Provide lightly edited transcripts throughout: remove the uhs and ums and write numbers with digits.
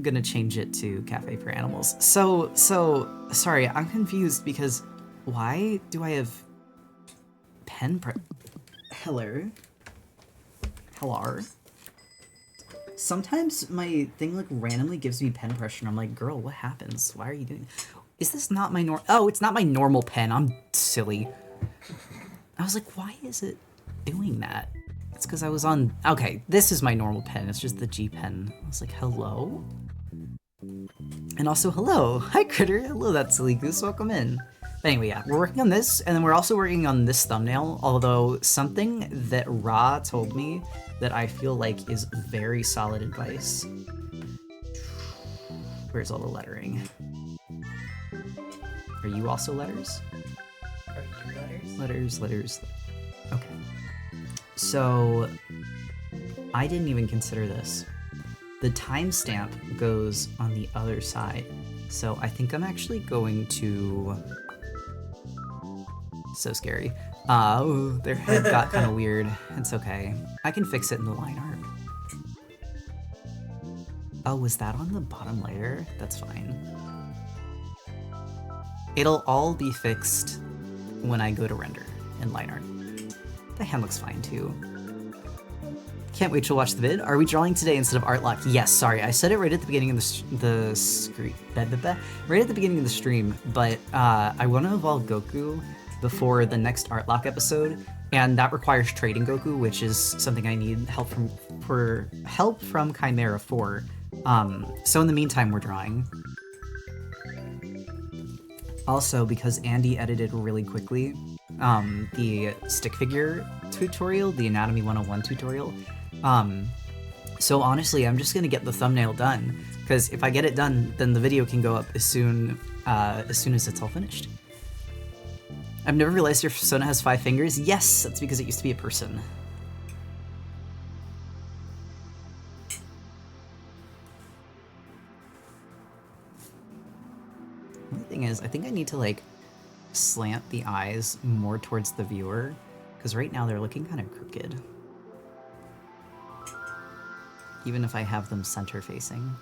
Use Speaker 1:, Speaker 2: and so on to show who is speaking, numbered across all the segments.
Speaker 1: gonna change it to Cafe for Animals. So, sorry, I'm confused because why do I have Hello? Sometimes my thing like randomly gives me pen pressure and I'm like, girl, what happens? Why are you doing? Is this not my Oh, it's not my normal pen. I'm silly. I was like, why is it doing that? It's because I was on... Okay, this is my normal pen. It's just the G pen. I was like, hello? And also, hello. Hi, Critter. Hello, that silly goose. Welcome in. But anyway, yeah, we're working on this, and then we're also working on this thumbnail, although something that Ra told me that I feel like is very solid advice. Where's all the lettering? Are you also letters?
Speaker 2: Are you letters?
Speaker 1: Letters. Okay. So, I didn't even consider this. The timestamp goes on the other side. So I think I'm actually going to... So scary. Their head got kind of weird. It's okay. I can fix it in the line art. Oh, was that on the bottom layer? That's fine. It'll all be fixed when I go to render in line art. The hand looks fine too. Can't wait to watch the vid. Are we drawing today instead of art lock? Yes, sorry, I said it right at the beginning of the screen. Right at the beginning of the stream, but I want to evolve Goku before the next art lock episode, and that requires trading Goku, which is something I need help from Chimera for. So in the meantime, we're drawing. Also, because Andy edited really quickly, the stick figure tutorial, the Anatomy 101 tutorial. So honestly, I'm just gonna get the thumbnail done, because if I get it done, then the video can go up as soon as it's all finished. I've never realized your persona has 5 fingers. Yes, that's because it used to be a person. The only thing is, I think I need to like slant the eyes more towards the viewer, because right now they're looking kind of crooked. Even if I have them center facing.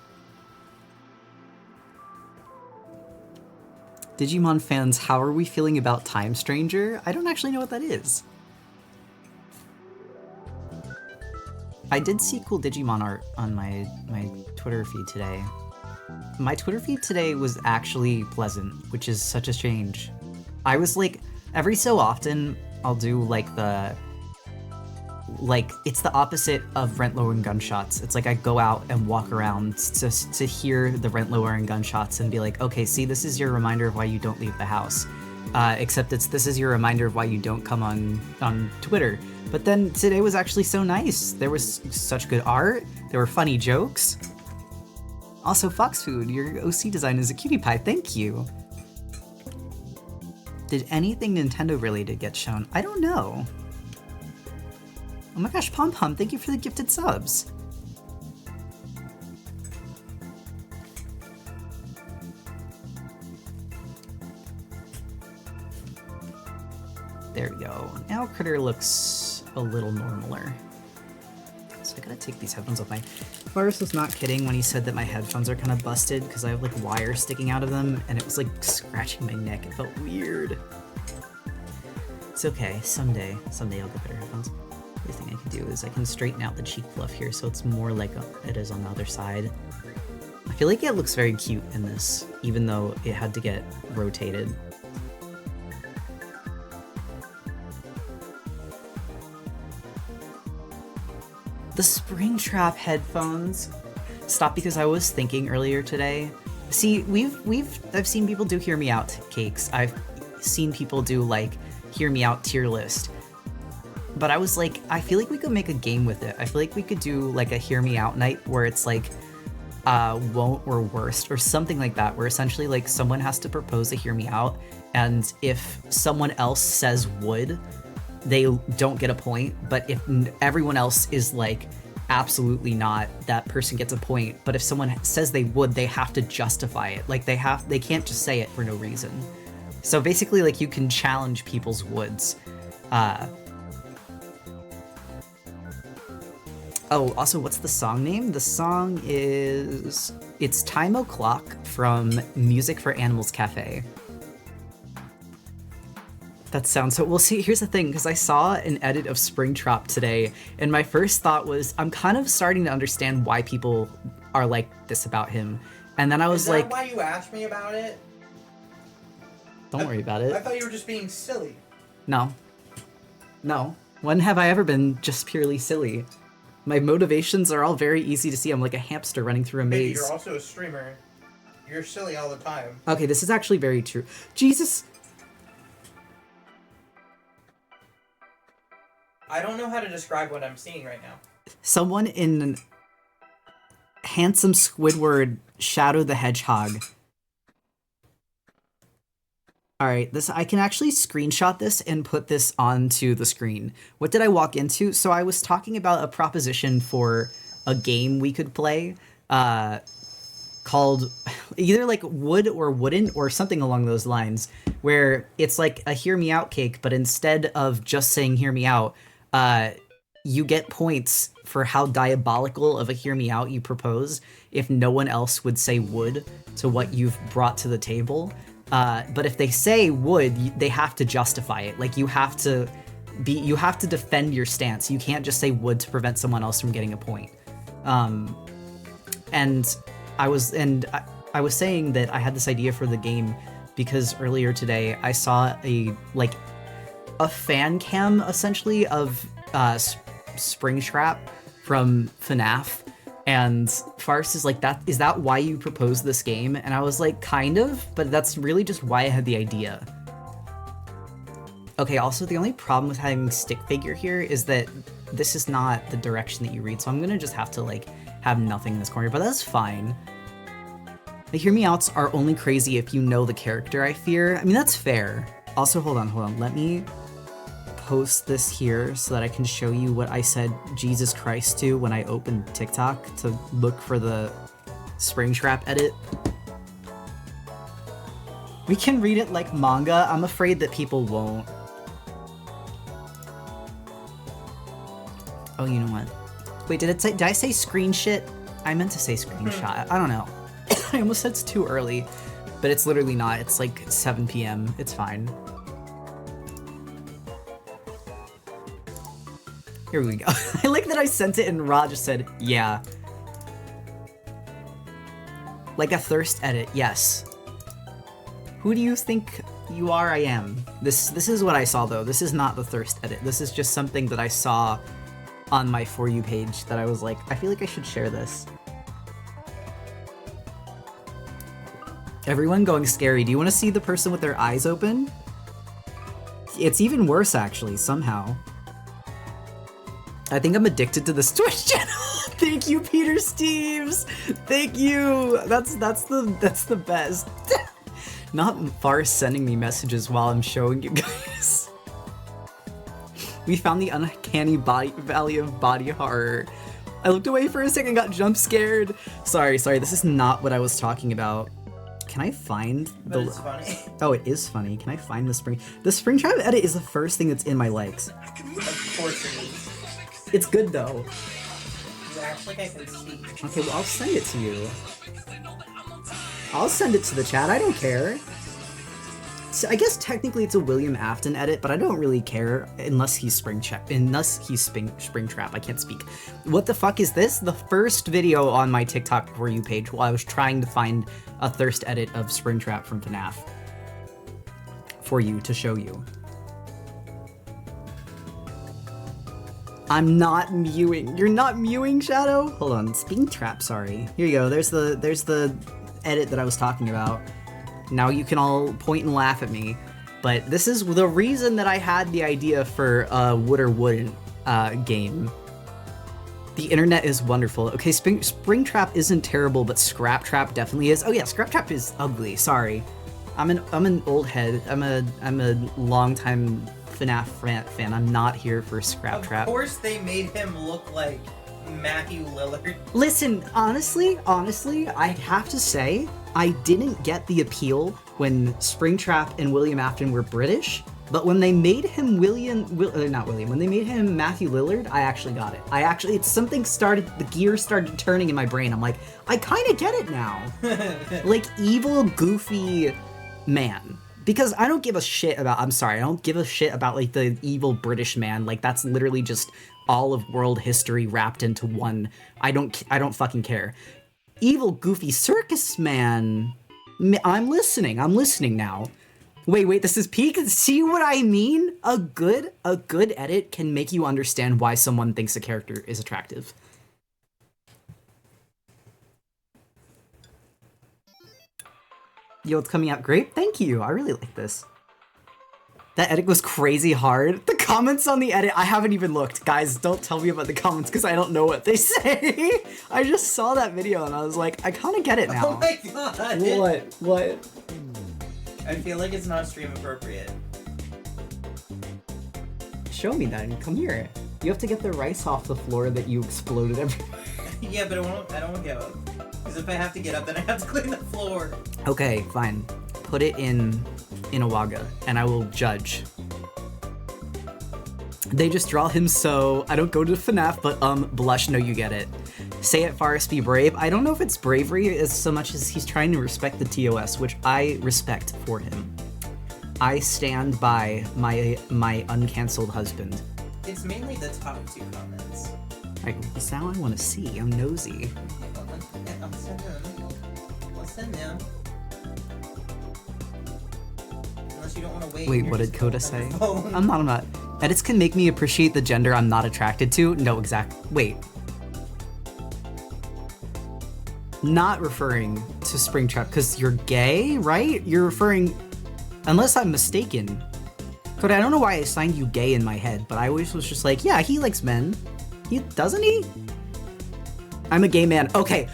Speaker 1: Digimon fans, how are we feeling about Time Stranger? I don't actually know what that is. I did see cool Digimon art on my Twitter feed today. My Twitter feed today was actually pleasant, which is such a change. I was like, every so often, I'll do like it's the opposite of rent lowering gunshots. It's like I go out and walk around to hear the rent lowering gunshots and be like, okay, see, this is your reminder of why you don't leave the house. Except this is your reminder of why you don't come on Twitter. But then today was actually so nice. There was such good art. There were funny jokes. Also, Fox Food, your OC design is a cutie pie. Thank you. Did anything Nintendo related get shown? I don't know. Oh my gosh, Pom Pom, thank you for the gifted subs. There we go. Now Critter looks a little normaler. So I gotta take these headphones off. My Forrest was not kidding when he said that my headphones are kind of busted because I have like wire sticking out of them and it was like scratching my neck. It felt weird. It's okay. Someday I'll get better headphones. The thing I can do is I can straighten out the cheek fluff here so it's more like it is on the other side. I feel like it looks very cute in this, even though it had to get rotated. The Springtrap headphones. Stop, because I was thinking earlier today. See, I've seen people do Hear Me Out cakes. I've seen people do like Hear Me Out tier list. But I was like, I feel like we could make a game with it. I feel like we could do like a Hear Me Out night where it's like won't or worst or something like that, where essentially like someone has to propose a Hear Me Out, and if someone else says would, they don't get a point, but if everyone else is like absolutely not, that person gets a point. But if someone says they would, they have to justify it. Like they can't just say it for no reason. So basically like you can challenge people's woulds. Oh, also, what's the song name? The song is... It's Time O'Clock from Music for Animals Cafe. That sounds so... Well, see, here's the thing, because I saw an edit of Springtrap today, and my first thought was, I'm kind of starting to understand why people are like this about him. And then I was like...
Speaker 2: Is that why you asked me about it?
Speaker 1: Don't worry about it.
Speaker 2: I thought you were just being silly.
Speaker 1: No. No. When have I ever been just purely silly? My motivations are all very easy to see. I'm like a hamster running through a maze.
Speaker 2: You're also a streamer. You're silly all the time.
Speaker 1: Okay, this is actually very true. Jesus!
Speaker 2: I don't know how to describe what I'm seeing right now.
Speaker 1: Someone in handsome Squidward Shadow the Hedgehog. Alright, I can actually screenshot this and put this onto the screen. What did I walk into? So I was talking about a proposition for a game we could play called either like Would or Wouldn't or something along those lines, where it's like a Hear Me Out cake, but instead of just saying Hear Me Out, you get points for how diabolical of a Hear Me Out you propose if no one else would say would to what you've brought to the table. But if they say would, they have to justify it. Like you have to defend your stance. You can't just say would to prevent someone else from getting a point. And I was saying that I had this idea for the game because earlier today I saw a fan cam essentially of Springtrap from FNAF. And Farce is like, is that why you proposed this game? And I was like, kind of, but that's really just why I had the idea. Okay, also the only problem with having stick figure here is that this is not the direction that you read, so I'm gonna just have to like have nothing in this corner, but that's fine. The Hear Me Outs are only crazy if you know the character I fear. I mean, that's fair. Also, hold on. Let me post this here so that I can show you what I said Jesus Christ to when I opened TikTok to look for the Springtrap edit. We can read it like manga. I'm afraid that people won't. Oh, you know what? Wait, did I say screen shit? I meant to say screenshot. I don't know. I almost said it's too early, but it's literally not. It's like 7 p.m. It's fine. Here we go. I like that I sent it and Ra just said, yeah. Like a thirst edit, yes. Who do you think you are? I am. This is what I saw though. This is not the thirst edit. This is just something that I saw on my For You page that I was like, I feel like I should share this. Everyone going scary. Do you want to see the person with their eyes open? It's even worse actually, somehow. I think I'm addicted to this Twitch channel. Thank you, Peter Steves. Thank you. That's the best. Not Farce sending me messages while I'm showing you guys. We found the uncanny valley of body horror. I looked away for a second, got jump scared. Sorry. This is not what I was talking about. Can I find the?
Speaker 2: But it's funny.
Speaker 1: Oh, it is funny. Can I find the Springtrap edit is the first thing that's in my likes.
Speaker 2: Of course it is.
Speaker 1: It's good though.
Speaker 2: You act like I can see.
Speaker 1: Okay, well I'll send it to you. I'll send it to the chat. I don't care. So I guess technically it's a William Afton edit, but I don't really care unless he's Springtrap. I can't speak. What the fuck is this? The first video on my TikTok For You page while I was trying to find a thirst edit of Springtrap from FNAF for you to show you. I'm not mewing. You're not mewing, Shadow? Hold on, Springtrap, sorry. Here you go, there's the edit that I was talking about. Now you can all point and laugh at me, but this is the reason that I had the idea for a Would or Wouldn't game. The internet is wonderful. Okay, Springtrap isn't terrible, but Scraptrap definitely is. Oh yeah, Scraptrap is ugly, sorry. I'm an old head. I'm a longtime FNAF fan. I'm not here for Scraptrap.
Speaker 2: Of course they made him look like Matthew Lillard.
Speaker 1: Listen, honestly, I'd have to say I didn't get the appeal when Springtrap and William Afton were British, But when they made him when they made him Matthew Lillard, I actually got it. It's something the gears started turning in my brain. I'm like, I kind of get it now. Like, evil, goofy man. Because I don't give a shit about, I don't give a shit about, like, the evil British man. Like, that's literally just all of world history wrapped into one. I don't fucking care. Evil, goofy circus man. I'm listening now. Wait, this is peak? See what I mean? A good edit can make you understand why someone thinks a character is attractive. Yo, it's coming out great. Thank you. I really like this. That edit was crazy hard. The comments on the edit, I haven't even looked. Guys, don't tell me about the comments because I don't know what they say. I just saw that video and I was like, I kind of get it now.
Speaker 2: Oh my god.
Speaker 1: What?
Speaker 2: I feel like it's not stream appropriate.
Speaker 1: Show me then. Come here. You have to get the rice off the floor that you exploded everywhere.
Speaker 2: Yeah, but I don't want to get up. Because if I have to get up, then I have to clean the floor.
Speaker 1: Okay, fine. Put it in a waga, and I will judge. They just draw him so I don't go to FNAF, but blush. No, you get it. Say it, Forrest, be brave. I don't know if it's bravery as so much as he's trying to respect the TOS, which I respect for him. I stand by my uncancelled husband.
Speaker 2: It's mainly the top 2 comments.
Speaker 1: That's now I want to see. I'm nosy.
Speaker 2: I'll send them. Unless you don't want to wait.
Speaker 1: Wait, what did Coda say? I'm not. Edits can make me appreciate the gender I'm not attracted to. No, wait. Not referring to Springtrap because you're gay, right? You're referring, unless I'm mistaken. Coda, I don't know why I assigned you gay in my head, but I always was just like, yeah, he likes men. Doesn't he? I'm a gay man. Okay.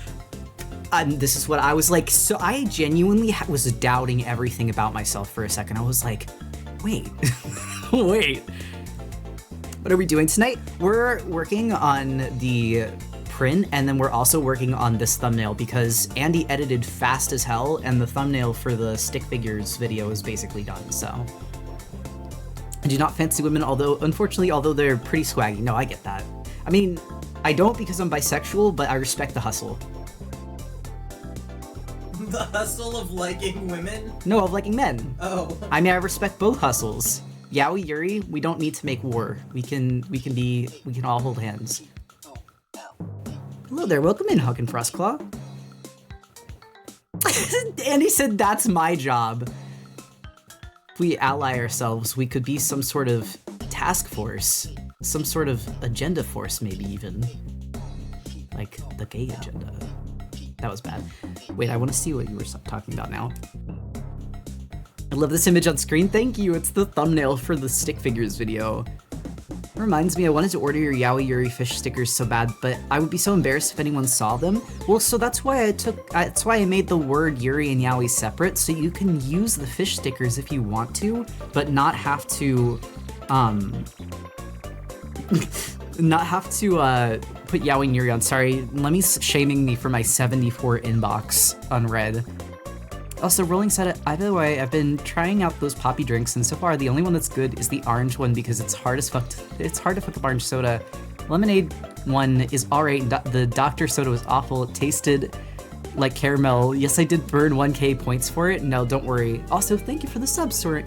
Speaker 1: This is what I was like. So I genuinely was doubting everything about myself for a second. I was like, wait, wait. What are we doing tonight? We're working on the print, and then we're also working on this thumbnail because Andy edited fast as hell, and the thumbnail for the stick figures video is basically done, so. I do not fancy women, unfortunately, although they're pretty swaggy. No, I get that. I mean, I don't because I'm bisexual, but I respect the hustle.
Speaker 2: The hustle of liking women?
Speaker 1: No, of liking men.
Speaker 2: Oh.
Speaker 1: I mean, I respect both hustles. Yaoi, Yuri, we don't need to make war. We can all hold hands. Hello there, welcome in, Huck and Frostclaw. Andy said that's my job. If we ally ourselves, we could be some sort of task force. Some sort of agenda force, maybe even. Like, the gay agenda. That was bad. Wait, I want to see what you were talking about now. I love this image on screen. Thank you. It's the thumbnail for the stick figures video. Reminds me, I wanted to order your Yaoi Yuri fish stickers so bad, but I would be so embarrassed if anyone saw them. Well, so that's why I made the word Yuri and Yaoi separate, so you can use the fish stickers if you want to, but not have to, put Yaoi and Yuri on. Sorry, Lemmy's shaming me for my 74 inbox unread. Also, Rolling said, either way, I've been trying out those poppy drinks, and so far the only one that's good is the orange one because it's hard to fuck up orange soda. Lemonade one is alright, and the Dr. soda was awful. It tasted like caramel. Yes, I did burn 1k points for it. No, don't worry. Also, thank you for the sub, Soren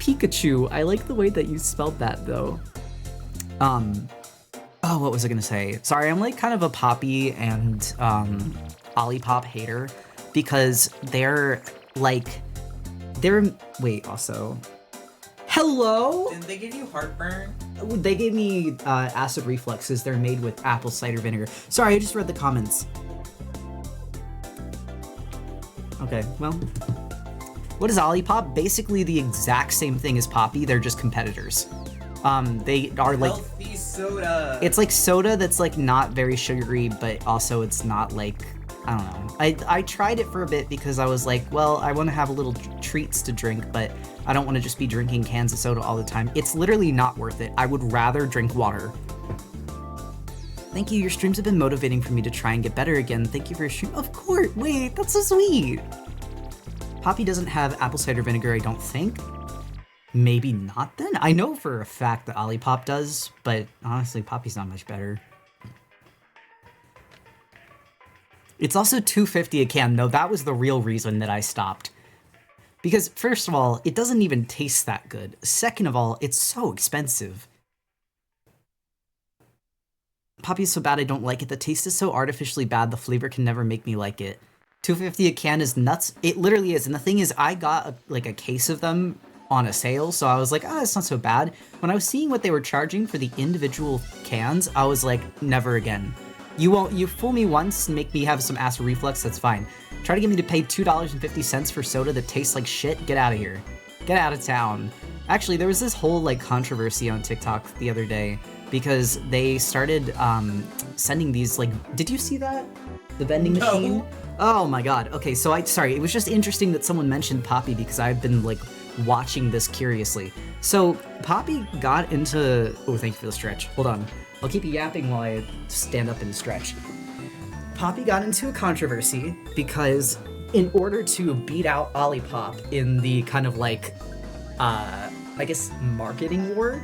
Speaker 1: Pikachu. I like the way that you spelled that, though. Oh, what was I gonna say? Sorry, I'm like kind of a Poppy and Olipop hater. Because wait, also. Hello?
Speaker 2: Didn't they give you heartburn?
Speaker 1: They gave me acid refluxes. They're made with apple cider vinegar. Sorry, I just read the comments. Okay, well. What is Olipop? Basically the exact same thing as Poppy. They're just competitors. They are like
Speaker 2: healthy soda.
Speaker 1: It's like soda that's like not very sugary, but also it's not like, I don't know. I tried it for a bit because I was like, well, I want to have a little treats to drink, but I don't want to just be drinking cans of soda all the time. It's literally not worth it. I would rather drink water. Thank you. Your streams have been motivating for me to try and get better again. Thank you for your stream. Of course. Wait, that's so sweet. Poppy doesn't have apple cider vinegar, I don't think. Maybe not then? I know for a fact that Olipop does, but honestly, Poppy's not much better. It's also $2.50 a can, though that was the real reason that I stopped. Because, first of all, it doesn't even taste that good. Second of all, it's so expensive. Poppy is so bad I don't like it. The taste is so artificially bad, the flavor can never make me like it. $2.50 a can is nuts. It literally is. And the thing is, I got a case of them on a sale, so I was like, it's not so bad. When I was seeing what they were charging for the individual cans, I was like, never again. You fool me once and make me have some acid reflux, that's fine. Try to get me to pay $2.50 for soda that tastes like shit? Get out of here. Get out of town. Actually, there was this whole like controversy on TikTok the other day because they started sending these like, did you see that? The vending machine? Oh my god. Okay, so sorry, it was just interesting that someone mentioned Poppy because I've been like watching this curiously. So Poppy got into, oh, thank you for the stretch. Hold on. I'll keep yapping while I stand up and stretch. Poppy got into a controversy because in order to beat out Olipop in the kind of like, I guess, marketing war,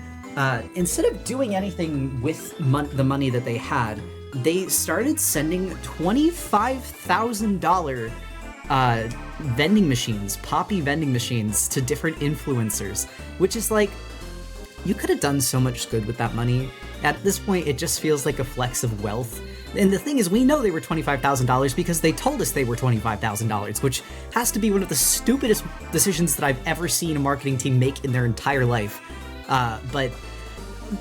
Speaker 1: instead of doing anything with the money that they had, they started sending $25,000 vending machines, Poppy vending machines, to different influencers, which is like, you could have done so much good with that money. At this point, it just feels like a flex of wealth. And the thing is, we know they were $25,000 because they told us they were $25,000, which has to be one of the stupidest decisions that I've ever seen a marketing team make in their entire life. But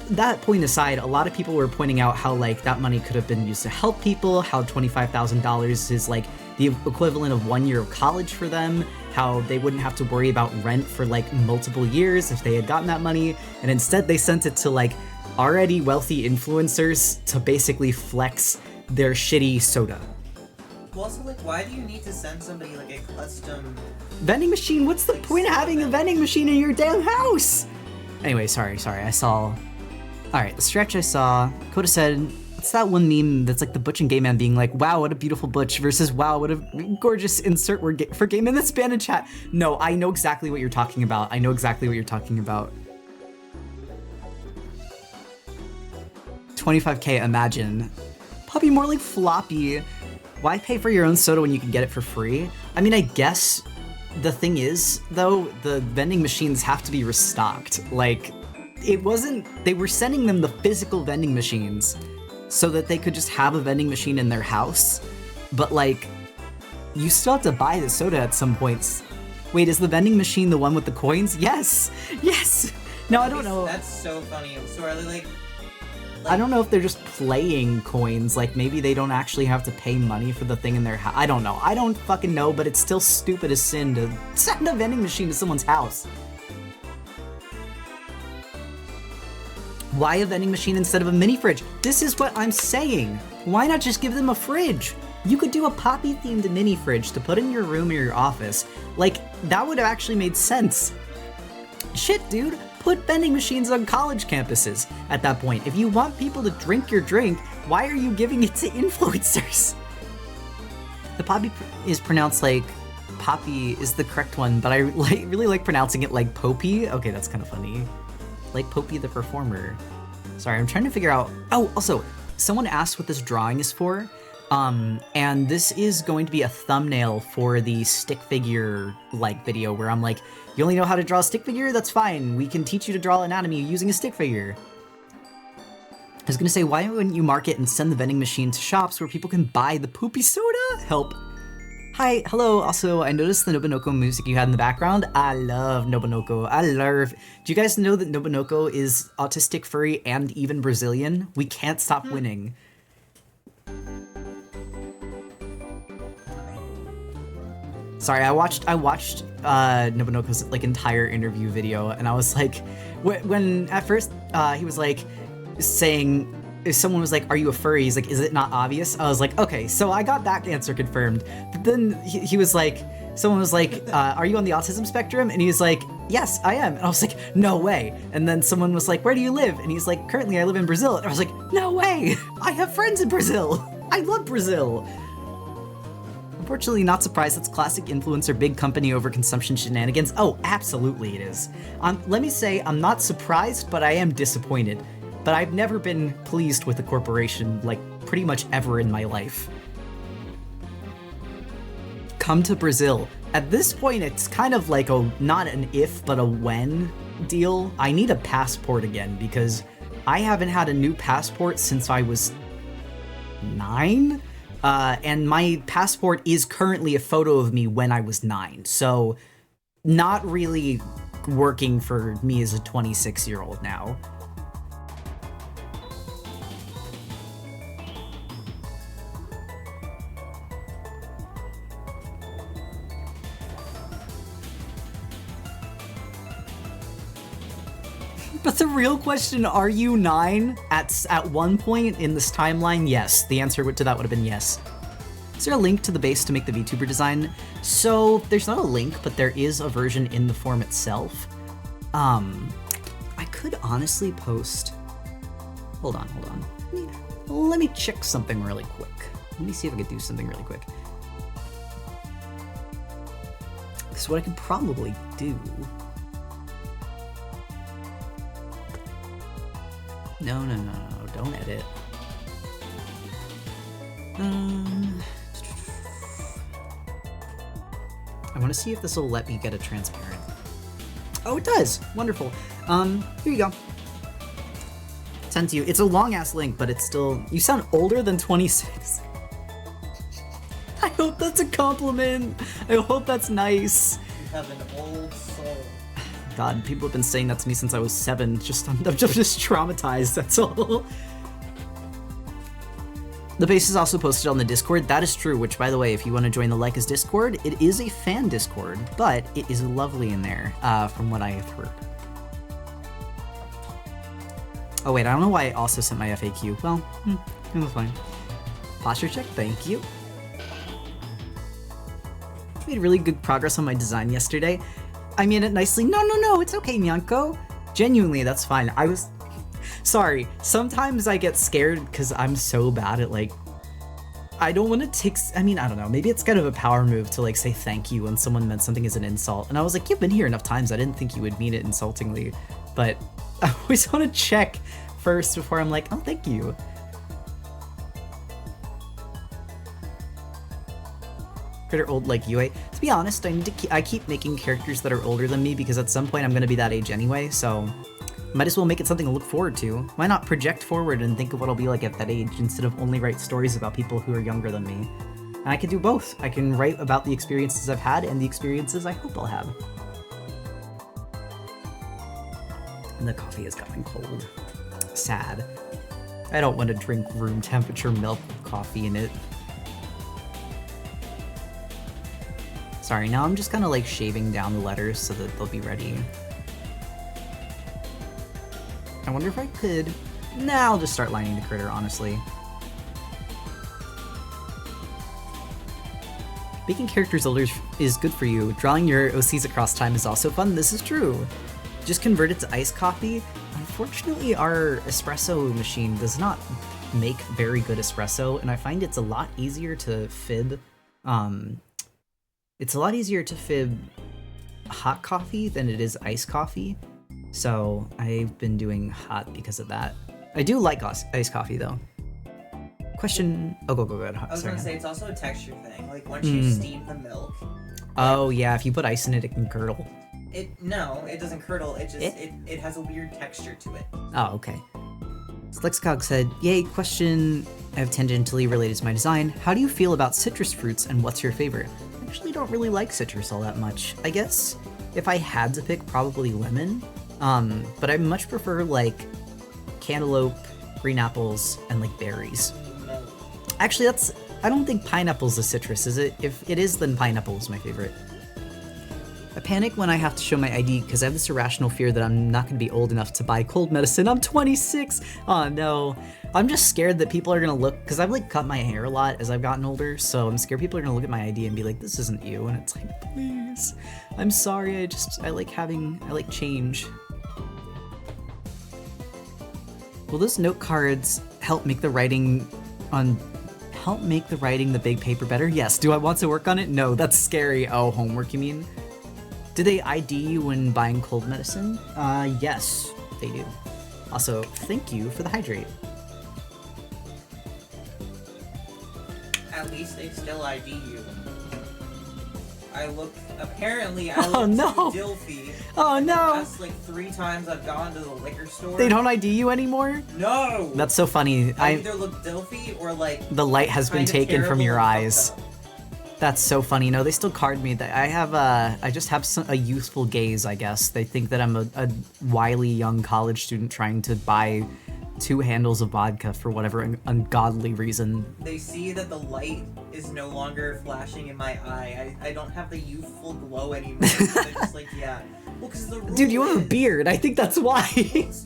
Speaker 1: that point aside, a lot of people were pointing out how like that money could have been used to help people, how $25,000 is like the equivalent of 1 year of college for them, how they wouldn't have to worry about rent for like multiple years if they had gotten that money, and instead they sent it to like already wealthy influencers to basically flex their shitty soda.
Speaker 2: Well, also, like, why do you need to send somebody like a custom
Speaker 1: vending machine? What's the point of having a vending machine in your damn house? Anyway, sorry, I saw... Alright, the stretch I saw, Coda said, what's that one meme that's like the Butch and Gay Man being like, wow, what a beautiful Butch, versus wow, what a gorgeous insert word for Gay Man that's banned in chat. No, I know exactly what you're talking about. 25k, imagine. Poppy, more like floppy. Why pay for your own soda when you can get it for free? I mean, I guess the thing is, though, the vending machines have to be restocked. Like, it wasn't, they were sending them the physical vending machines so that they could just have a vending machine in their house. But like, you still have to buy the soda at some points. Wait, is the vending machine the one with the coins? Yes! Yes! No, I don't know.
Speaker 2: That's so funny. So are they like...
Speaker 1: I don't know if they're just playing coins, like maybe they don't actually have to pay money for the thing in their house. I don't know. I don't fucking know, but it's still stupid as sin to send a vending machine to someone's house. Why a vending machine instead of a mini fridge? This is what I'm saying. Why not just give them a fridge? You could do a Poppy-themed mini fridge to put in your room or your office. Like, that would have actually made sense. Shit, dude. Put vending machines on college campuses at that point. If you want people to drink your drink, why are you giving it to influencers? The Poppy is pronounced like Poppy is the correct one, but I really like pronouncing it like Popey. Okay, that's kind of funny. Like Popey the performer. Sorry, I'm trying to figure out... Oh, also, someone asked what this drawing is for. And this is going to be a thumbnail for the stick figure like video where I'm like, you only know how to draw a stick figure? That's fine. We can teach you to draw anatomy using a stick figure. I was gonna say, why wouldn't you market and send the vending machine to shops where people can buy the poopy soda? Help. Hi, hello. Also, I noticed the Nobunoko music you had in the background. I love Nobunoko. Do you guys know that Nobunoko is autistic, furry, and even Brazilian? We can't stop winning. Sorry, I watched Nobunoko's like entire interview video, and I was like, when at first he was like saying, if someone was like, "Are you a furry?" He's like, "Is it not obvious?" I was like, "Okay, so I got that answer confirmed." But then he was like, someone was like, "Are you on the autism spectrum?" And he was like, "Yes, I am." And I was like, "No way!" And then someone was like, "Where do you live?" And he's like, "Currently, I live in Brazil." And I was like, "No way! I have friends in Brazil. I love Brazil." Unfortunately, not surprised. That's classic influencer, big company overconsumption shenanigans. Oh, absolutely it is. Let me say, I'm not surprised, but I am disappointed. But I've never been pleased with a corporation, like, pretty much ever in my life. Come to Brazil. At this point, it's kind of like a, not an if, but a when deal. I need a passport again, because I haven't had a new passport since I was 9? And my passport is currently a photo of me when I was 9, so not really working for me as a 26-year-old now. But the real question, are you 9? At one point in this timeline, yes. The answer to that would have been yes. Is there a link to the base to make the VTuber design? So there's not a link, but there is a version in the form itself. I could honestly post... Hold on. Let me check something really quick. Let me see if I could do something really quick. Because what I could probably do... No, don't edit. I want to see if this will let me get a transparent. Oh, it does! Wonderful. Here you go. Sent to you. It's a long-ass link, but it's still... You sound older than 26. I hope that's a compliment. I hope that's nice.
Speaker 2: You have an old soul.
Speaker 1: God, people have been saying that to me since I was 7. I'm just traumatized, that's all. The base is also posted on the Discord. That is true, which, by the way, if you want to join the Leica's Discord, it is a fan Discord, but it is lovely in there, from what I have heard. Oh wait, I don't know why I also sent my FAQ. Well, it was fine. Posture check, thank you. Made really good progress on my design yesterday. I made it nicely. No, it's okay, Nyanko. Genuinely, that's fine. I was... Sorry, sometimes I get scared because I'm so bad at, like... I don't want to take... I mean, I don't know. Maybe it's kind of a power move to, like, say thank you when someone meant something as an insult. And I was like, you've been here enough times. I didn't think you would mean it insultingly. But I always want to check first before I'm like, oh, thank you. Critter old like UA. To be honest, I keep making characters that are older than me because at some point I'm going to be that age anyway, so might as well make it something to look forward to. Why not project forward and think of what I'll be like at that age instead of only write stories about people who are younger than me? And I can do both. I can write about the experiences I've had and the experiences I hope I'll have. And the coffee is going cold. Sad. I don't want to drink room temperature milk with coffee in it. Sorry, now I'm just kind of like shaving down the letters so that they'll be ready. I wonder if I could... Nah, I'll just start lining the critter, honestly. Making characters older is good for you. Drawing your OCs across time is also fun. This is true. Just convert it to iced coffee. Unfortunately, our espresso machine does not make very good espresso, and I find it's a lot easier to fib... It's a lot easier to fib hot coffee than it is iced coffee, so I've been doing hot because of that. I do like iced coffee, though. Question... Oh, go.
Speaker 2: I was gonna say, it's also a texture thing. Like, once you steam the milk...
Speaker 1: Oh, yeah, if you put ice in it, it can curdle.
Speaker 2: No, it doesn't curdle, it just... It has a weird texture to it.
Speaker 1: Oh, okay. So Lexcog said, yay, question I have tangentially related to my design. How do you feel about citrus fruits, and what's your favorite? I actually don't really like citrus all that much. I guess if I had to pick, probably lemon. But I much prefer, like, cantaloupe, green apples, and, like, berries.
Speaker 2: No.
Speaker 1: Actually, I don't think pineapple's a citrus, is it? If it is, then pineapple is my favorite. I panic when I have to show my ID because I have this irrational fear that I'm not going to be old enough to buy cold medicine. I'm 26! Oh no. I'm just scared that people are going to look, because I've like cut my hair a lot as I've gotten older, so I'm scared people are going to look at my ID and be like, this isn't you, and it's like, please. I'm sorry, I like change. Will those note cards help make the writing on help make the writing the big paper better? Yes. Do I want to work on it? No, that's scary. Oh, homework, you mean? Do they ID you when buying cold medicine? Yes, they do. Also, thank you for the hydrate.
Speaker 2: At least they still ID you. Apparently I look too Dilfy.
Speaker 1: Oh no!
Speaker 2: That's like 3 times I've gone to the liquor store.
Speaker 1: They don't ID you anymore?
Speaker 2: No!
Speaker 1: That's so funny.
Speaker 2: I either look Dilfy or like...
Speaker 1: The light has been taken from your eyes. That's so funny. No, they still card me. I just have a youthful gaze, I guess. They think that I'm a wily young college student trying to buy 2 handles of vodka for whatever ungodly reason.
Speaker 2: They see that the light is no longer flashing in my eye. I don't have the youthful glow anymore. They're just like, yeah. Well, because the rule
Speaker 1: Dude, you have a beard. I think that's why.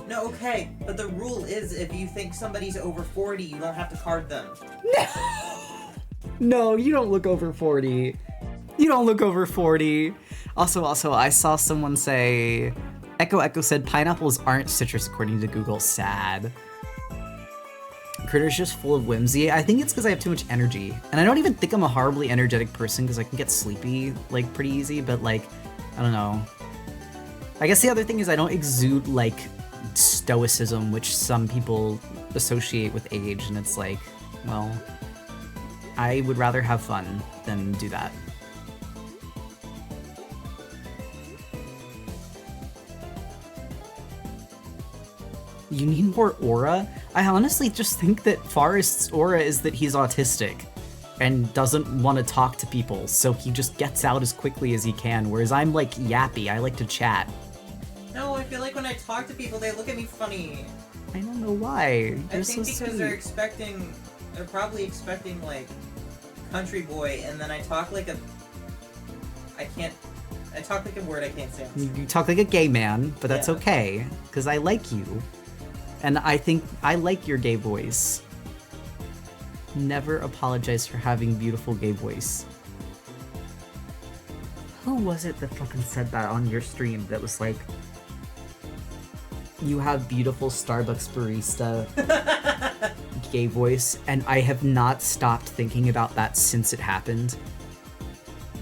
Speaker 2: No, okay. But the rule is if you think somebody's over 40, you don't have to card them.
Speaker 1: No, you don't look over 40. You don't look over 40. Also, I saw someone say... Echo said pineapples aren't citrus according to Google. Sad. Critter's just full of whimsy. I think it's because I have too much energy. And I don't even think I'm a horribly energetic person because I can get sleepy, like, pretty easy. But, like, I don't know. I guess the other thing is I don't exude, like, stoicism, which some people associate with age. And it's like, well, I would rather have fun than do that. You need more aura? I honestly just think that Forrest's aura is that he's autistic and doesn't want to talk to people, so he just gets out as quickly as he can, whereas I'm like yappy, I like to chat.
Speaker 2: No, I feel like when I talk to people, they look at me funny.
Speaker 1: I don't know why.
Speaker 2: I think because they're probably expecting like country boy, and then I talk like a word I can't say.
Speaker 1: You talk like a gay man, but that's okay, because I like you. And I think I like your gay voice. Never apologize for having beautiful gay voice. Who was it that fucking said that on your stream that was like, you have beautiful Starbucks barista gay voice, and I have not stopped thinking about that since it happened.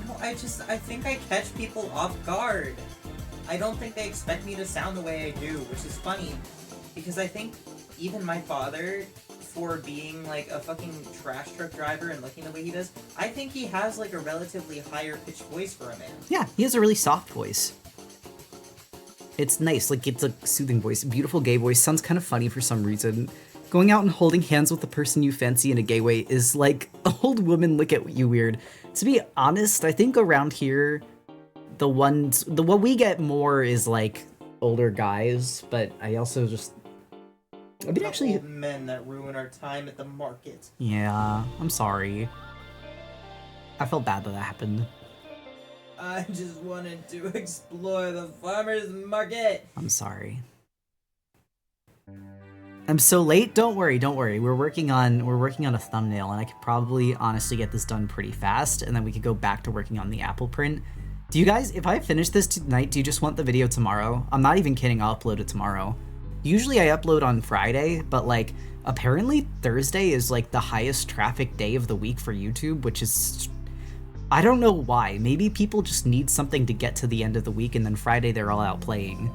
Speaker 2: No, I think I catch people off guard. I don't think they expect me to sound the way I do, which is funny. Because I think even my father, for being like a fucking trash truck driver and looking the way he does, I think he has like a relatively higher pitched voice for a man.
Speaker 1: Yeah, he has a really soft voice. It's nice, like it's a soothing voice. Beautiful gay voice, sounds kind of funny for some reason. Going out and holding hands with the person you fancy in a gay way is like old women look at you weird. To be honest, I think around here, what we get more is like older guys, but I also just... I mean, actually,
Speaker 2: old men that ruin our time at the market.
Speaker 1: Yeah, I'm sorry. I felt bad that happened.
Speaker 2: I just wanted to explore the farmer's market.
Speaker 1: I'm sorry. I'm so late. Don't worry. We're working on a thumbnail, and I could probably honestly get this done pretty fast, and then we could go back to working on the apple print. Do you guys, if I finish this tonight, do you just want the video tomorrow? I'm not even kidding. I'll upload it tomorrow. Usually I upload on Friday, but like apparently Thursday is like the highest traffic day of the week for YouTube, which is, I don't know why. Maybe people just need something to get to the end of the week and then Friday they're all out playing.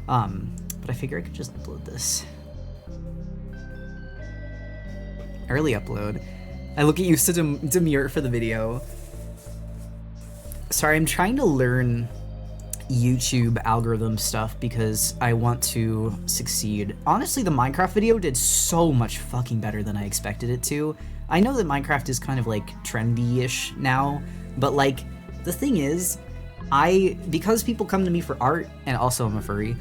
Speaker 1: But I figure I could just upload this. Early upload. I look at you so demure for the video. Sorry, I'm trying to learn YouTube algorithm stuff because I want to succeed. Honestly, the Minecraft video did so much fucking better than I expected it to. I know that Minecraft is kind of like trendy-ish now, but like the thing is, because people come to me for art, and also I'm a furry,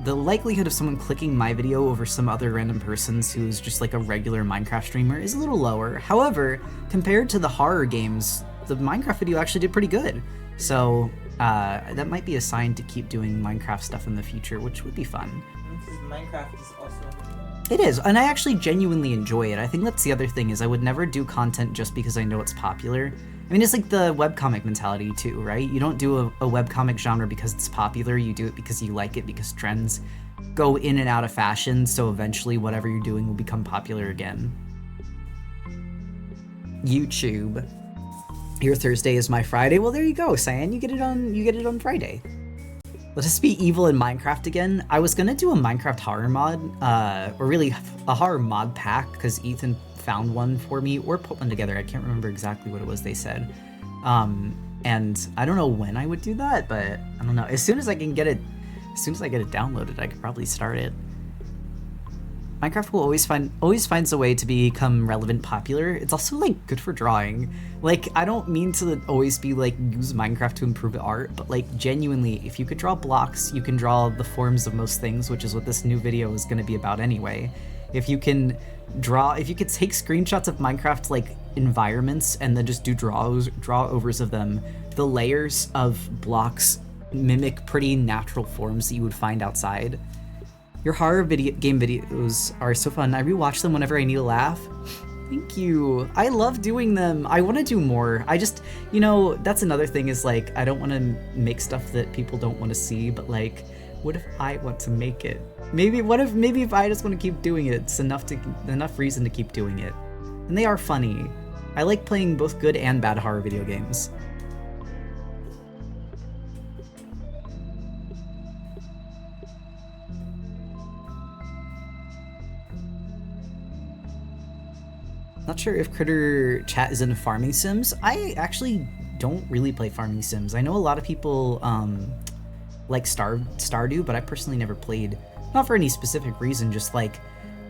Speaker 1: the likelihood of someone clicking my video over some other random person's who's just like a regular Minecraft streamer is a little lower. However, compared to the horror games, the Minecraft video actually did pretty good. So that might be a sign to keep doing Minecraft stuff in the future, which would be fun.
Speaker 2: Because Minecraft is also...
Speaker 1: It is, and I actually genuinely enjoy it. I think that's the other thing, is I would never do content just because I know it's popular. I mean, it's like the webcomic mentality too, right? You don't do a webcomic genre because it's popular, you do it because you like it, because trends go in and out of fashion, so eventually whatever you're doing will become popular again. YouTube. Your Thursday is my Friday. Well, there you go, Cyan. You get it on Friday. Let us be evil in Minecraft again. I was gonna do a Minecraft horror mod, or really a horror mod pack, because Ethan found one for me, or put one together. I can't remember exactly what it was they said. And I don't know when I would do that, but I don't know. As soon as I get it downloaded, I could probably start it. Minecraft will always finds a way to become relevant popular. It's also like good for drawing. Like, I don't mean to always be like use Minecraft to improve art, but like genuinely, if you could draw blocks, you can draw the forms of most things, which is what this new video is going to be about anyway. If you could take screenshots of Minecraft like environments and then just do draw overs of them, the layers of blocks mimic pretty natural forms that you would find outside. Your horror game videos are so fun. I rewatch them whenever I need a laugh. Thank you. I love doing them. I want to do more. I just, that's another thing is like, I don't want to make stuff that people don't want to see, but like, what if I want to make it? Maybe if I just want to keep doing it, it's enough reason to keep doing it. And they are funny. I like playing both good and bad horror video games. Not sure if Critter Chat is into farming sims. I actually don't really play farming sims. I know a lot of people like Stardew, but I personally never played. Not for any specific reason, just like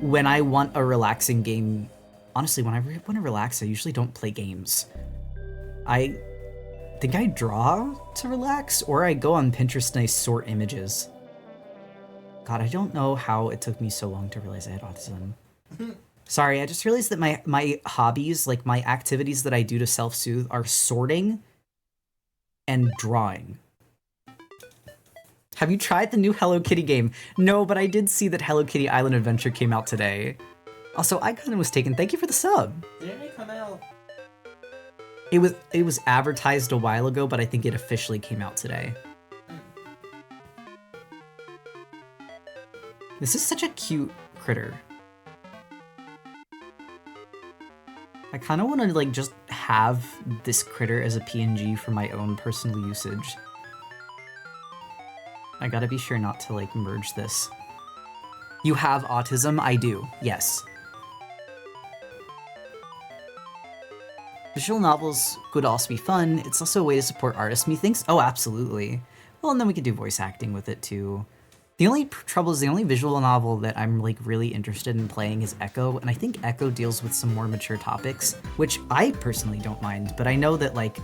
Speaker 1: when I want a relaxing game. Honestly, when I want to relax, I usually don't play games. I think I draw to relax, or I go on Pinterest and I sort images. God, I don't know how it took me so long to realize I had autism. Sorry, I just realized that my hobbies, like my activities that I do to self-soothe, are sorting and drawing. Have you tried the new Hello Kitty game? No, but I did see that Hello Kitty Island Adventure came out today. Also, I kind of was taken. Thank you for the sub.
Speaker 2: Didn't it come out?
Speaker 1: It was advertised a while ago, but I think it officially came out today. This is such a cute critter. I kind of want to like just have this critter as a PNG for my own personal usage. I gotta be sure not to like merge this. You have autism? I do, yes. Visual novels could also be fun. It's also a way to support artists, methinks. Oh, absolutely. Well, and then we could do voice acting with it too. The only trouble is the only visual novel that I'm like really interested in playing is Echo, and I think Echo deals with some more mature topics, which I personally don't mind, but I know that like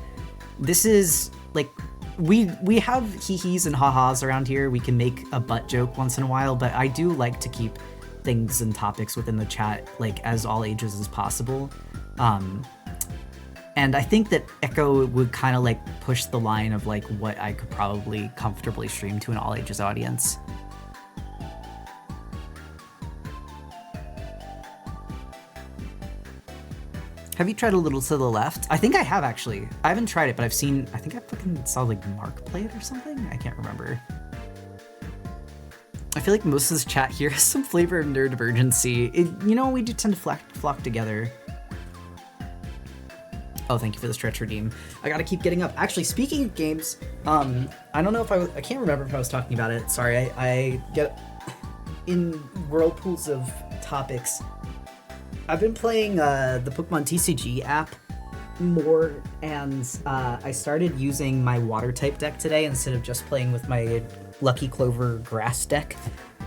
Speaker 1: this is like we have hee-hees and ha-has around here. We can make a butt joke once in a while, but I do like to keep things and topics within the chat like as all ages as possible. And I think that Echo would kind of like push the line of like what I could probably comfortably stream to an all ages audience. Have you tried A Little to the Left? I think I have, actually. I haven't tried it, but I think I fucking saw, like, Mark play it or something? I can't remember. I feel like most of this chat here has some flavor of neurodivergency. We do tend to flock together. Oh, thank you for the stretch redeem. I gotta keep getting up. Actually, speaking of games, I don't know if I can't remember if I was talking about it. Sorry, I get in whirlpools of topics. I've been playing the Pokemon TCG app more, and I started using my water type deck today instead of just playing with my Lucky Clover grass deck.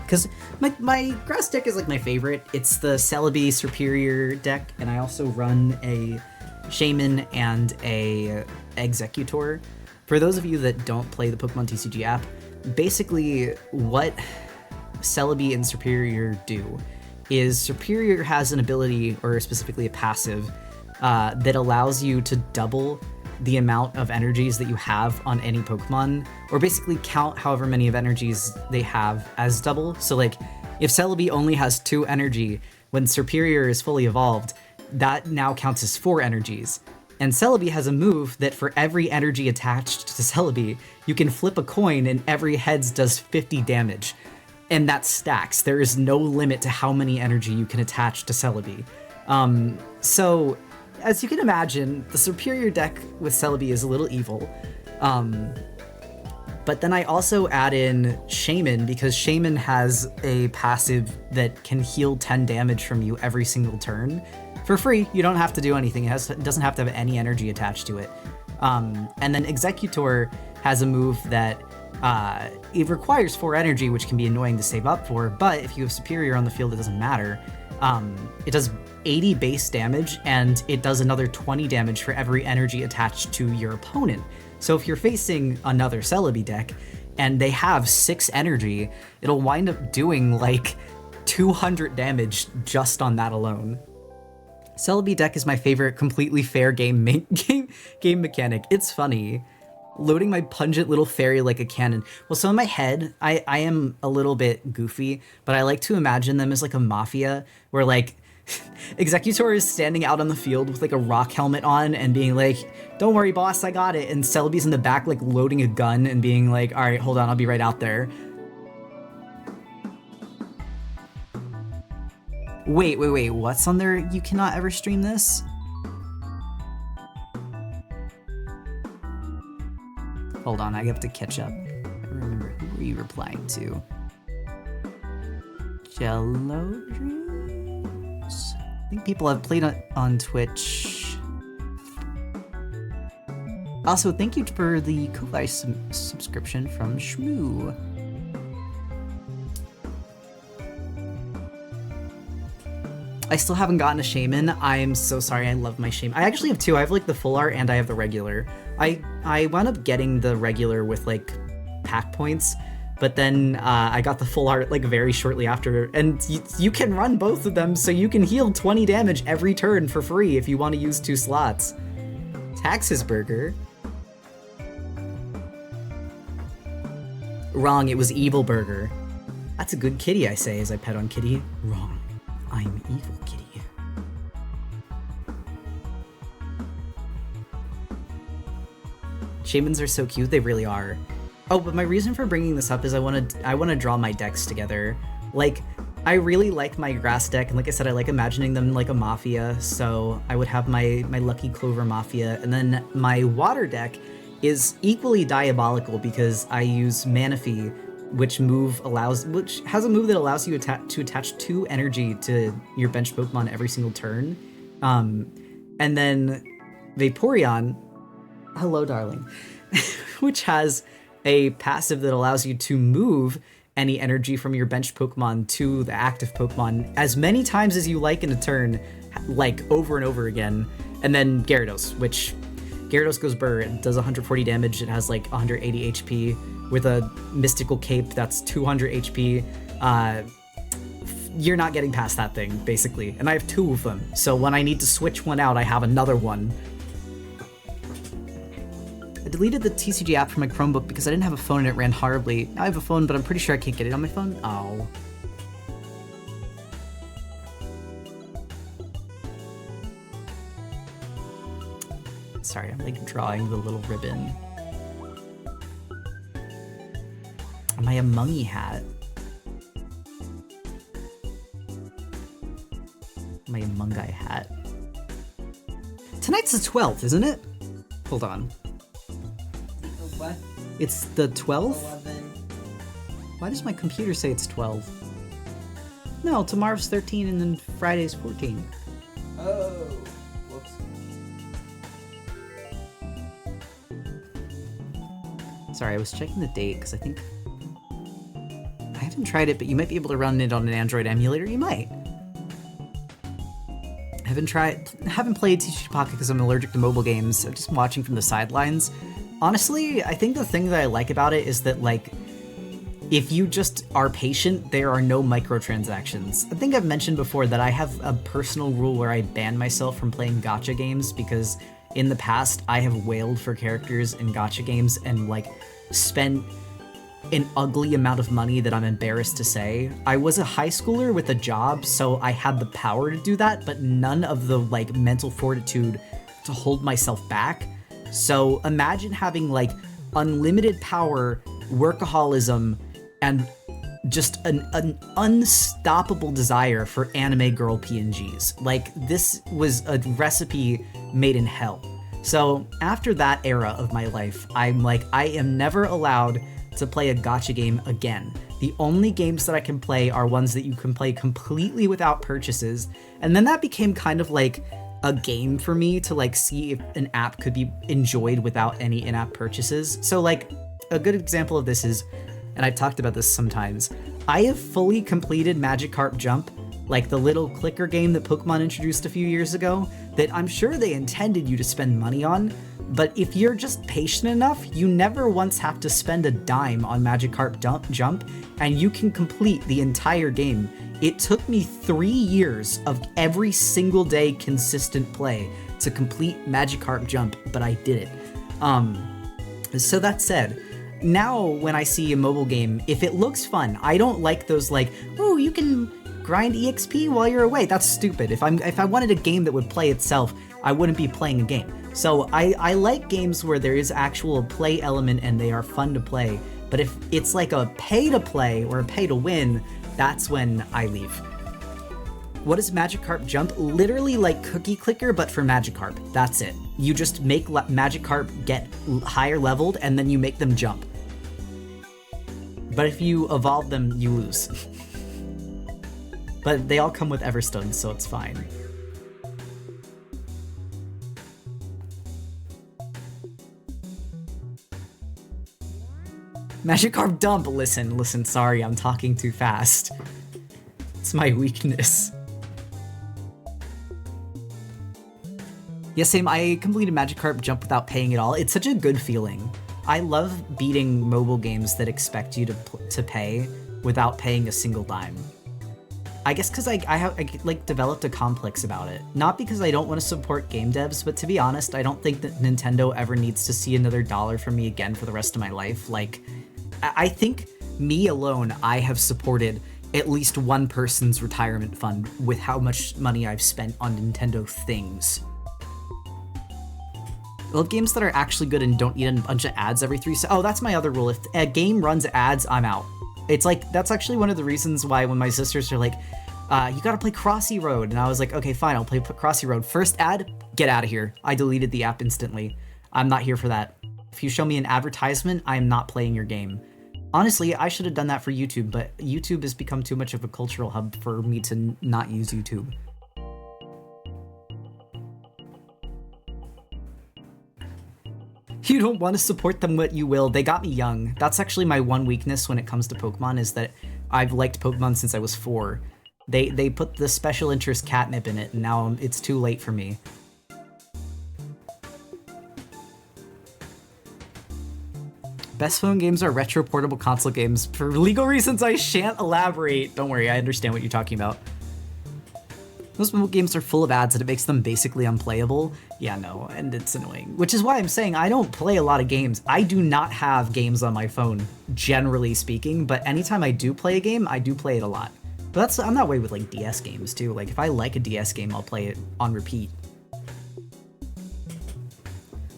Speaker 1: Because my grass deck is like my favorite. It's the Celebi Superior deck, and I also run a Shaman and a Executor. For those of you that don't play the Pokemon TCG app, basically what Celebi and Superior do is Superior has an ability, or specifically a passive, that allows you to double the amount of energies that you have on any Pokemon, or basically count however many of energies they have as double. So like, if Celebi only has 2 energy, when Superior is fully evolved, that now counts as 4 energies. And Celebi has a move that for every energy attached to Celebi, you can flip a coin and every heads does 50 damage. And that stacks. There is no limit to how many energy you can attach to Celebi. So as you can imagine, the superior deck with Celebi is a little evil. But then I also add in Shaman because Shaman has a passive that can heal 10 damage from you every single turn for free. You don't have to do anything. It doesn't have to have any energy attached to it. And then Executor has a move that it requires 4 energy, which can be annoying to save up for, but if you have Superior on the field, it doesn't matter. It does 80 base damage, and it does another 20 damage for every energy attached to your opponent. So if you're facing another Celebi deck, and they have 6 energy, it'll wind up doing like 200 damage just on that alone. Celebi deck is my favorite completely fair game mechanic. It's funny. Loading my pungent little fairy like a cannon. Well, so in my head, I am a little bit goofy, but I like to imagine them as like a mafia where like Executor is standing out on the field with like a rock helmet on and being like, "Don't worry, boss, I got it." And Celebi's in the back like loading a gun and being like, "All right, hold on, I'll be right out there." Wait, what's on there? You cannot ever stream this? Hold on, I have to catch up. I remember, who were you replying to? Jello Dreams? I think people have played on Twitch. Also, thank you for the Ko-Fi subscription from Shmoo. I still haven't gotten a Shaman. I'm so sorry, I love my Shaman. I actually have 2. I have like the full art and I have the regular. I wound up getting the regular with like pack points, but then I got the full art like very shortly after, and you can run both of them, so you can heal 20 damage every turn for free if you want to use 2 slots. Taxes Burger. Wrong, it was Evil Burger. That's a good kitty, I say as I pet on Kitty. Wrong, I'm Evil Kitty. Shamans are so cute, they really are. Oh, but my reason for bringing this up is I want to draw my decks together. Like, I really like my grass deck, and like I said, I like imagining them like a mafia, so I would have my Lucky Clover Mafia, and then my water deck is equally diabolical because I use Manaphy, which has a move that allows you to attach 2 energy to your bench Pokemon every single turn. And then Vaporeon, hello darling, which has a passive that allows you to move any energy from your bench Pokemon to the active Pokemon as many times as you like in a turn, like over and over again. And then Gyarados, which Gyarados goes burr, it does 140 damage, it has like 180 HP with a mystical cape that's 200 HP. You're not getting past that thing, basically. And I have 2 of them, so when I need to switch one out, I have another one. I deleted the TCG app from my Chromebook because I didn't have a phone and it ran horribly. Now I have a phone, but I'm pretty sure I can't get it on my phone. Oh. Sorry, I'm like drawing the little ribbon. My Amungi hat. My Amungi hat. Tonight's the 12th, isn't it? Hold on.
Speaker 2: What?
Speaker 1: It's the 12th?
Speaker 2: 11.
Speaker 1: Why does my computer say it's 12? No, tomorrow's 13 and then Friday's 14.
Speaker 2: Oh. Whoops.
Speaker 1: Sorry, I was checking the date because I think... I haven't tried it, but you might be able to run it on an Android emulator. You might. Haven't played TCG Pocket because I'm allergic to mobile games. I'm just watching from the sidelines. Honestly, I think the thing that I like about it is that, like, if you just are patient, there are no microtransactions. I think I've mentioned before that I have a personal rule where I ban myself from playing gacha games because in the past I have wailed for characters in gacha games and, like, spent an ugly amount of money that I'm embarrassed to say. I was a high schooler with a job, so I had the power to do that, but none of the, like, mental fortitude to hold myself back. So imagine having like unlimited power, workaholism, and just an unstoppable desire for anime girl PNGs. Like, this was a recipe made in hell. So after that era of my life, I'm like, I am never allowed to play a gacha game again. The only games that I can play are ones that you can play completely without purchases. And then that became kind of like a game for me to like see if an app could be enjoyed without any in-app purchases. So like a good example of this is, and I've talked about this sometimes, I have fully completed Magikarp Jump, like the little clicker game that Pokemon introduced a few years ago, that I'm sure they intended you to spend money on, but if you're just patient enough, you never once have to spend a dime on Magikarp Jump, and you can complete the entire game. It took me 3 years of every single day consistent play to complete Magikarp Jump, but I did it. So that said, now when I see a mobile game, if it looks fun, I don't like those like, oh, you can grind EXP while you're away. That's stupid. If I wanted a game that would play itself, I wouldn't be playing a game. So I like games where there is actual play element and they are fun to play. But if it's like a pay to play or a pay to win, that's when I leave. What is Magikarp Jump? Literally like Cookie Clicker, but for Magikarp. That's it. You just make Magikarp get higher leveled and then you make them jump. But if you evolve them, you lose. But they all come with Everstones, so it's fine. Magikarp Dump! Listen, sorry, I'm talking too fast. It's my weakness. Yeah, same, I completed Magikarp Jump without paying at all. It's such a good feeling. I love beating mobile games that expect you to pay without paying a single dime. I guess because I like developed a complex about it. Not because I don't want to support game devs, but to be honest, I don't think that Nintendo ever needs to see another dollar from me again for the rest of my life. Like, I think me alone, I have supported at least one person's retirement fund with how much money I've spent on Nintendo things. I love games that are actually good and don't need a bunch of ads every 3 seconds. Oh, that's my other rule. If a game runs ads, I'm out. It's like, that's actually one of the reasons why when my sisters are like, you gotta play Crossy Road. And I was like, okay, fine, I'll play Crossy Road. First ad, get out of here. I deleted the app instantly. I'm not here for that. If you show me an advertisement, I am not playing your game. Honestly, I should have done that for YouTube, but YouTube has become too much of a cultural hub for me to not use YouTube. You don't want to support them, but you will. They got me young. That's actually my one weakness when it comes to Pokemon, is that I've liked Pokemon since I was 4. They put the special interest catnip in it, and now it's too late for me. Best phone games are retro portable console games. For legal reasons, I shan't elaborate. Don't worry, I understand what you're talking about. Most mobile games are full of ads and it makes them basically unplayable. Yeah, no, and it's annoying. Which is why I'm saying I don't play a lot of games. I do not have games on my phone, generally speaking, but anytime I do play a game, I do play it a lot. But I'm that way with like DS games too. Like if I like a DS game, I'll play it on repeat.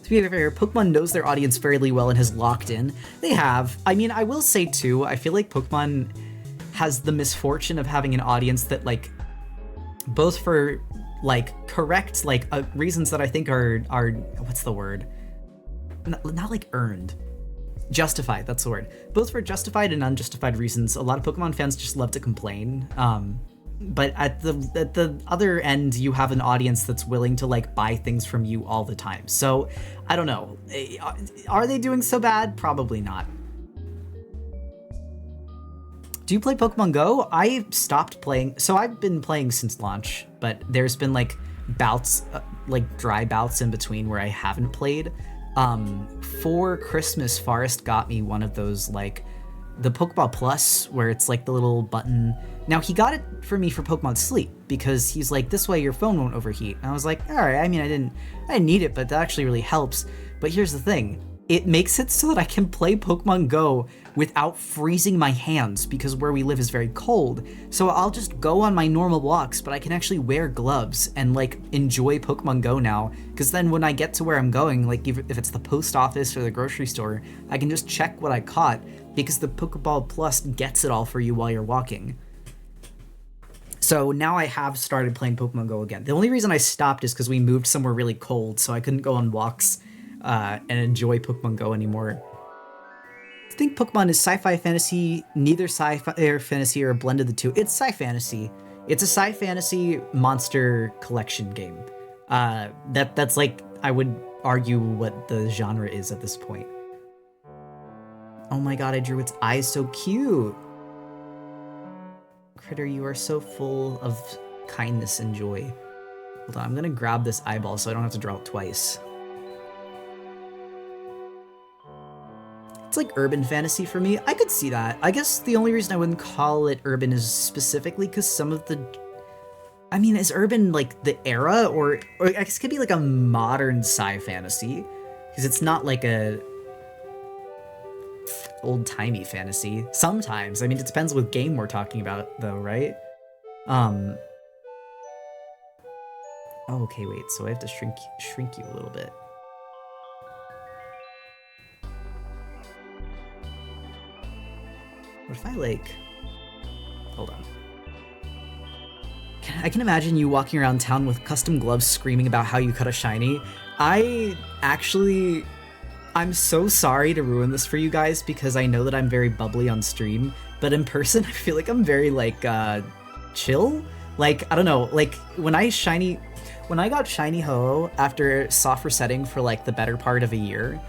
Speaker 1: To be fair, Pokemon knows their audience fairly well and has locked in. They have. I mean, I will say too, I feel like Pokemon has the misfortune of having an audience that like, both for like correct like reasons that I think are what's the word? Not like earned. Justified, that's the word. Both for justified and unjustified reasons, a lot of Pokemon fans just love to complain. But at the other end, you have an audience that's willing to like buy things from you all the time. So I don't know. Are they doing so bad? Probably not. Do you play Pokemon Go? I stopped playing. So I've been playing since launch, but there's been like bouts, like dry bouts in between where I haven't played. For Christmas, Forrest got me one of those like the Pokeball Plus, where it's like the little button. Now he got it for me for Pokemon Sleep because he's like, this way your phone won't overheat. And I was like, all right. I mean, I didn't need it, but that actually really helps. But here's the thing. it makes it so that I can play Pokemon Go without freezing my hands because where we live is very cold. So I'll just go on my normal walks, but I can actually wear gloves and like enjoy Pokemon Go now. Because then when I get to where I'm going, like if it's the post office or the grocery store, I can just check what I caught because the Pokeball Plus gets it all for you while you're walking. So now I have started playing Pokemon Go again. The only reason I stopped is because we moved somewhere really cold, so I couldn't go on walks and enjoy Pokemon Go anymore. I think Pokemon is sci-fi fantasy, neither sci-fi or fantasy or a blend of the two. It's sci-fantasy. It's a sci-fantasy monster collection game. That's like, I would argue what the genre is at this point. Oh my god, I drew its eyes so cute. Critter, you are so full of kindness and joy. Hold on, I'm gonna grab this eyeball so I don't have to draw it twice. It's like urban fantasy for me. I could see that. I guess the only reason I wouldn't call it urban is specifically because some of the... I mean, is urban like the era? Or I guess it could be like a modern sci-fantasy. Because it's not like a old-timey fantasy. Sometimes. I mean, it depends what game we're talking about, though, right? Oh, okay, wait. So I have to shrink you a little bit. What if I, like... Hold on. I can imagine you walking around town with custom gloves screaming about how you cut a shiny. I'm so sorry to ruin this for you guys because I know that I'm very bubbly on stream, but in person I feel like I'm very, like, chill? Like, I don't know, like, when I got Shiny Ho-Oh after soft resetting for, like, the better part of a year,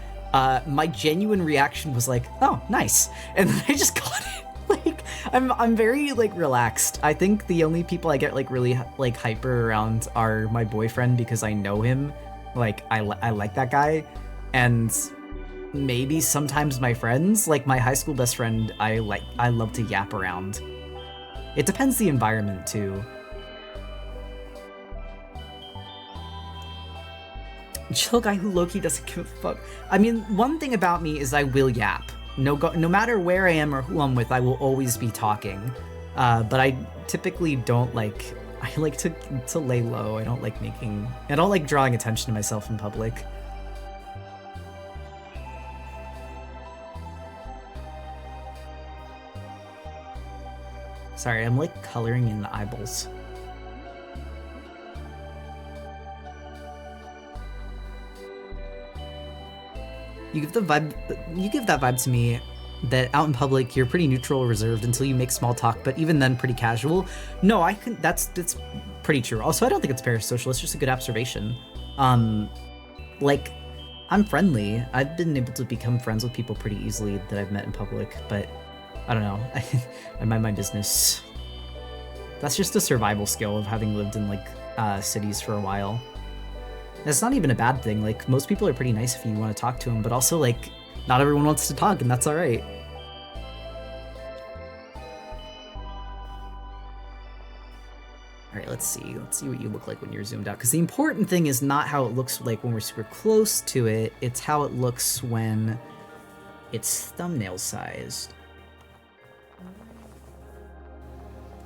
Speaker 1: my genuine reaction was like, oh, nice. And then I just got it. Like, I'm very, like, relaxed. I think the only people I get, like, really, like, hyper around are my boyfriend because I know him. Like, I like that guy. And maybe sometimes my friends, like my high school best friend, I love to yap around. It depends the environment, too. Chill guy who low-key doesn't give a fuck. I mean, one thing about me is I will yap. No matter where I am or who I'm with, I will always be talking. But I typically don't like... I like to lay low. I don't like drawing attention to myself in public. Sorry, I'm like coloring in the eyeballs. You give that vibe to me that out in public you're pretty neutral, reserved until you make small talk, but even then pretty casual. No, that's pretty true. Also, I don't think it's parasocial, it's just a good observation. Like, I'm friendly. I've been able to become friends with people pretty easily that I've met in public, but I don't know. I mind my business. That's just a survival skill of having lived in, like, cities for a while. That's not even a bad thing. Like, most people are pretty nice if you want to talk to them, but also, like, not everyone wants to talk, and that's alright. Alright, let's see. Let's see what you look like when you're zoomed out. Because the important thing is not how it looks like when we're super close to it, it's how it looks when it's thumbnail sized.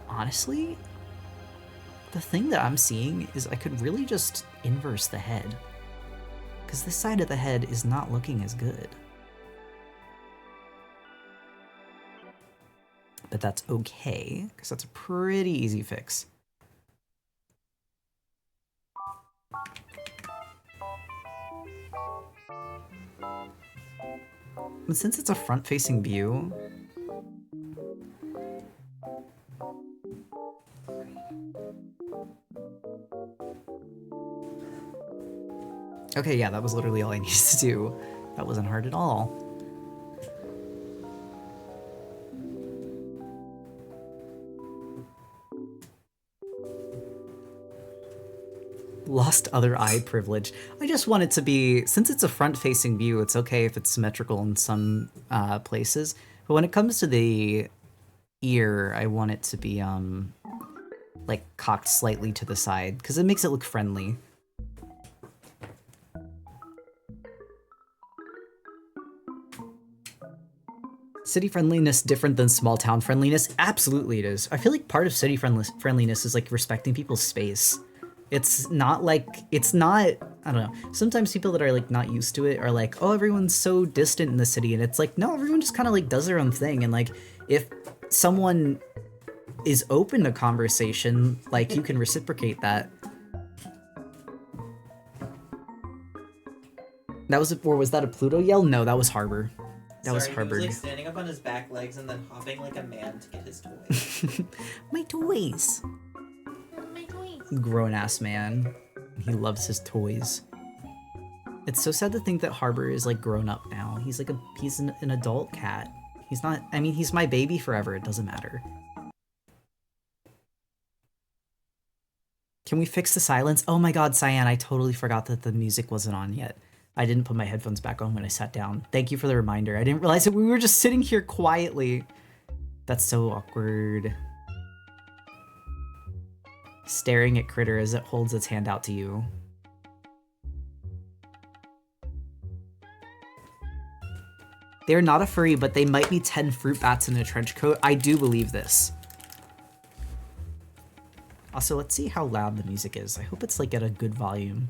Speaker 1: Honestly, the thing that I'm seeing is I could really just inverse the head. Because this side of the head is not looking as good. But that's okay, because that's a pretty easy fix. But since it's a front-facing view, okay, yeah, that was literally all I needed to do. That wasn't hard at all. Lost other eye privilege. I just want it to be, since it's a front-facing view, it's okay if it's symmetrical in some places. But when it comes to the ear, I want it to be, like, cocked slightly to the side, because it makes it look friendly. City friendliness different than small town friendliness? Absolutely it is. I feel like part of city friendliness is like respecting people's space. It's not like, it's not, I don't know. Sometimes people that are like not used to it are like, oh, everyone's so distant in the city. And it's like, no, everyone just kind of like does their own thing. And like, if someone is open to conversation, like you can reciprocate that. That was, or was that a Pluto yell? No, that was Harbor. That was Harvard.
Speaker 2: He was like standing up on his back legs and then hopping like a man to get his toys.
Speaker 1: My toys.
Speaker 2: My toys.
Speaker 1: Grown-ass man. He loves his toys. It's so sad to think that Harbor is like grown up now. He's like he's an adult cat. He's not, I mean, he's my baby forever. It doesn't matter. Can we fix the silence? Oh my god, Cyan, I totally forgot that the music wasn't on yet. I didn't put my headphones back on when I sat down. Thank you for the reminder. I didn't realize that we were just sitting here quietly. That's so awkward. Staring at Critter as it holds its hand out to you. They're not a furry, but they might be 10 fruit bats in a trench coat. I do believe this. Also, let's see how loud the music is. I hope it's like at a good volume.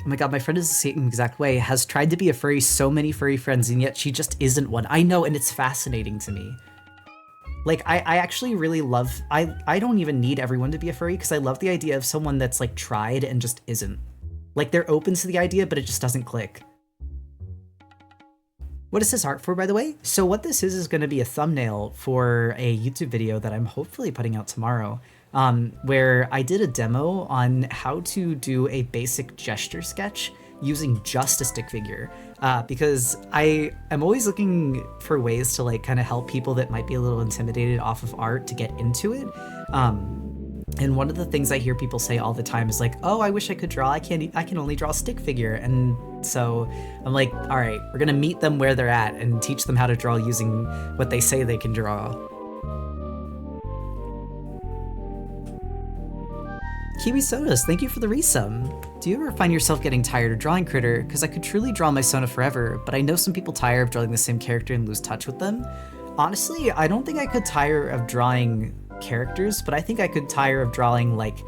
Speaker 1: Oh my god, my friend is the same exact way. Has tried to be a furry, so many furry friends, and yet she just isn't one. I know, and it's fascinating to me. Like, I actually really love... I don't even need everyone to be a furry, because I love the idea of someone that's, like, tried and just isn't. Like, they're open to the idea, but it just doesn't click. What is this art for, by the way? So what this is going to be a thumbnail for a YouTube video that I'm hopefully putting out tomorrow. Where I did a demo on how to do a basic gesture sketch using just a stick figure, because I am always looking for ways to like kind of help people that might be a little intimidated off of art to get into it. And one of the things I hear people say all the time is like, oh, I wish I could draw. I can only draw a stick figure. And so I'm like, all right, we're gonna meet them where they're at and teach them how to draw using what they say they can draw. Kiwi Sodas, thank you for the resub. Do you ever find yourself getting tired of drawing Critter? Because I could truly draw my Sona forever, but I know some people tire of drawing the same character and lose touch with them. Honestly, I don't think I could tire of drawing characters, but I think I could tire of drawing like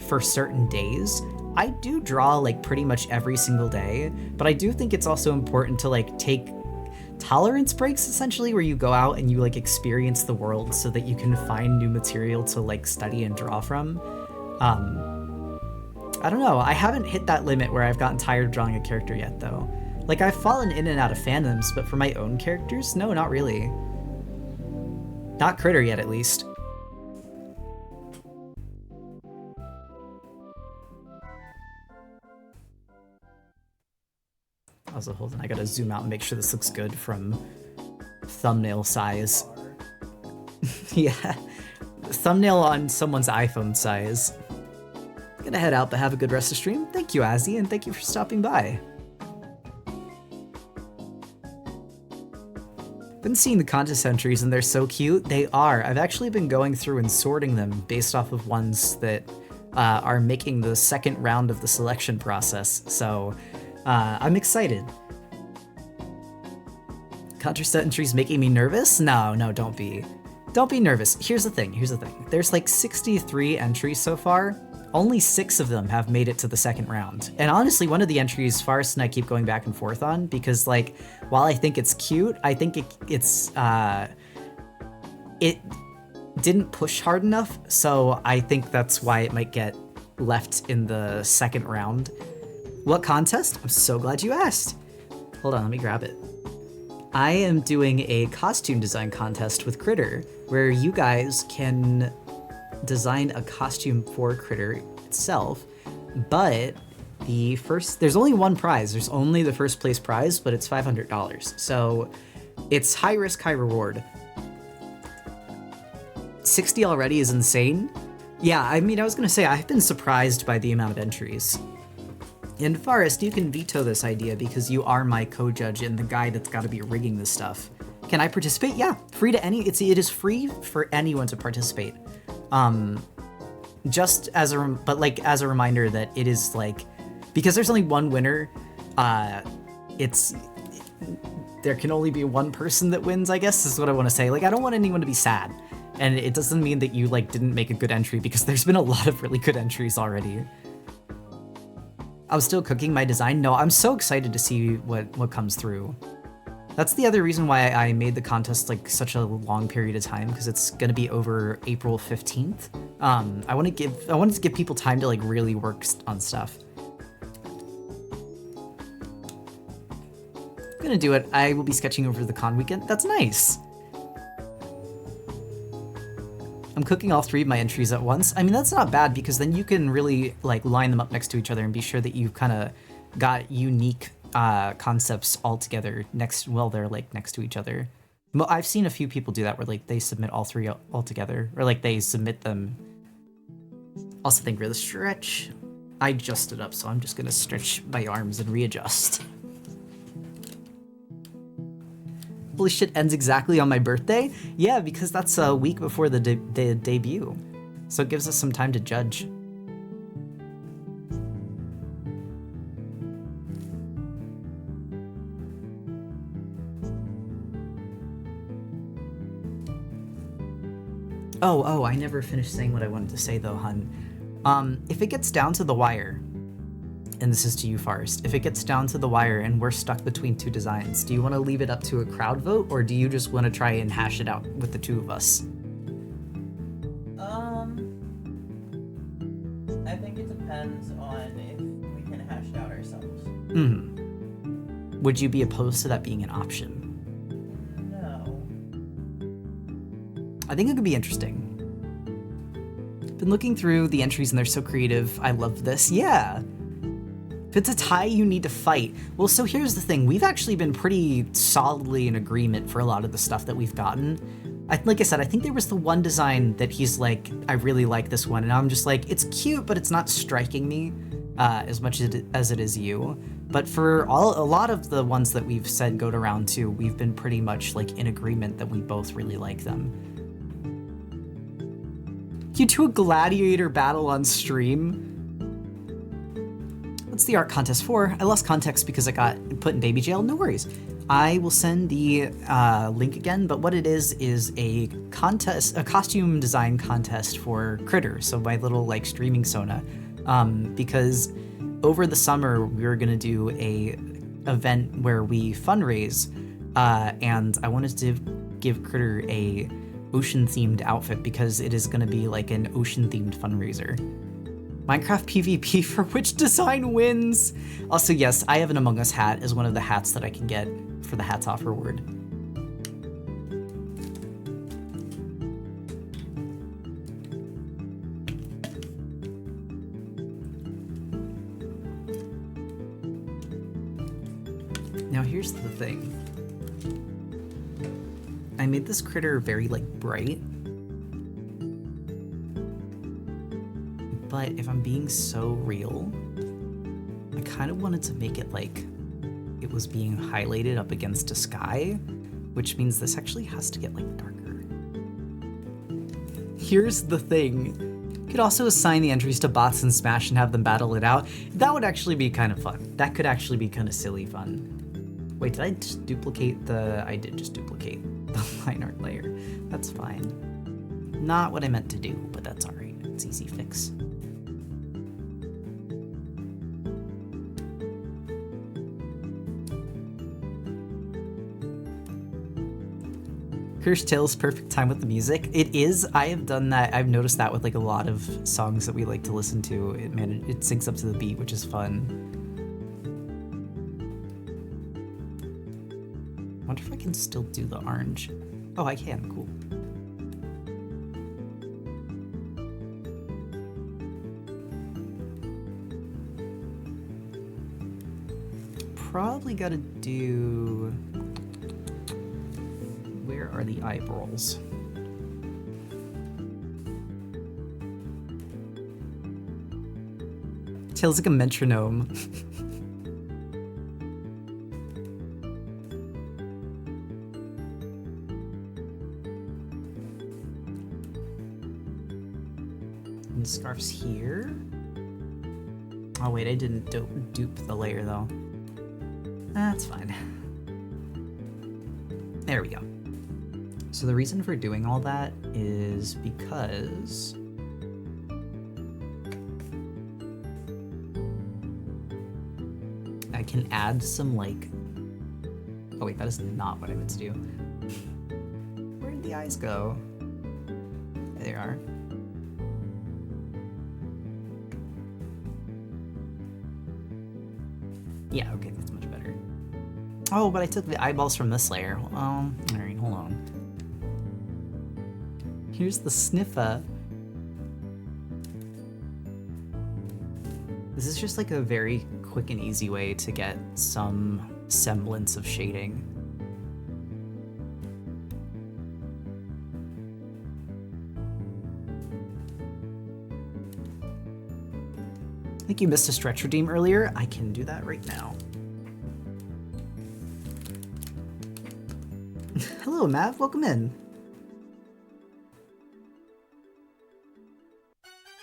Speaker 1: for certain days. I do draw like pretty much every single day, but I do think it's also important to like take tolerance breaks essentially, where you go out and you like experience the world so that you can find new material to like study and draw from. I don't know, I haven't hit that limit where I've gotten tired of drawing a character yet though. Like I've fallen in and out of fandoms, but for my own characters, no, not really. Not Critter yet, at least. Also, hold on, I gotta zoom out and make sure this looks good from thumbnail size. Yeah, thumbnail on someone's iPhone size. Gonna head out, but have a good rest of stream. Thank you, Azzy, and thank you for stopping by. Been seeing the contest entries and they're so cute. They are. I've actually been going through and sorting them based off of ones that are making the second round of the selection process. So I'm excited. Contest entries making me nervous? No, don't be. Don't be nervous. Here's the thing. There's like 63 entries so far. Only 6 of them have made it to the second round. And honestly, one of the entries Forrest and I keep going back and forth on because like, while I think it's cute, I think it didn't push hard enough. So I think that's why it might get left in the second round. What contest? I'm so glad you asked. Hold on, let me grab it. I am doing a costume design contest with Critter, where you guys can design a costume for Critter itself, but there's only one prize. There's only the first place prize, but it's $500. So it's high risk, high reward. 60 already is insane. Yeah, I mean, I was gonna say, I've been surprised by the amount of entries. And Forrest, you can veto this idea because you are my co-judge and the guy that's gotta be rigging this stuff. Can I participate? Yeah, free to it is free for anyone to participate. just as as a reminder that it is like, because there's only one winner, there can only be one person that wins, I guess is what I want to say. Like, I don't want anyone to be sad. And it doesn't mean that you like didn't make a good entry, because there's been a lot of really good entries already. I'm still cooking my design. No, I'm so excited to see what comes through. That's the other reason why I made the contest like such a long period of time, because it's gonna be over April 15th. I wanted to give people time to like really work on stuff. I'm gonna do it. I will be sketching over the con weekend. That's nice. I'm cooking all 3 of my entries at once. I mean, that's not bad, because then you can really like line them up next to each other and be sure that you've kind of got unique concepts all together they're like next to each other. Well, I've seen a few people do that where like they submit all 3 all together, or like they submit them. Also, thank you for the stretch. I adjusted up, so I'm just gonna stretch my arms and readjust. Holy shit, ends exactly on my birthday? Yeah, because that's a week before the debut. So it gives us some time to judge. Oh, I never finished saying what I wanted to say though, hun. If it gets down to the wire, and this is to you, Forrest, if it gets down to the wire and we're stuck between 2 designs, do you want to leave it up to a crowd vote, or do you just want to try and hash it out with the 2 of us?
Speaker 2: I think it depends on if we can hash it out ourselves.
Speaker 1: Would you be opposed to that being an option?
Speaker 2: No.
Speaker 1: I think it could be interesting. Been looking through the entries and they're so creative. I love this. Yeah. If it's a tie, you need to fight. Well, so here's the thing. We've actually been pretty solidly in agreement for a lot of the stuff that we've gotten. Like I said, I think there was the one design that he's like, I really like this one. And I'm just like, it's cute, but it's not striking me as much as it is you. But for a lot of the ones that we've said go to round 2, we've been pretty much like in agreement that we both really like them. You do a gladiator battle on stream? What's the art contest for? I lost context because I got put in baby jail. No worries. I will send the link again, but what it is a contest, a costume design contest for Critter, so my little like streaming Sona, because over the summer we were gonna do a event where we fundraise, and I wanted to give Critter a ocean-themed outfit because it is gonna be like an ocean-themed fundraiser. Minecraft PvP for which design wins? Also, yes, I have an Among Us hat as one of the hats that I can get for the Hats Off reward. Now here's the thing. I made this critter very like bright. But if I'm being so real, I kind of wanted to make it like it was being highlighted up against a sky, which means this actually has to get like darker. Here's the thing. You could also assign the entries to bots and Smash and have them battle it out. That would actually be kind of fun. That could actually be kind of silly fun. Wait, did I just duplicate the... I did just duplicate the line art layer. That's fine. Not what I meant to do, but that's all right. It's easy fix. Kirsch Tales, perfect time with the music. It is. I have done that. I've noticed that with like a lot of songs that we like to listen to. It syncs up to the beat, which is fun. I wonder if I can still do the orange. Oh, I can. Cool. Probably gotta do... Where are the eyeballs? Tails like a metronome. And scarf's here. Oh wait, I didn't dupe the layer though. That's fine. There we go. So the reason for doing all that is because I can add some like, oh wait, that is not what I meant to do. Where did the eyes go? There they are. Yeah, okay, that's much better. Oh, but I took the eyeballs from this layer. Alright, hold on. Here's the sniffer. This is just like a very quick and easy way to get some semblance of shading. I think you missed a stretch redeem earlier. I can do that right now. Hello, Mav. Welcome in.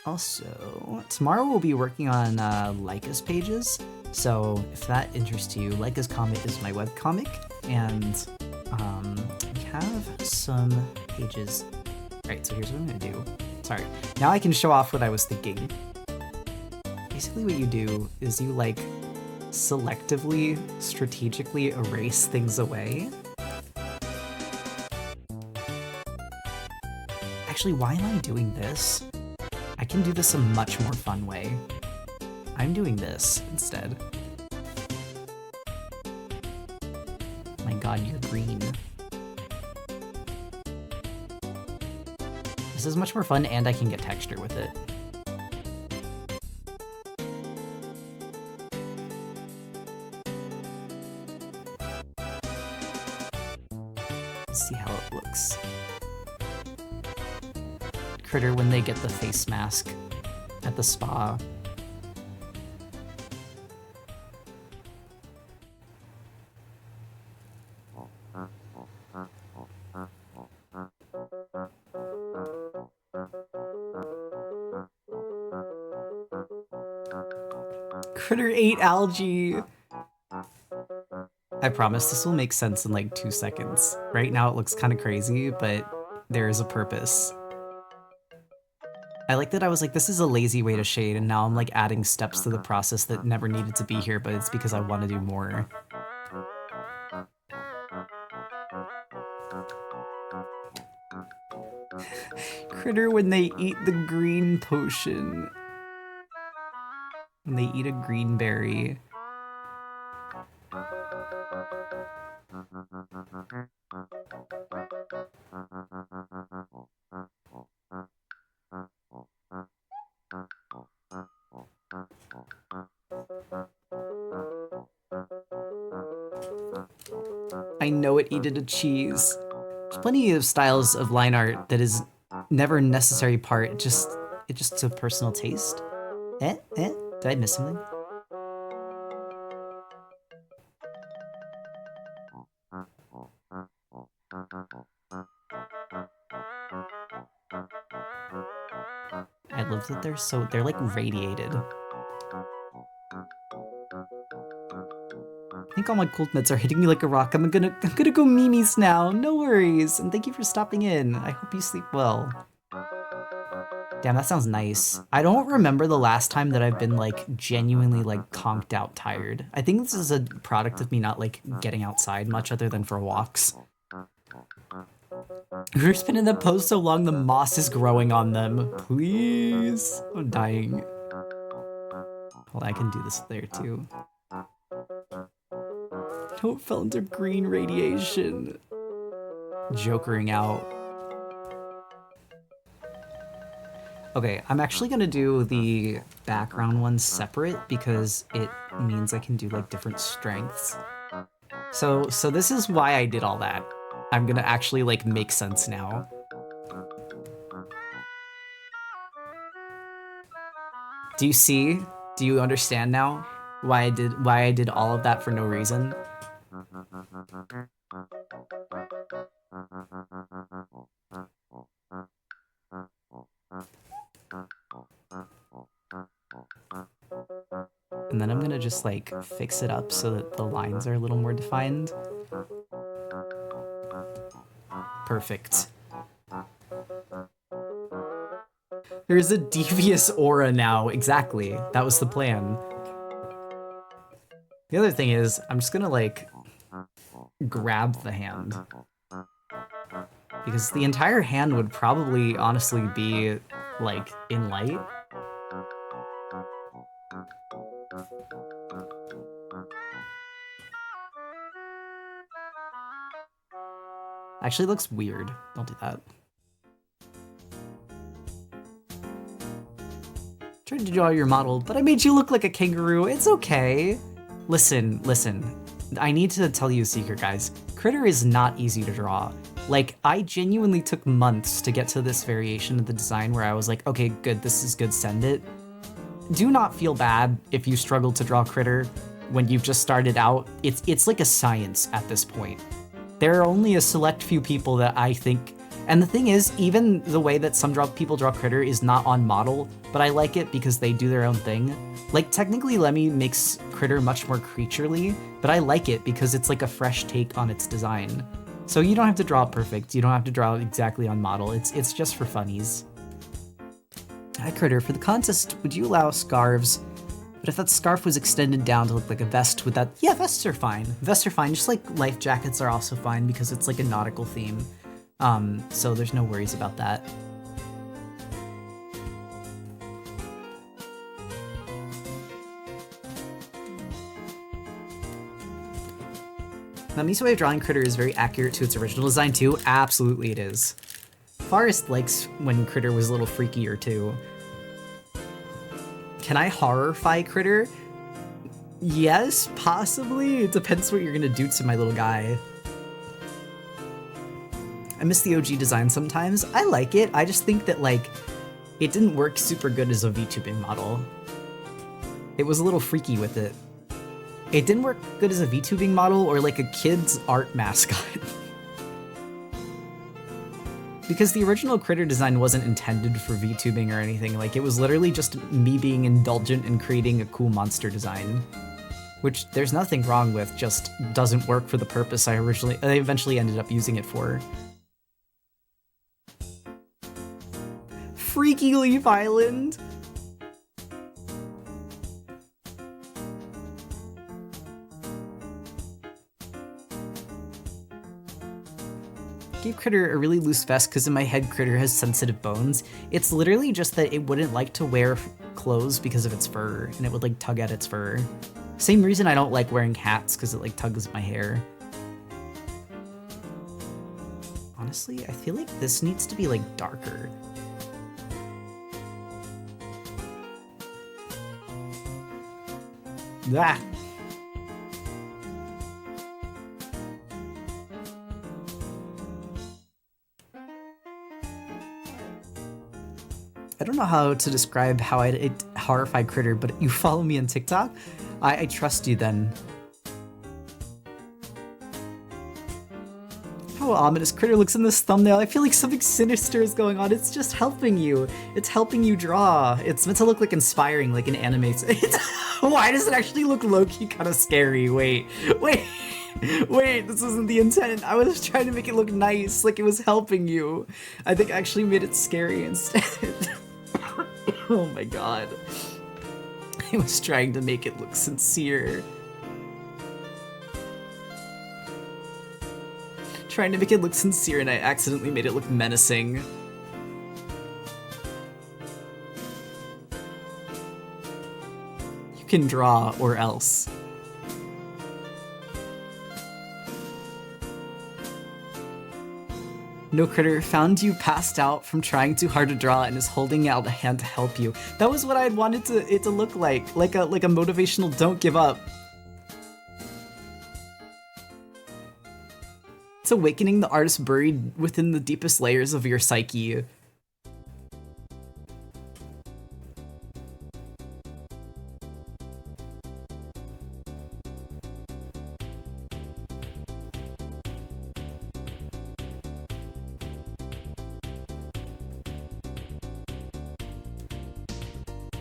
Speaker 1: Also, tomorrow we'll be working on Leica's pages. So if that interests you, Leica's Comet is my webcomic, and we have some pages. Right, so here's what I'm gonna do. Sorry, now I can show off what I was thinking. Basically what you do is you like selectively, strategically erase things away. Actually, why am I doing this? I can do this a much more fun way. I'm doing this instead. My god, you're green. This is much more fun and I can get texture with it. Let's see how it looks. Critter when they get the face mask at the spa. Critter ate algae. I promise this will make sense in like 2 seconds. Right now it looks kind of crazy, but there is a purpose. I like that I was like, this is a lazy way to shade, and now I'm like adding steps to the process that never needed to be here, but it's because I want to do more. Critter when they eat the green potion. When they eat a green berry. I know it eated a cheese. There's plenty of styles of line art that is never a necessary part, it's just a personal taste. Did I miss something? I love that they're like radiated. I think all my cold meds are hitting me like a rock. I'm gonna go Mimi's now. No worries. And thank you for stopping in. I hope you sleep well. Damn, that sounds nice. I don't remember the last time that I've been like genuinely like conked out tired. I think this is a product of me not like getting outside much other than for walks. Group's been in the post so long the moss is growing on them. Please. I'm dying. Well, I can do this there too. No, it fell into green radiation. Jokering out. Okay, I'm actually gonna do the background ones separate because it means I can do like different strengths. So this is why I did all that. I'm gonna actually like make sense now. Do you see? Do you understand now why I did all of that for no reason? and then I'm gonna just like fix it up so that the lines are a little more defined. Perfect. There's a devious aura now. Exactly. That was the plan. The other thing is, I'm just gonna like grab the hand. Because the entire hand would probably honestly be like in light. Actually looks weird. Don't do that. Tried to draw your model, but I made you look like a kangaroo. It's okay. Listen. I need to tell you a secret, guys. Critter is not easy to draw. Like, I genuinely took months to get to this variation of the design where I was like, okay, good, this is good, send it. Do not feel bad if you struggle to draw Critter when you've just started out. It's like a science at this point. There are only a select few people that I think, and the thing is, even the way that some people draw Critter is not on model, but I like it because they do their own thing. Like, technically Lemmy makes Critter much more creaturely, but I like it because it's like a fresh take on its design. So you don't have to draw it perfect, you don't have to draw it exactly on model, it's just for funnies. Hi Critter, for the contest, would you allow scarves? But if that scarf was extended down to look like a vest, would that— yeah, vests are fine. Vests are fine, just like life jackets are also fine because it's like a nautical theme. So there's no worries about that. Now, Mi's way of drawing Critter is very accurate to its original design too. Absolutely it is. Forrest likes when Critter was a little freakier too. Can I horrify Critter? Yes, possibly. It depends what you're gonna do to my little guy. I miss the OG design sometimes. I like it. I just think that like it didn't work super good as a VTubing model. It was a little freaky with it. It didn't work good as a VTubing model or like a kid's art mascot. Because the original Critter design wasn't intended for VTubing or anything. Like, it was literally just me being indulgent and creating a cool monster design. Which there's nothing wrong with, just doesn't work for the purpose I eventually ended up using it for. Freaky Leaf Island! Gave Critter a really loose vest because in my head Critter has sensitive bones. It's literally just that it wouldn't like to wear clothes because of its fur, and it would like tug at its fur. Same reason I don't like wearing hats, because it like tugs at my hair. Honestly, I feel like this needs to be like darker. Ah! I don't know how to describe how I'd horrify Critter, but you follow me on TikTok? I trust you then. How ominous Critter looks in this thumbnail. I feel like something sinister is going on. It's just helping you. It's helping you draw. It's meant to look like inspiring, like an anime. Why does it actually look low-key kind of scary? Wait, this isn't the intent. I was trying to make it look nice, like it was helping you. I think I actually made it scary instead. Oh my god. I was trying to make it look sincere. Trying to make it look sincere and I accidentally made it look menacing. You can draw or else. No Critter found you passed out from trying too hard to draw and is holding out a hand to help you. That was what I'd wanted it to look like a motivational don't give up. It's awakening the artist buried within the deepest layers of your psyche.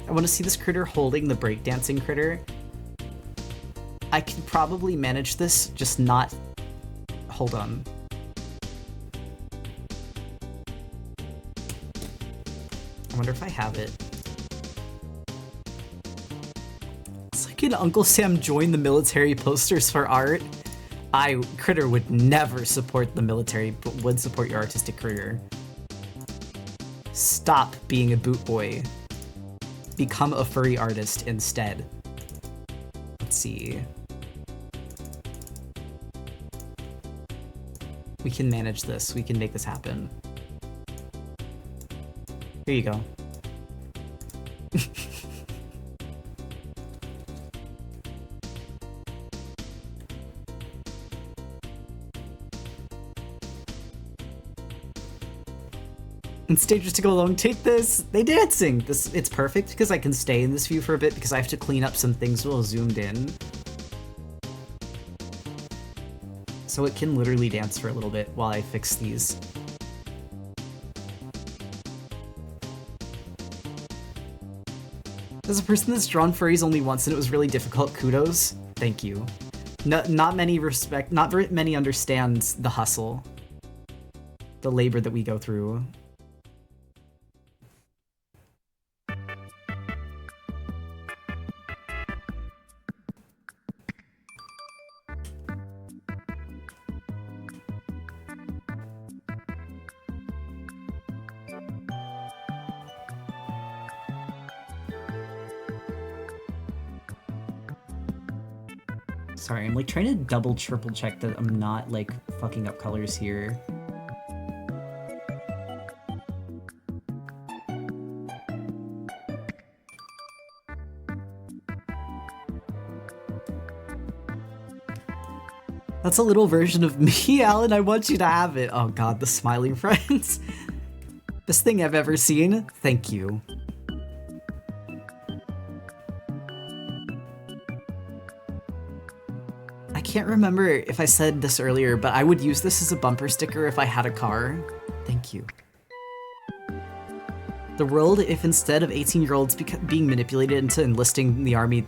Speaker 1: I want to see this Critter holding the breakdancing Critter. I can probably manage this, just not... Hold on. I wonder if I have it. It's like an Uncle Sam join the military posters for art. Critter would never support the military, but would support your artistic career. Stop being a boot boy. Become a furry artist instead. Let's see. We can manage this. We can make this happen. Here you go. And stagers to go along, take this. They dancing. It's perfect because I can stay in this view for a bit because I have to clean up some things while zoomed in. So it can literally dance for a little bit while I fix these. As a person that's drawn furries only once and it was really difficult, kudos. Thank you. Not many understand the hustle. The labor that we go through. Sorry, I'm like trying to double triple check that I'm not like fucking up colors here. That's a little version of me, Alan. I want you to have it. Oh god, the smiling friends. Best thing I've ever seen. Thank you. I can't remember if I said this earlier, but I would use this as a bumper sticker if I had a car. Thank you. The world if instead of 18-year-olds being manipulated into enlisting in the army,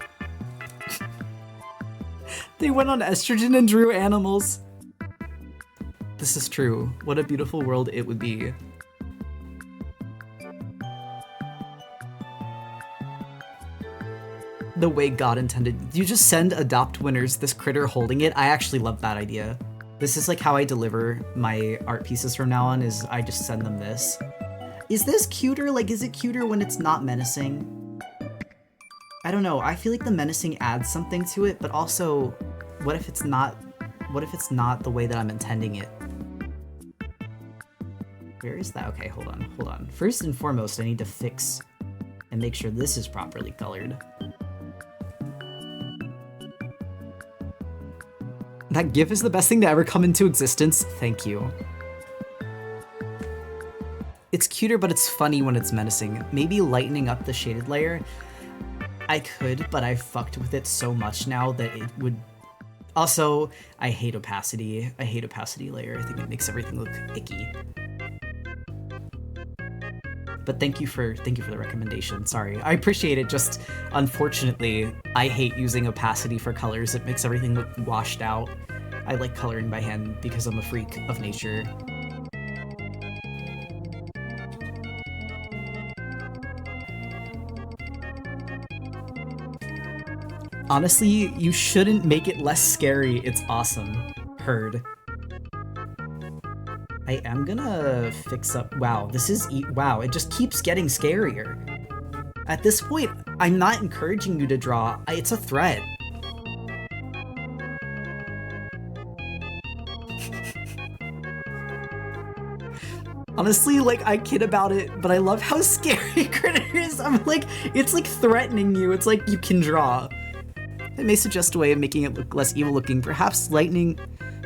Speaker 1: they went on estrogen and drew animals. This is true. What a beautiful world it would be. The way God intended. You just send adopt winners this critter holding it. I actually love that idea. This is like how I deliver my art pieces from now on, is I just send them this. Is this cuter? Like, is it cuter when it's not menacing? I don't know. I feel like the menacing adds something to it, but also, what if it's not the way that I'm intending it? Where is that? Okay, hold on. First and foremost, I need to fix and make sure this is properly colored. That GIF is the best thing to ever come into existence. Thank you. It's cuter, but it's funny when it's menacing. Maybe lightening up the shaded layer. I could, but I fucked with it so much now that it would... Also, I hate opacity. I hate opacity layer. I think it makes everything look icky. But thank you for the recommendation. Sorry, I appreciate it. Just unfortunately, I hate using opacity for colors. It makes everything look washed out. I like coloring by hand because I'm a freak of nature. Honestly, you shouldn't make it less scary. It's awesome. Heard. I am gonna fix up... Wow, this is... Wow, it just keeps getting scarier. At this point, I'm not encouraging you to draw. It's a threat. Honestly, like, I kid about it, but I love how scary Critter is. I'm like, it's like threatening you. It's like you can draw. It may suggest a way of making it look less evil looking. Perhaps lightening...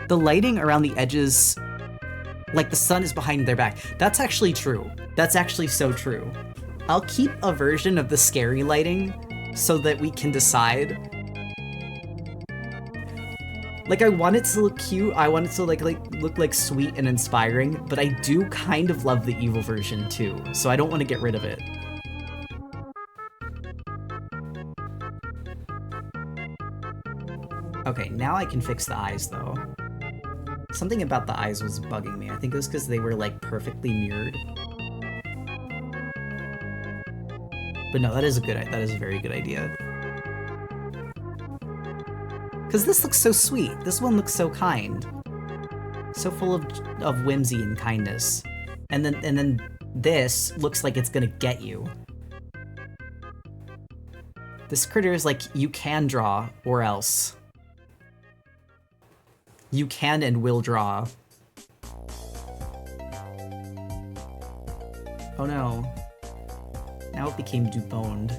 Speaker 1: The lighting around the edges... Like the sun is behind their back. That's actually true. That's actually so true. I'll keep a version of the scary lighting so that we can decide. Like, I want it to look cute. I want it to look like sweet and inspiring, but I do kind of love the evil version too, so I don't want to get rid of it. Okay, now I can fix the eyes, though. Something about the eyes was bugging me. I think it was because they were, like, perfectly mirrored. But no, that is a very good idea. Because this looks so sweet. This one looks so kind. So full of whimsy and kindness. And then this looks like it's gonna get you. This critter is like, you can draw, or else. You can and will draw. Oh no. Now it became deboned.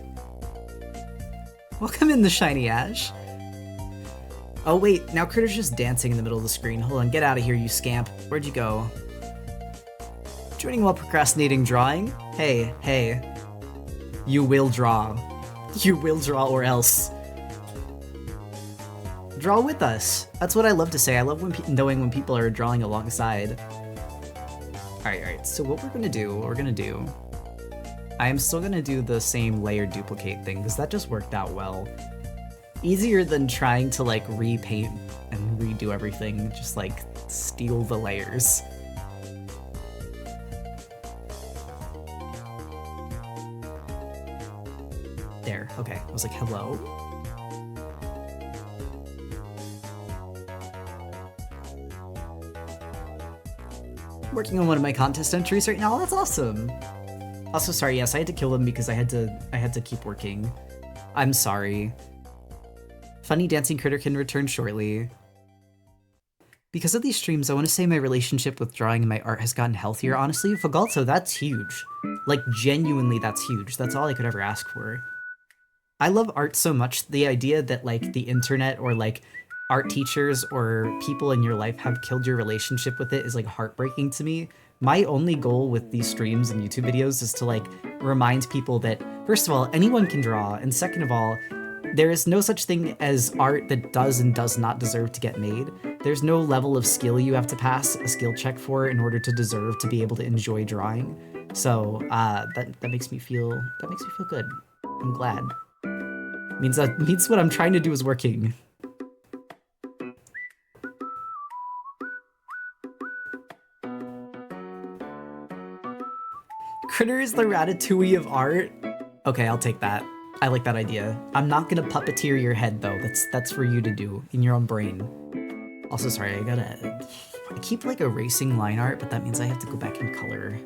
Speaker 1: Welcome in the shiny ash. Oh wait, now Critter's just dancing in the middle of the screen. Hold on, get out of here, you scamp. Where'd you go? Joining while procrastinating drawing? Hey, hey. You will draw. You will draw or else. Draw with us. That's what I love to say. I love knowing when people are drawing alongside. Alright, so what we're gonna do, I am still gonna do the same layer duplicate thing, because that just worked out well. Easier than trying to like repaint and redo everything, just like steal the layers. There, okay, I was like, hello? Working on one of my contest entries right now, that's awesome! Also, sorry, yes, I had to kill them because I had to keep working. I'm sorry. Funny dancing critter can return shortly. Because of these streams, I want to say my relationship with drawing and my art has gotten healthier, honestly. Fagalto, that's huge. Like, genuinely, that's huge. That's all I could ever ask for. I love art so much, the idea that, like, the internet or, like, art teachers or people in your life have killed your relationship with it is, like, heartbreaking to me. My only goal with these streams and YouTube videos is to, like, remind people that, first of all, anyone can draw, and second of all, there is no such thing as art that does and does not deserve to get made. There's no level of skill you have to pass a skill check for in order to deserve to be able to enjoy drawing. So that makes me feel good. I'm glad. Means what I'm trying to do is working. Critter is the Ratatouille of art. Okay, I'll take that. I like that idea. I'm not gonna puppeteer your head though. That's for you to do in your own brain. Also, sorry, I keep like erasing line art, but that means I have to go back and color.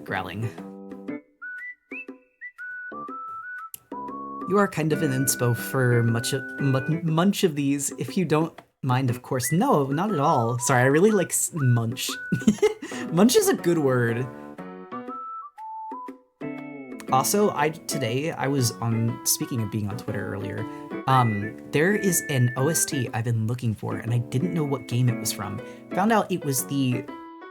Speaker 1: Growling. You are kind of an inspo for much of these, if you don't mind, of course. No, not at all. Sorry, I really like munch. Munch is a good word. Also, today I was on, speaking of being on Twitter earlier, there is an OST I've been looking for, and I didn't know what game it was from. Found out it was the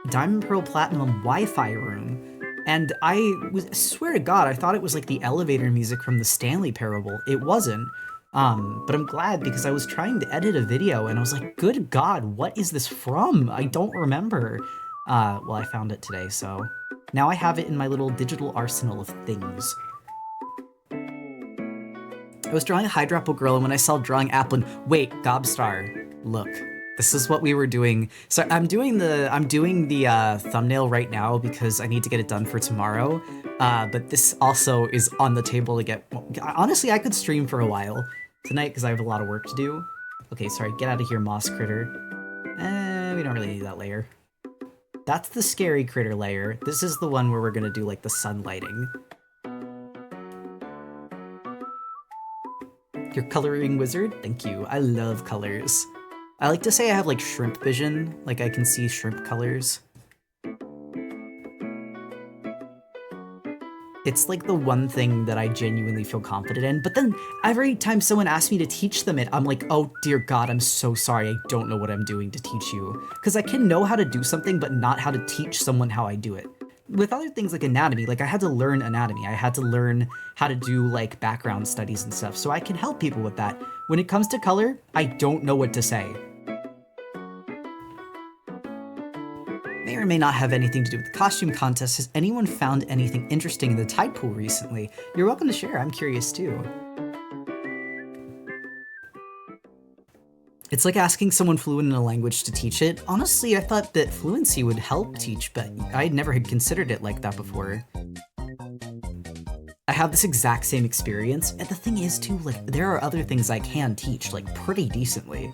Speaker 1: Diamond Pearl Platinum Wi-Fi room, and I swear to God, I thought it was like the elevator music from the Stanley Parable. It wasn't, but I'm glad because I was trying to edit a video, and I was like, good God, what is this from? I don't remember. Well, I found it today, so now I have it in my little digital arsenal of things. I was drawing a Hydropple girl, and when I saw drawing applin, wait, Gobstar, look, this is what we were doing. So I'm doing the thumbnail right now because I need to get it done for tomorrow. But this also is on the table to get. Honestly, I could stream for a while tonight because I have a lot of work to do. Okay, sorry, get out of here, moss critter. We don't really need that layer. That's the scary critter layer. This is the one where we're gonna do like the sun lighting. Your coloring wizard? Thank you. I love colors. I like to say I have like shrimp vision, like I can see shrimp colors. It's like the one thing that I genuinely feel confident in, but then every time someone asks me to teach them it, I'm like, oh dear God, I'm so sorry, I don't know what I'm doing to teach you. Because I can know how to do something, but not how to teach someone how I do it. With other things like anatomy, like I had to learn anatomy, I had to learn how to do like background studies and stuff, so I can help people with that. When it comes to color, I don't know what to say. May or may not have anything to do with the costume contest. Has anyone found anything interesting in the tide pool recently? You're welcome to share, I'm curious too. It's like asking someone fluent in a language to teach it. Honestly, I thought that fluency would help teach, but I never had considered it like that before. I have this exact same experience, and the thing is too, like, there are other things I can teach, like, pretty decently.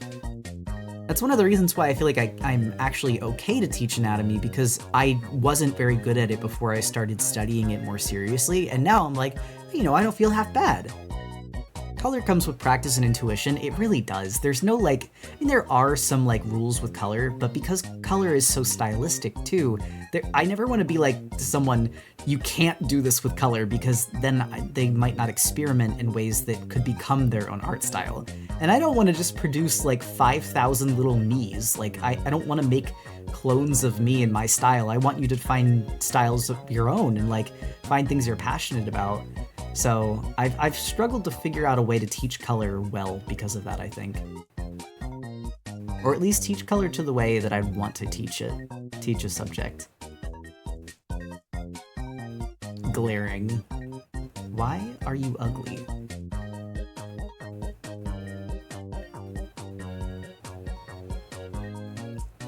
Speaker 1: That's one of the reasons why I feel like I'm actually okay to teach anatomy, because I wasn't very good at it before I started studying it more seriously, and now I'm like, you know, I don't feel half bad. Color comes with practice and intuition, it really does. There's no like, I mean, there are some like rules with color, but because color is so stylistic too, I never want to be like to someone, you can't do this with color, because then they might not experiment in ways that could become their own art style. And I don't want to just produce like 5,000 little me's. Like, I don't want to make clones of me and my style. I want you to find styles of your own and like find things you're passionate about. So I've struggled to figure out a way to teach color well because of that, I think. Or at least teach color to the way that I want to teach a subject. Glaring. Why are you ugly?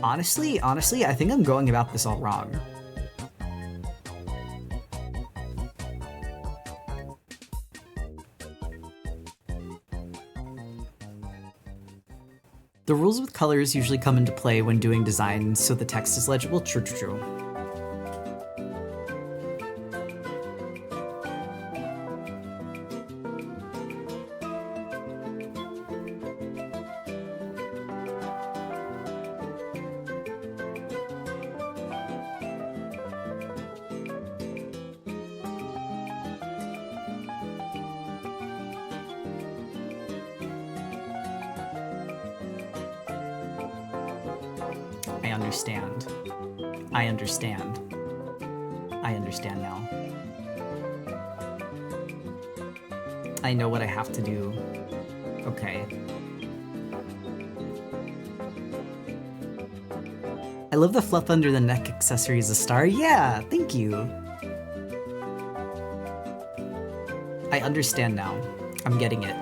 Speaker 1: Honestly, I think I'm going about this all wrong. The rules with colors usually come into play when doing design so the text is legible. True. I understand now. I know what I have to do. Okay. I love the fluff under the neck accessory as a star. Yeah, thank you. I understand now. I'm getting it.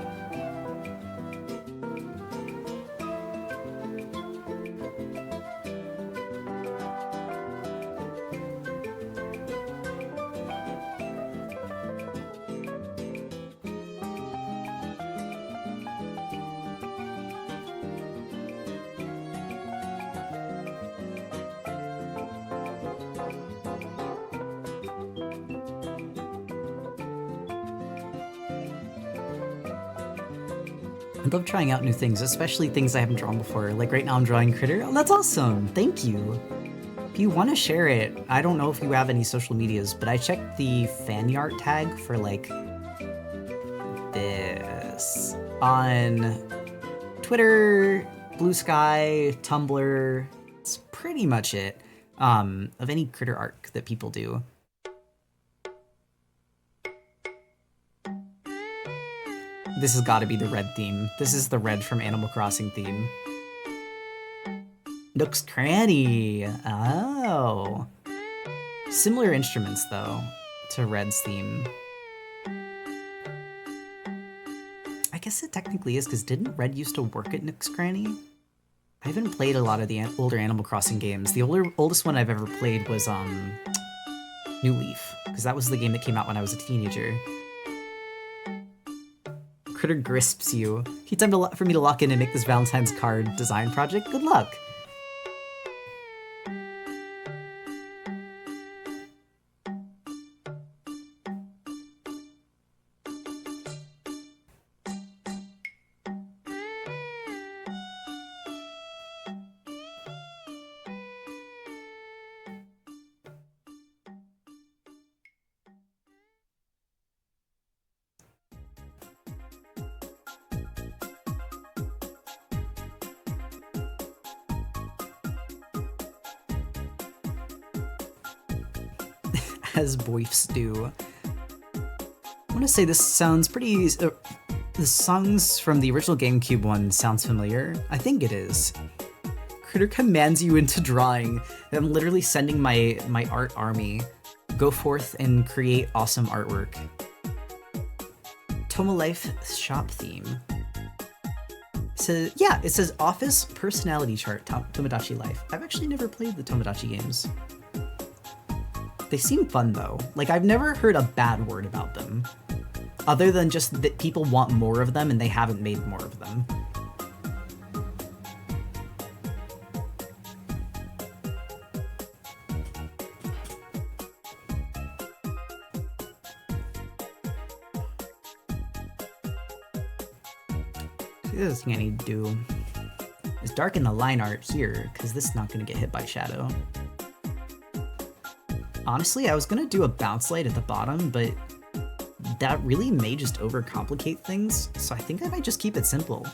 Speaker 1: I love trying out new things, especially things I haven't drawn before. Like right now I'm drawing Critter. Oh, that's awesome. Thank you. If you want to share it, I don't know if you have any social medias, but I checked the FanYart tag for like this on Twitter, Blue Sky, Tumblr. It's pretty much it of any Critter art that people do. This has got to be the red theme. This is the red from Animal Crossing theme. Nook's Cranny. Oh. Similar instruments, though, to Red's theme. I guess it technically is, because didn't Red used to work at Nook's Cranny? I haven't played a lot of the older Animal Crossing games. The oldest one I've ever played was New Leaf, because that was the game that came out when I was a teenager. Critter grisps you. He time for me to lock in and make this Valentine's card design project. Good luck. As boifs do. I want to say this sounds pretty... the songs from the original GameCube one sounds familiar. I think it is. Critter commands you into drawing. I'm literally sending my art army. Go forth and create awesome artwork. Toma Life shop theme. It says, yeah, it says Office Personality Chart, Tomodachi Life. I've actually never played the Tomodachi games. They seem fun though. Like, I've never heard a bad word about them. Other than just that people want more of them and they haven't made more of them. The other thing I need to do is darken the line art here, because this is not going to get hit by shadow. Honestly, I was going to do a bounce light at the bottom, but that really may just overcomplicate things, so I think I might just keep it simple.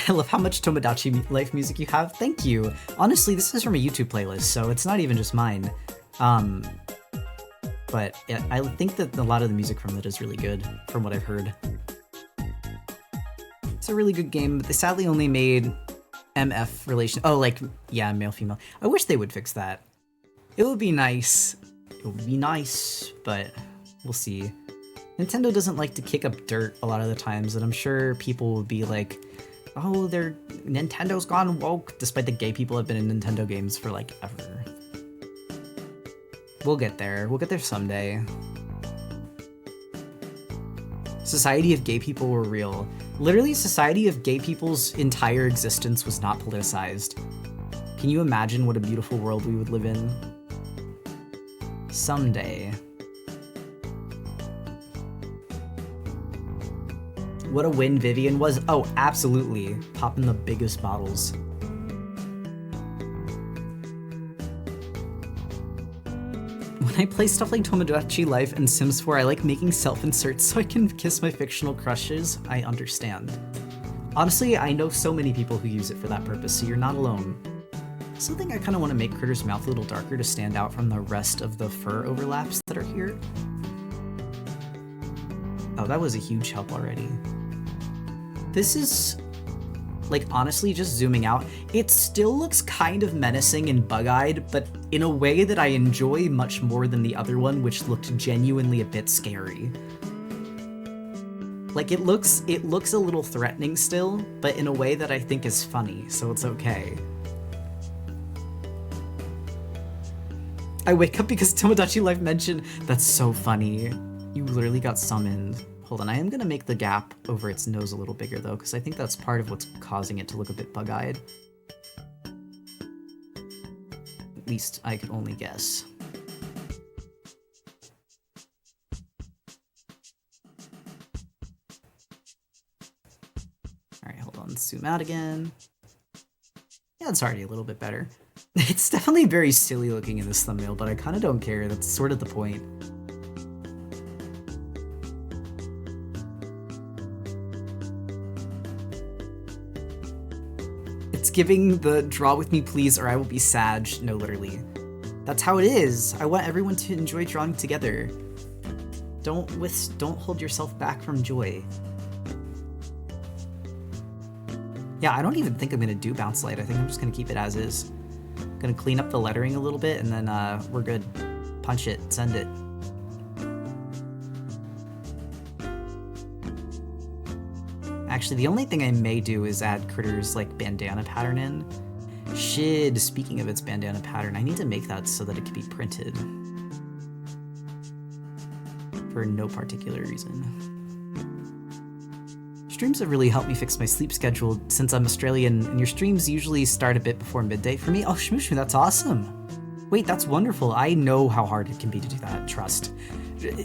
Speaker 1: I love how much Tomodachi Life music you have. Thank you. Honestly, this is from a YouTube playlist, so it's not even just mine. But yeah, I think that a lot of the music from it is really good, from what I've heard. It's a really good game, but they sadly only made MF relation. Oh, like, yeah, male-female. I wish they would fix that. It would be nice. It would be nice, but we'll see. Nintendo doesn't like to kick up dirt a lot of the times, and I'm sure people would be like, oh, Nintendo's gone woke, despite the gay people have been in Nintendo games for, like, ever. We'll get there. We'll get there someday. Society of gay people were real. Literally, society of gay people's entire existence was not politicized. Can you imagine what a beautiful world we would live in? Someday. What a win Vivian was. Oh, absolutely. Popping the biggest bottles. When I play stuff like Tomodachi Life and Sims 4, I like making self-inserts so I can kiss my fictional crushes. I understand. Honestly, I know so many people who use it for that purpose, so you're not alone. I also think I kind of want to make Critter's mouth a little darker to stand out from the rest of the fur overlaps that are here. Oh, that was a huge help already. This is, like, honestly, just zooming out, it still looks kind of menacing and bug-eyed, but in a way that I enjoy much more than the other one, which looked genuinely a bit scary. Like, it looks a little threatening still, but in a way that I think is funny, so it's okay. I wake up because Tomodachi Life mentioned, that's so funny. You literally got summoned. Hold on, I am gonna make the gap over its nose a little bigger though, because I think that's part of what's causing it to look a bit bug-eyed. At least I could only guess. Alright, hold on, zoom out again. Yeah, it's already a little bit better. It's definitely very silly looking in this thumbnail, but I kind of don't care, that's sort of the point. It's giving the draw with me please or I will be sad. No, literally. That's how it is. I want everyone to enjoy drawing together. Don't hold yourself back from joy. Yeah, I don't even think I'm gonna do bounce light. I think I'm just gonna keep it as is. Gonna clean up the lettering a little bit and then we're good. Punch it, send it. Actually, the only thing I may do is add Critter's, like, bandana pattern in. Shit, speaking of its bandana pattern, I need to make that so that it can be printed. For no particular reason. Streams have really helped me fix my sleep schedule since I'm Australian, and your streams usually start a bit before midday for me. Oh, Shmooshu, that's awesome. Wait, that's wonderful. I know how hard it can be to do that, trust.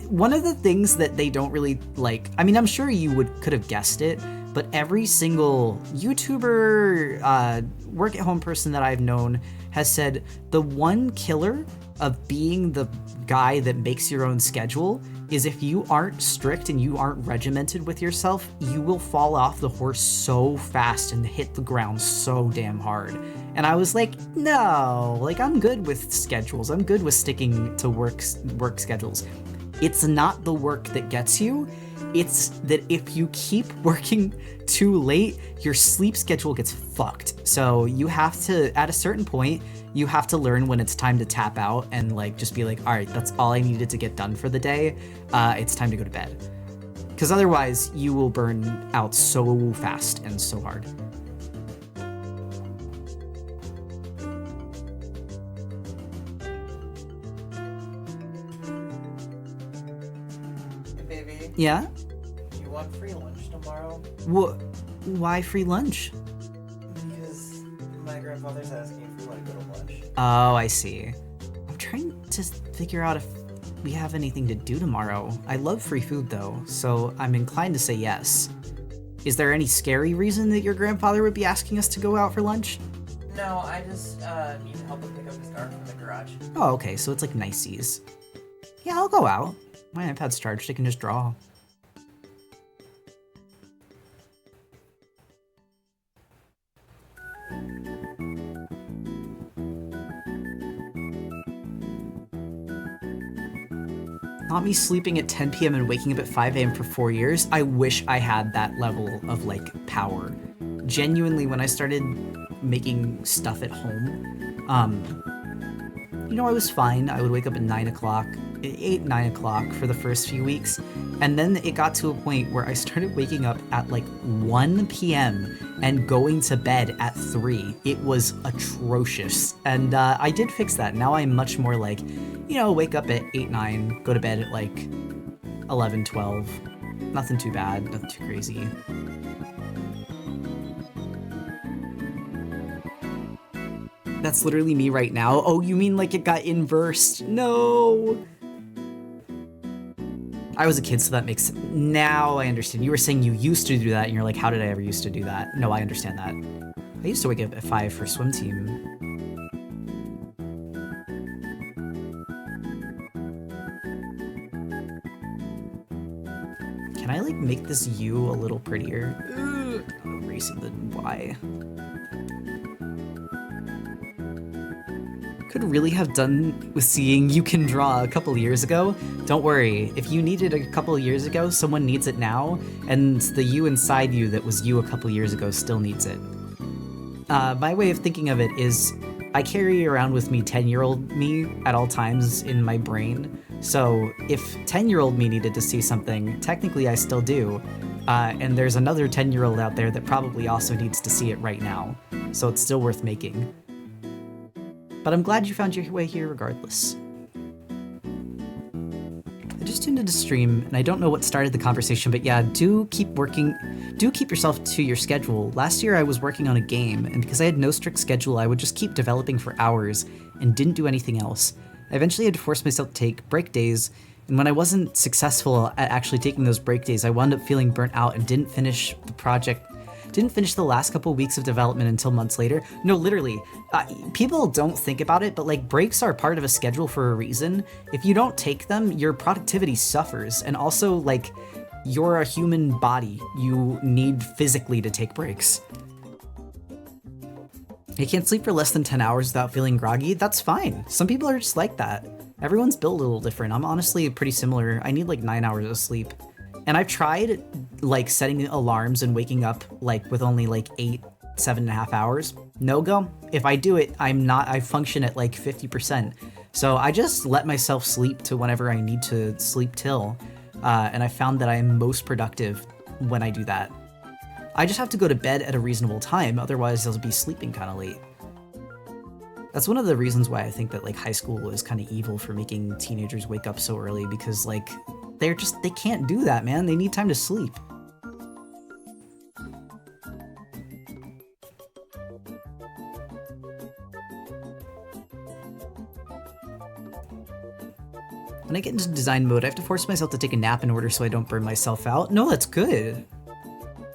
Speaker 1: One of the things that they don't really like, I mean, I'm sure you could have guessed it, but every single YouTuber, work-at-home person that I've known has said the one killer of being the guy that makes your own schedule is if you aren't strict and you aren't regimented with yourself, you will fall off the horse so fast and hit the ground so damn hard. And I was like, no, like, I'm good with schedules. I'm good with sticking to work schedules. It's not the work that gets you. It's that if you keep working too late, your sleep schedule gets fucked. So you have to, at a certain point, you have to learn when it's time to tap out and like just be like, all right, that's all I needed to get done for the day. It's time to go to bed. Because otherwise you will burn out so fast and so hard.
Speaker 2: Hey, baby.
Speaker 1: Yeah?
Speaker 2: You want free lunch tomorrow?
Speaker 1: Why free lunch?
Speaker 2: Because my grandfather's asking if we want to go to lunch.
Speaker 1: Oh, I see. I'm trying to figure out if we have anything to do tomorrow. I love free food though, so I'm inclined to say yes. Is there any scary reason that your grandfather would be asking us to go out for lunch?
Speaker 2: No, I just need to help him pick up his car from the garage.
Speaker 1: Oh, okay, so it's like niceties. Yeah, I'll go out. My iPad's charged, I can just draw. Not me sleeping at 10 p.m. and waking up at 5 a.m. for 4 years. I wish I had that level of like power. Genuinely, when I started making stuff at home, I was fine. I would wake up at 9 o'clock, 9 o'clock for the first few weeks. And then it got to a point where I started waking up at like 1 p.m. and going to bed at 3. It was atrocious. And I did fix that. Now I'm much more like, wake up at 8, 9, go to bed at like 11, 12. Nothing too bad, nothing too crazy. That's literally me right now. Oh, you mean like it got inversed? No! I was a kid, so that makes sense. Now I understand. You were saying you used to do that, and you're like, how did I ever used to do that? No, I understand that. I used to wake up at 5 for swim team. Can I, like, make this U a little prettier? I'm erasing the Y. Could really have done with seeing you can draw a couple years ago. Don't worry, if you needed a couple years ago, someone needs it now, and the you inside you that was you a couple years ago still needs it. My way of thinking of it is I carry around with me 10-year-old me at all times in my brain, so if 10-year-old me needed to see something, technically I still do, and there's another 10-year-old out there that probably also needs to see it right now, so it's still worth making. But I'm glad you found your way here regardless. I just tuned into stream, and I don't know what started the conversation, but yeah, do keep yourself to your schedule. Last year I was working on a game, and because I had no strict schedule, I would just keep developing for hours and didn't do anything else. I eventually had to force myself to take break days, and when I wasn't successful at actually taking those break days, I wound up feeling burnt out and didn't finish the last couple weeks of development until months later. No, literally, people don't think about it, but like breaks are part of a schedule for a reason. If you don't take them, your productivity suffers. And also, like, you're a human body. You need physically to take breaks. You can't sleep for less than 10 hours without feeling groggy. That's fine. Some people are just like that. Everyone's built a little different. I'm honestly pretty similar. I need like 9 hours of sleep. And I've tried like setting alarms and waking up like with only like 7.5 hours. No go. If I do it, I function at like 50%. So I just let myself sleep to whenever I need to sleep till. And I found that I am most productive when I do that. I just have to go to bed at a reasonable time. Otherwise I'll be sleeping kind of late. That's one of the reasons why I think that like high school is kind of evil for making teenagers wake up so early, because like they can't do that, man. They need time to sleep. When I get into design mode, I have to force myself to take a nap in order so I don't burn myself out. No, that's good.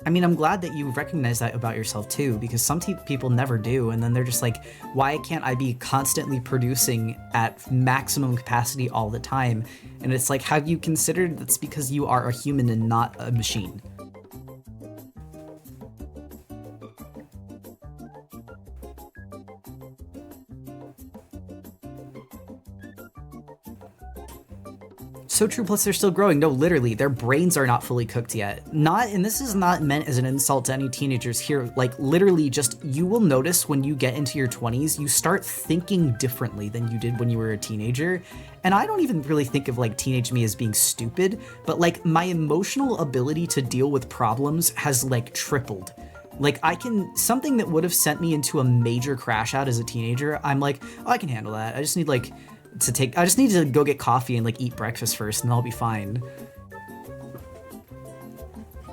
Speaker 1: I mean, I'm glad that you recognize that about yourself too, because some people never do, and then they're just like, why can't I be constantly producing at maximum capacity all the time? And it's like, have you considered that's because you are a human and not a machine? So true, plus they're still growing. No, literally, their brains are not fully cooked yet. And this is not meant as an insult to any teenagers here. Like, literally, just, you will notice when you get into your 20s, you start thinking differently than you did when you were a teenager. And I don't even really think of, like, teenage me as being stupid, but, like, my emotional ability to deal with problems has, like, tripled. Like, something that would have sent me into a major crash out as a teenager, I'm like, oh, I can handle that. I just need, like, I just need to go get coffee and like eat breakfast first and I'll be fine.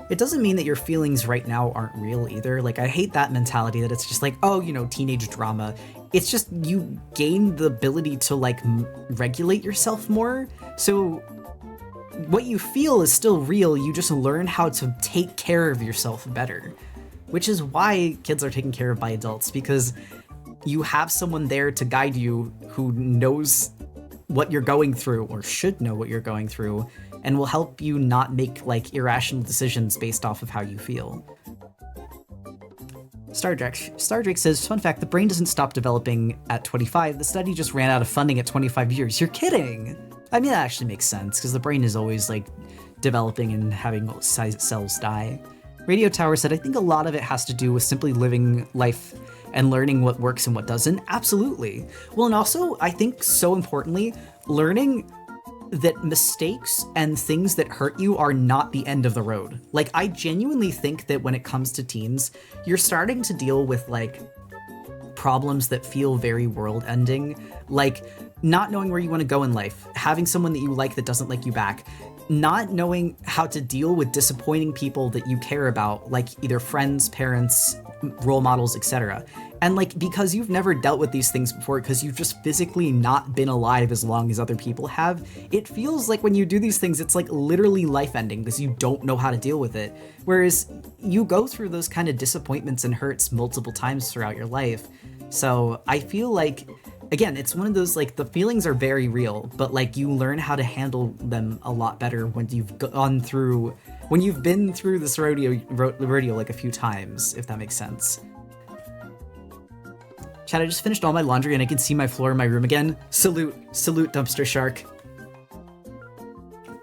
Speaker 1: It doesn't mean that your feelings right now aren't real either. Like, I hate that mentality that it's just like, oh, you know, teenage drama. It's just you gain the ability to like regulate yourself more. So what you feel is still real. You just learn how to take care of yourself better, which is why kids are taken care of by adults, because you have someone there to guide you who knows what you're going through, or should know what you're going through, and will help you not make like irrational decisions based off of how you feel. Star Drake says, fun fact, the brain doesn't stop developing at 25. The study just ran out of funding at 25 years. You're kidding! I mean, that actually makes sense, because the brain is always like developing and having cells die. Radio Tower said, I think a lot of it has to do with simply living life and learning what works and what doesn't. Absolutely. Well, and also, I think so importantly, learning that mistakes and things that hurt you are not the end of the road. Like, I genuinely think that when it comes to teens, you're starting to deal with like problems that feel very world-ending, like not knowing where you want to go in life, having someone that you like that doesn't like you back, not knowing how to deal with disappointing people that you care about, like either friends, parents, role models, etc. And like, because you've never dealt with these things before, because you've just physically not been alive as long as other people have, it feels like when you do these things, it's like literally life-ending because you don't know how to deal with it. Whereas you go through those kind of disappointments and hurts multiple times throughout your life. So I feel like, again, it's one of those, like, the feelings are very real, but like you learn how to handle them a lot better when you've been through this rodeo like a few times, if that makes sense. Chat, I just finished all my laundry and I can see my floor in my room again. Salute, dumpster shark.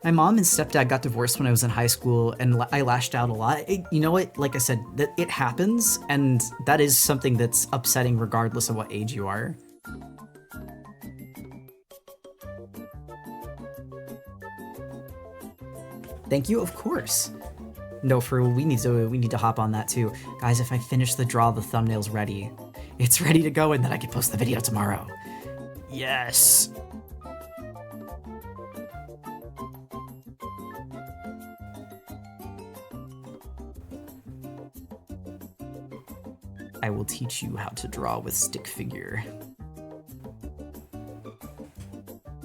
Speaker 1: My mom and stepdad got divorced when I was in high school and I lashed out a lot. You know what? Like I said, that it happens, and that is something that's upsetting regardless of what age you are. Thank you, of course. No, we need to hop on that too. Guys, if I finish the draw, the thumbnail's ready. It's ready to go, and then I can post the video tomorrow. Yes! I will teach you how to draw with stick figure.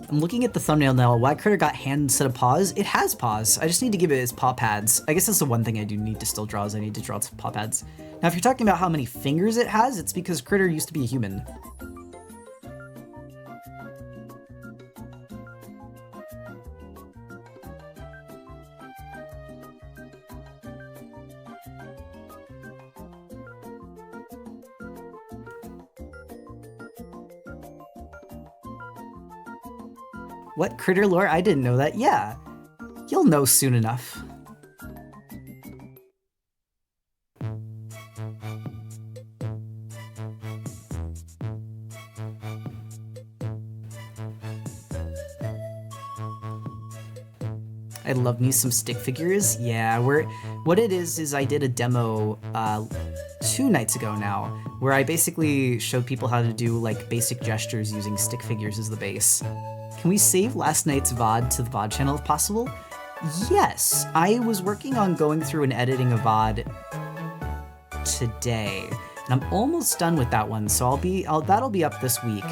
Speaker 1: I'm looking at the thumbnail now. Why Critter got hand instead of paws? It has paws. I just need to give it its paw pads. I guess that's the one thing I do need to still draw, is I need to draw its paw pads. Now, if you're talking about how many fingers it has, it's because Critter used to be a human. What, Critter lore? I didn't know that. Yeah, you'll know soon enough. I love me some stick figures. Yeah, what it is I did a demo 2 nights ago now, where I basically showed people how to do like basic gestures using stick figures as the base. Can we save last night's VOD to the VOD channel if possible? Yes, I was working on going through and editing a VOD today, and I'm almost done with that one, so that'll be up this week.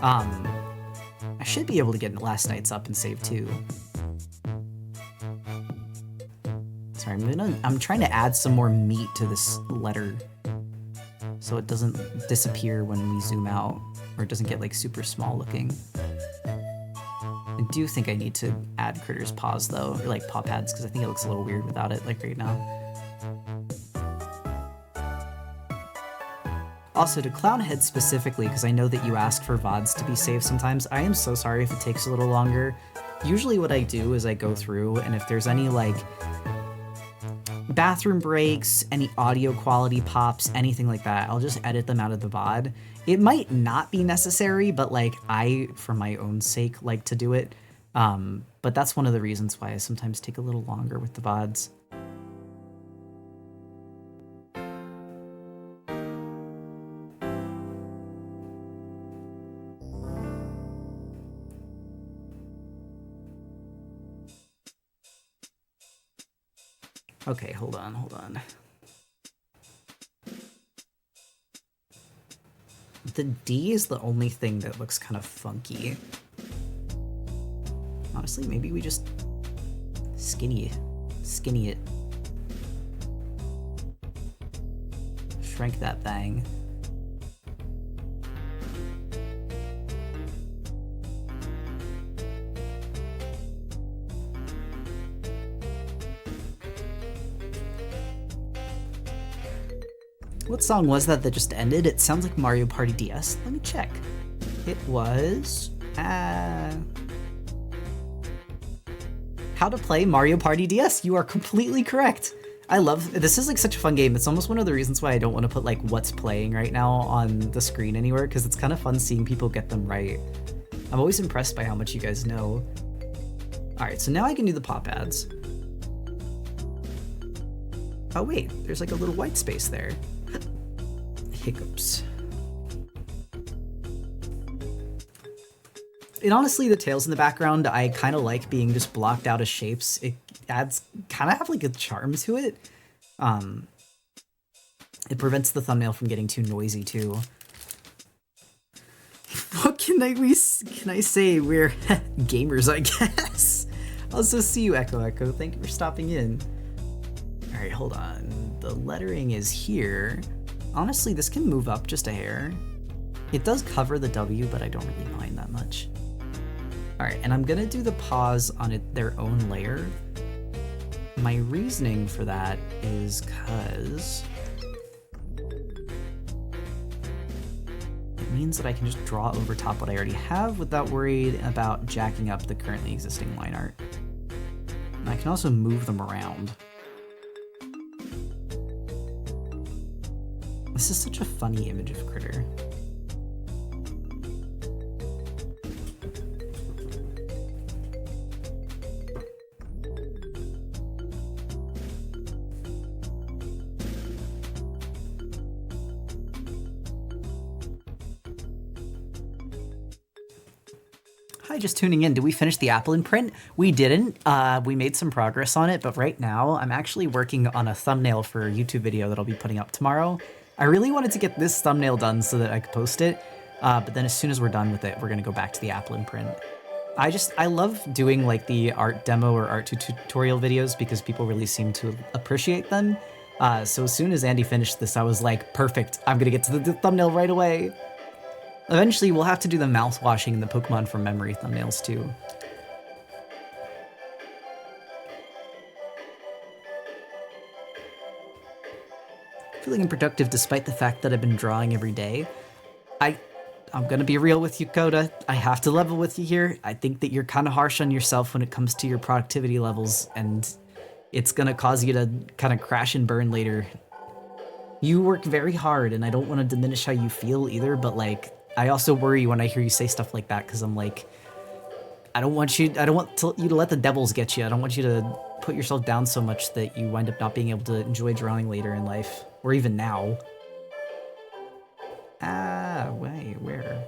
Speaker 1: I should be able to get last night's up and save too. Sorry, I'm trying to add some more meat to this letter so it doesn't disappear when we zoom out, or it doesn't get like super small looking. I do think I need to add Critter's paws though, or like paw pads, because I think it looks a little weird without it, like right now. Also, to Clownhead specifically, because I know that you ask for VODs to be saved sometimes, I am so sorry if it takes a little longer. usually what I do is I go through, and if there's any like bathroom breaks, any audio quality pops, anything like that, I'll just edit them out of the VOD. It might not be necessary, but like I, for my own sake, like to do it. But that's one of the reasons why I sometimes take a little longer with the VODs. Okay, hold on. The D is the only thing that looks kind of funky. Honestly, maybe we just skinny it. Shrink that thing. What song was that just ended? It sounds like Mario Party DS. Let me check. It was... How to play Mario Party DS. You are completely correct. I love... This is like such a fun game. It's almost one of the reasons why I don't want to put like what's playing right now on the screen anywhere, because it's kind of fun seeing people get them right. I'm always impressed by how much you guys know. Alright, so now I can do the pop ads. Oh wait, there's like a little white space there. Hiccups. And honestly, the tails in the background, I kind of like being just blocked out as shapes. It adds kind of have like a charm to it. It prevents the thumbnail from getting too noisy too. What can I say? We're gamers, I guess. Also, see you, Echo Echo. Thank you for stopping in. All right, hold on. The lettering is here. Honestly, this can move up just a hair. It does cover the W, but I don't really mind that much. All right, and I'm gonna do the pause on their own layer. My reasoning for that is because it means that I can just draw over top what I already have without worried about jacking up the currently existing line art. And I can also move them around. This is such a funny image of Critter. Hi, just tuning in. Did we finish the applin print? We didn't. We made some progress on it, but right now I'm actually working on a thumbnail for a YouTube video that I'll be putting up tomorrow. I really wanted to get this thumbnail done so that I could post it, but then as soon as we're done with it, we're gonna go back to the applin print. I love doing like the art demo or art tutorial videos because people really seem to appreciate them. So as soon as Andy finished this, I was like, perfect, I'm gonna get to the thumbnail right away. Eventually, we'll have to do the mouth washing and the Pokemon from memory thumbnails too. Feeling unproductive despite the fact that I've been drawing every day. I'm gonna be real with you, Coda. I have to level with you here. I think that you're kind of harsh on yourself when it comes to your productivity levels, and it's gonna cause you to kind of crash and burn later. You work very hard, and I don't want to diminish how you feel either, but like, I also worry when I hear you say stuff like that, because I'm like, I don't want you to let the devils get you. I don't want you to put yourself down so much that you wind up not being able to enjoy drawing later in life, or even now. Wait, where?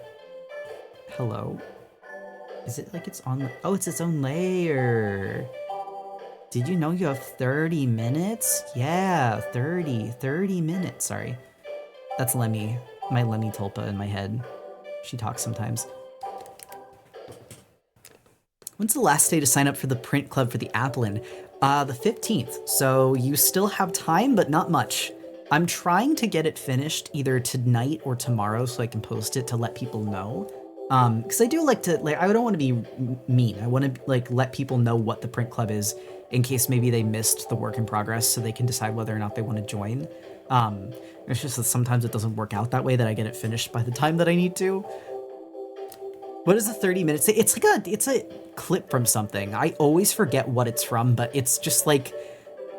Speaker 1: Hello? Is it like it's on the... Oh, it's its own layer. Did you know you have 30 minutes? Yeah, 30 minutes, sorry. That's Lemmy, my Lemmy Tulpa in my head. She talks sometimes. When's the last day to sign up for the print club for the applin? The 15th, so you still have time, but not much. I'm trying to get it finished either tonight or tomorrow so I can post it to let people know. Because I do like to, like, I don't want to be mean. I want to, like, let people know what the print club is in case maybe they missed the work in progress so they can decide whether or not they want to join. It's just that sometimes it doesn't work out that way, that I get it finished by the time that I need to. What does the 30 minutes say? It's a clip from something. I always forget what it's from, but it's just like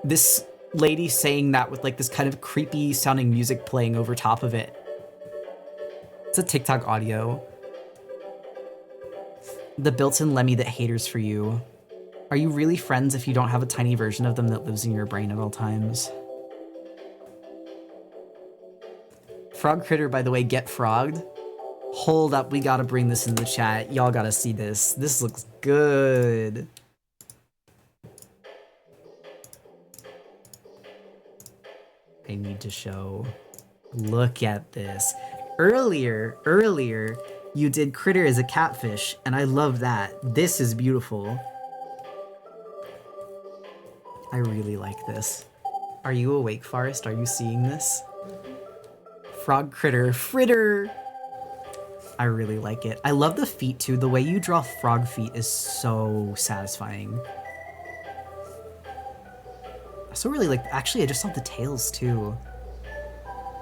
Speaker 1: this lady saying that with like this kind of creepy sounding music playing over top of it. It's a TikTok audio. The built-in Lemmy that haters for you. Are you really friends if you don't have a tiny version of them that lives in your brain at all times? Frog Critter, by the way, get frogged. Hold up, we gotta bring this in the chat. Y'all gotta see this. This looks good. I need to show. Look at this. Earlier, you did Critter as a catfish, and I love that. This is beautiful. I really like this. Are you awake, Forest? Are you seeing this? Frog Critter. Fritter! I really like it. I love the feet, too. The way you draw frog feet is so satisfying. I also really like... Actually, I just love the tails, too.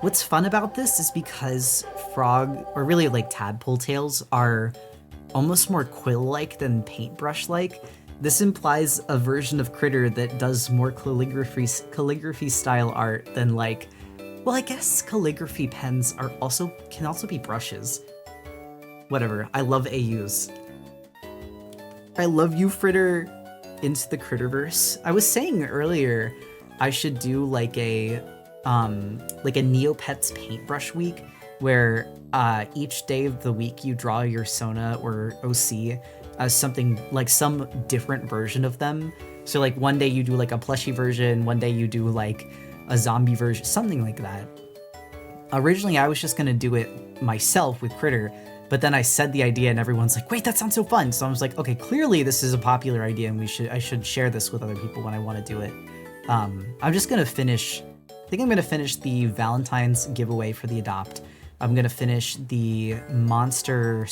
Speaker 1: What's fun about this is because frog, or really like tadpole tails, are almost more quill-like than paintbrush-like. This implies a version of Critter that does more calligraphy-style art than like... Well, I guess calligraphy pens can also be brushes. Whatever, I love AUs. I love you, Fritter. Into the Critterverse. I was saying earlier I should do like a Neopets paintbrush week where each day of the week you draw your Sona or OC as something like some different version of them. So like one day you do like a plushie version, one day you do like a zombie version, something like that. Originally I was just gonna do it myself with Critter, but then I said the idea and everyone's like, wait, that sounds so fun. So I was like, okay, clearly this is a popular idea and I should share this with other people when I want to do it. I'm just gonna finish, I think I'm gonna finish the Valentine's giveaway for the Adopt. I'm gonna finish the Monster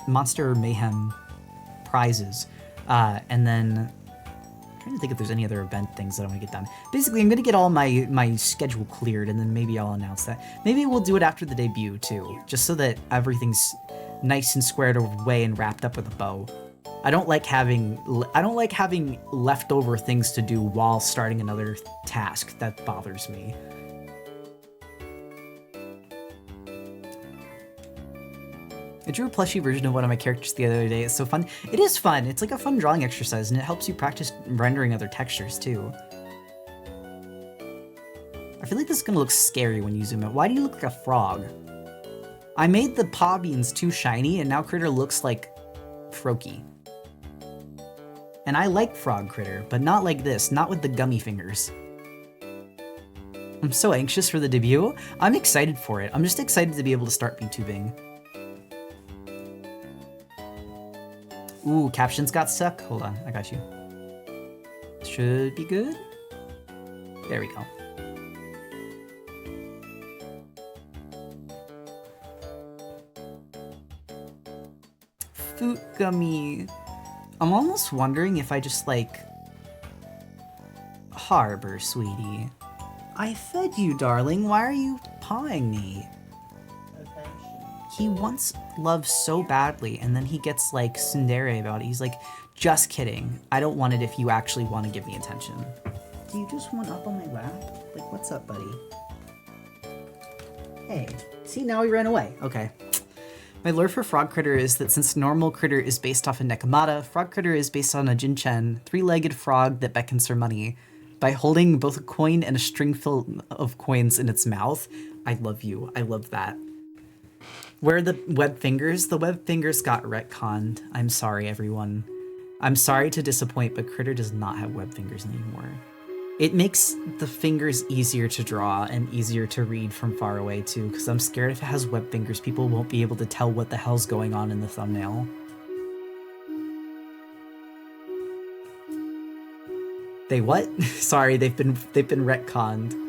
Speaker 1: Mayhem prizes. And then I'm trying to think if there's any other event things that I want to get done. Basically, I'm gonna get all my schedule cleared and then maybe I'll announce that. Maybe we'll do it after the debut too, just so that everything's nice and squared away and wrapped up with a bow. I don't like having leftover things to do while starting another task. That bothers me. I drew a plushie version of one of my characters the other day. It's so fun. It is fun. It's like a fun drawing exercise, and it helps you practice rendering other textures, too. I feel like this is gonna look scary when you zoom in. Why do you look like a frog? I made the paw beans too shiny, and now Critter looks like Froakie. And I like Frog Critter, but not like this. Not with the gummy fingers. I'm so anxious for the debut. I'm excited for it. I'm just excited to be able to start VTubing. Ooh, captions got stuck. Hold on, I got you. Should be good. There we go. Fruit gummy. I'm almost wondering if I just like harbor, sweetie. I fed you, darling. Why are you pawing me? He wants love so badly, and then he gets, like, tsundere about it. He's like, just kidding. I don't want it if you actually want to give me attention. Do you just want up on my lap? Like, what's up, buddy? Hey. See, now he ran away. Okay. My lure for Frog Critter is that since normal Critter is based off a Nekomata, Frog Critter is based on a Jinchen, three-legged frog that beckons for money. By holding both a coin and a string full of coins in its mouth. I love you. I love that. Where are the web fingers? The web fingers got retconned. I'm sorry, everyone. I'm sorry to disappoint, but Critter does not have web fingers anymore. It makes the fingers easier to draw and easier to read from far away, too, because I'm scared if it has web fingers, people won't be able to tell what the hell's going on in the thumbnail. They what? Sorry, they've been retconned.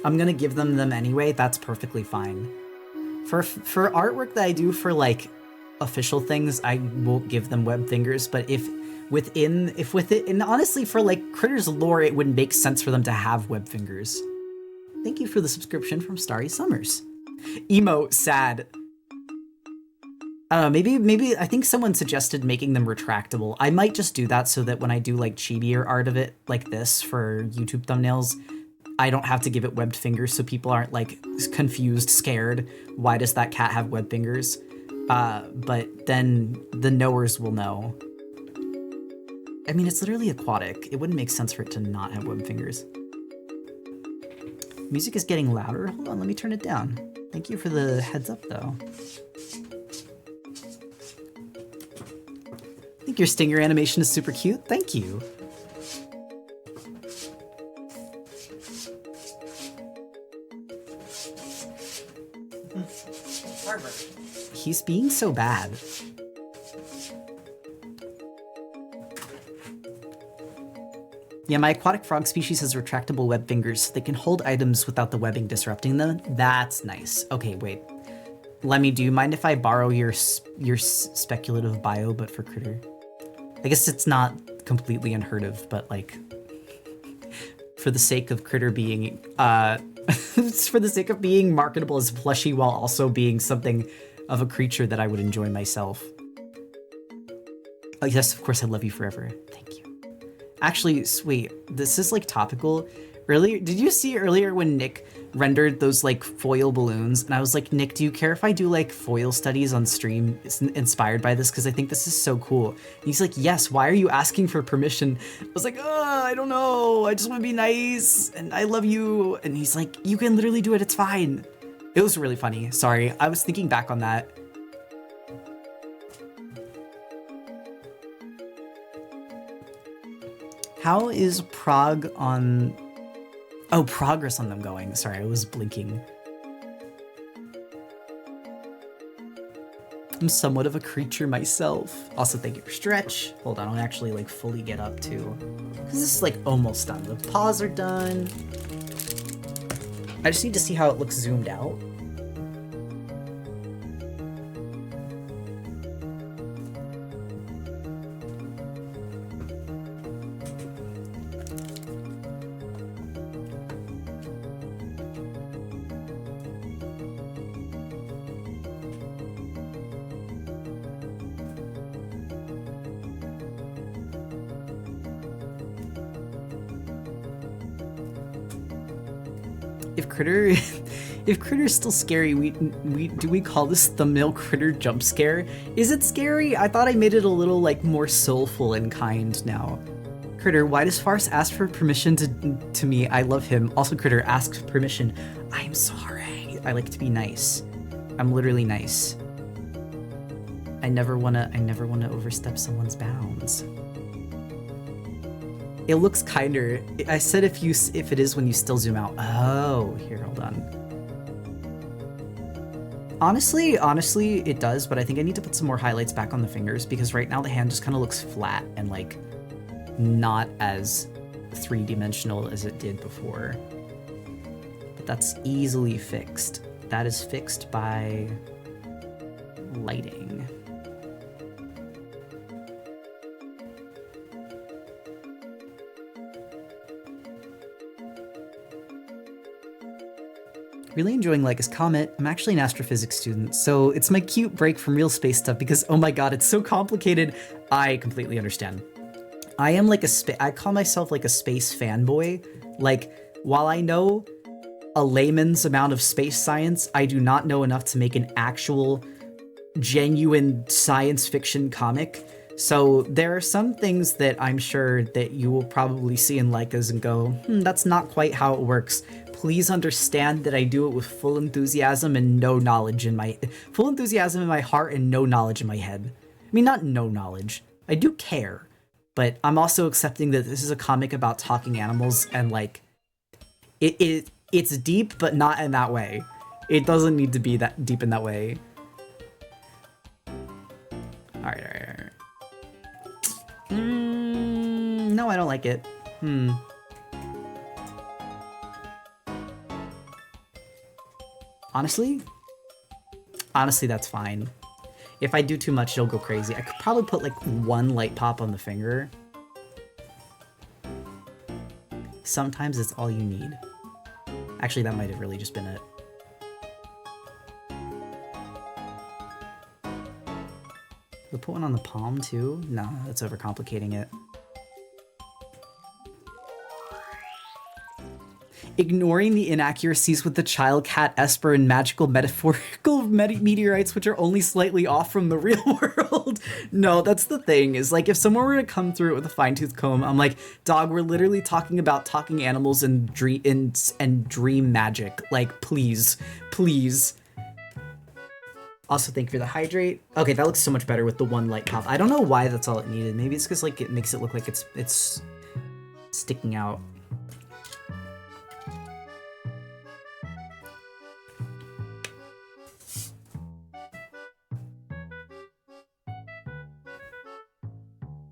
Speaker 1: I'm gonna give them anyway. That's perfectly fine. For artwork that I do for like official things, I won't give them web fingers. But if within, and honestly, for like Critter's lore, it wouldn't make sense for them to have web fingers. Thank you for the subscription from Starry Summers. Emo, sad. I don't know, maybe I think someone suggested making them retractable. I might just do that so that when I do like chibier art of it like this for YouTube thumbnails, I don't have to give it webbed fingers so people aren't like confused, scared. Why does that cat have webbed fingers? But then the knowers will know. I mean, it's literally aquatic. It wouldn't make sense for it to not have webbed fingers. Music is getting louder. Hold on, let me turn it down. Thank you for the heads up though. I think your stinger animation is super cute. Thank you.
Speaker 2: Harbor.
Speaker 1: He's being so bad. Yeah, my aquatic frog species has retractable web fingers so they can hold items without the webbing disrupting them. That's nice. Okay, wait. Lemmy, do you mind if I borrow your speculative bio, but for critter? I guess it's not completely unheard of, but like, for the sake of critter being, for the sake of being marketable as plushy while also being something of a creature that I would enjoy myself. Oh yes, of course, I love you forever. Thank you. Actually, sweet, this is like topical. Earlier, did you see earlier when Nick rendered those like foil balloons? And I was like, Nick, do you care if I do like foil studies on stream inspired by this? Because I think this is so cool. And he's like, yes, why are you asking for permission? I was like, I don't know. I just want to be nice and I love you. And he's like, you can literally do it. It's fine. It was really funny. Sorry. I was thinking back on that. How is progress on them going? Sorry, I was blinking. I'm somewhat of a creature myself. Also, thank you for stretch. Hold on, I'll actually like fully get up too. Because this is like almost done. The paws are done. I just need to see how it looks zoomed out. If Critter's still scary, do we call this thumbnail Critter jump scare? Is it scary? I thought I made it a little like more soulful and kind now. Critter, why does Farce ask for permission to me? I love him. Also, Critter asks permission. I'm sorry. I like to be nice. I'm literally nice. I never wanna overstep someone's bounds. It looks kinder. I said if it is when you still zoom out. Oh, here, hold on. Honestly, it does, but I think I need to put some more highlights back on the fingers because right now the hand just kind of looks flat and like not as three-dimensional as it did before. But that's easily fixed. That is fixed by lighting. Really enjoying Lega's Comet. I'm actually an astrophysics student, so it's my cute break from real space stuff because, oh my god, it's so complicated. I completely understand. I am like I call myself like a space fanboy. Like, while I know a layman's amount of space science, I do not know enough to make an actual, genuine science fiction comic. So there are some things that I'm sure that you will probably see in Leica's and go, that's not quite how it works. Please understand that I do it with full enthusiasm and no knowledge in my... Full enthusiasm in my heart and no knowledge in my head. I mean, not no knowledge. I do care. But I'm also accepting that this is a comic about talking animals and, like... It's deep, but not in that way. It doesn't need to be that deep in that way. Alright. No, I don't like it. Honestly, that's fine. If I do too much, it'll go crazy. I could probably put like one light pop on the finger. Sometimes it's all you need. Actually, that might have really just been it. We'll put one on the palm too? No, that's overcomplicating it. Ignoring the inaccuracies with the child cat Esper and magical metaphorical meteorites, which are only slightly off from the real world. No, that's the thing, is like if someone were to come through it with a fine-tooth comb, I'm like, dog, we're literally talking about talking animals and dream magic. Like, please, please. Also, thank you for the hydrate. Okay, that looks so much better with the one light pop. I don't know why that's all it needed. Maybe it's because like it makes it look like it's sticking out.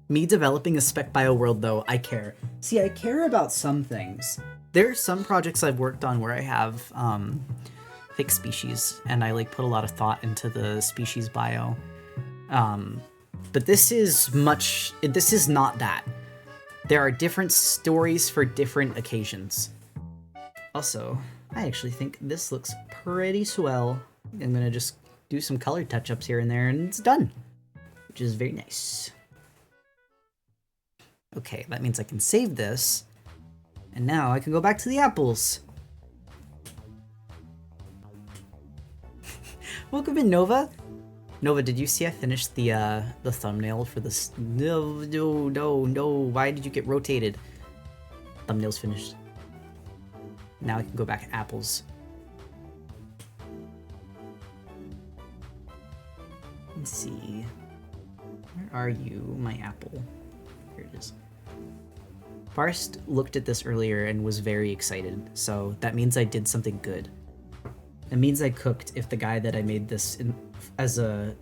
Speaker 1: Me developing a spec bio world, though, I care. See, I care about some things. There are some projects I've worked on where I have fixed species, and I like put a lot of thought into the species bio. But this is not that. There are different stories for different occasions. Also, I actually think this looks pretty swell. I'm gonna just do some color touch-ups here and there, and it's done, which is very nice. Okay, that means I can save this, and now I can go back to the apples. Welcome in, Nova. Nova, did you see I finished the thumbnail for this? No. Why did you get rotated? Thumbnail's finished. Now I can go back apples. Let's see. Where are you, my apple? Here it is. Forrest looked at this earlier and was very excited, so that means I did something good. It means I cooked if the guy that I made this to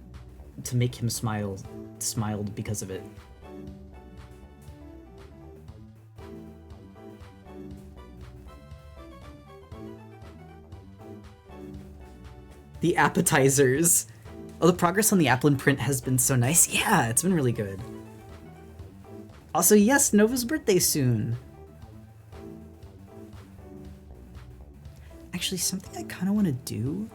Speaker 1: make him smiled because of it. The appetizers. Oh, the progress on the applin print has been so nice. Yeah, it's been really good. Also, yes, Nova's birthday soon. Actually, something I kind of want to do,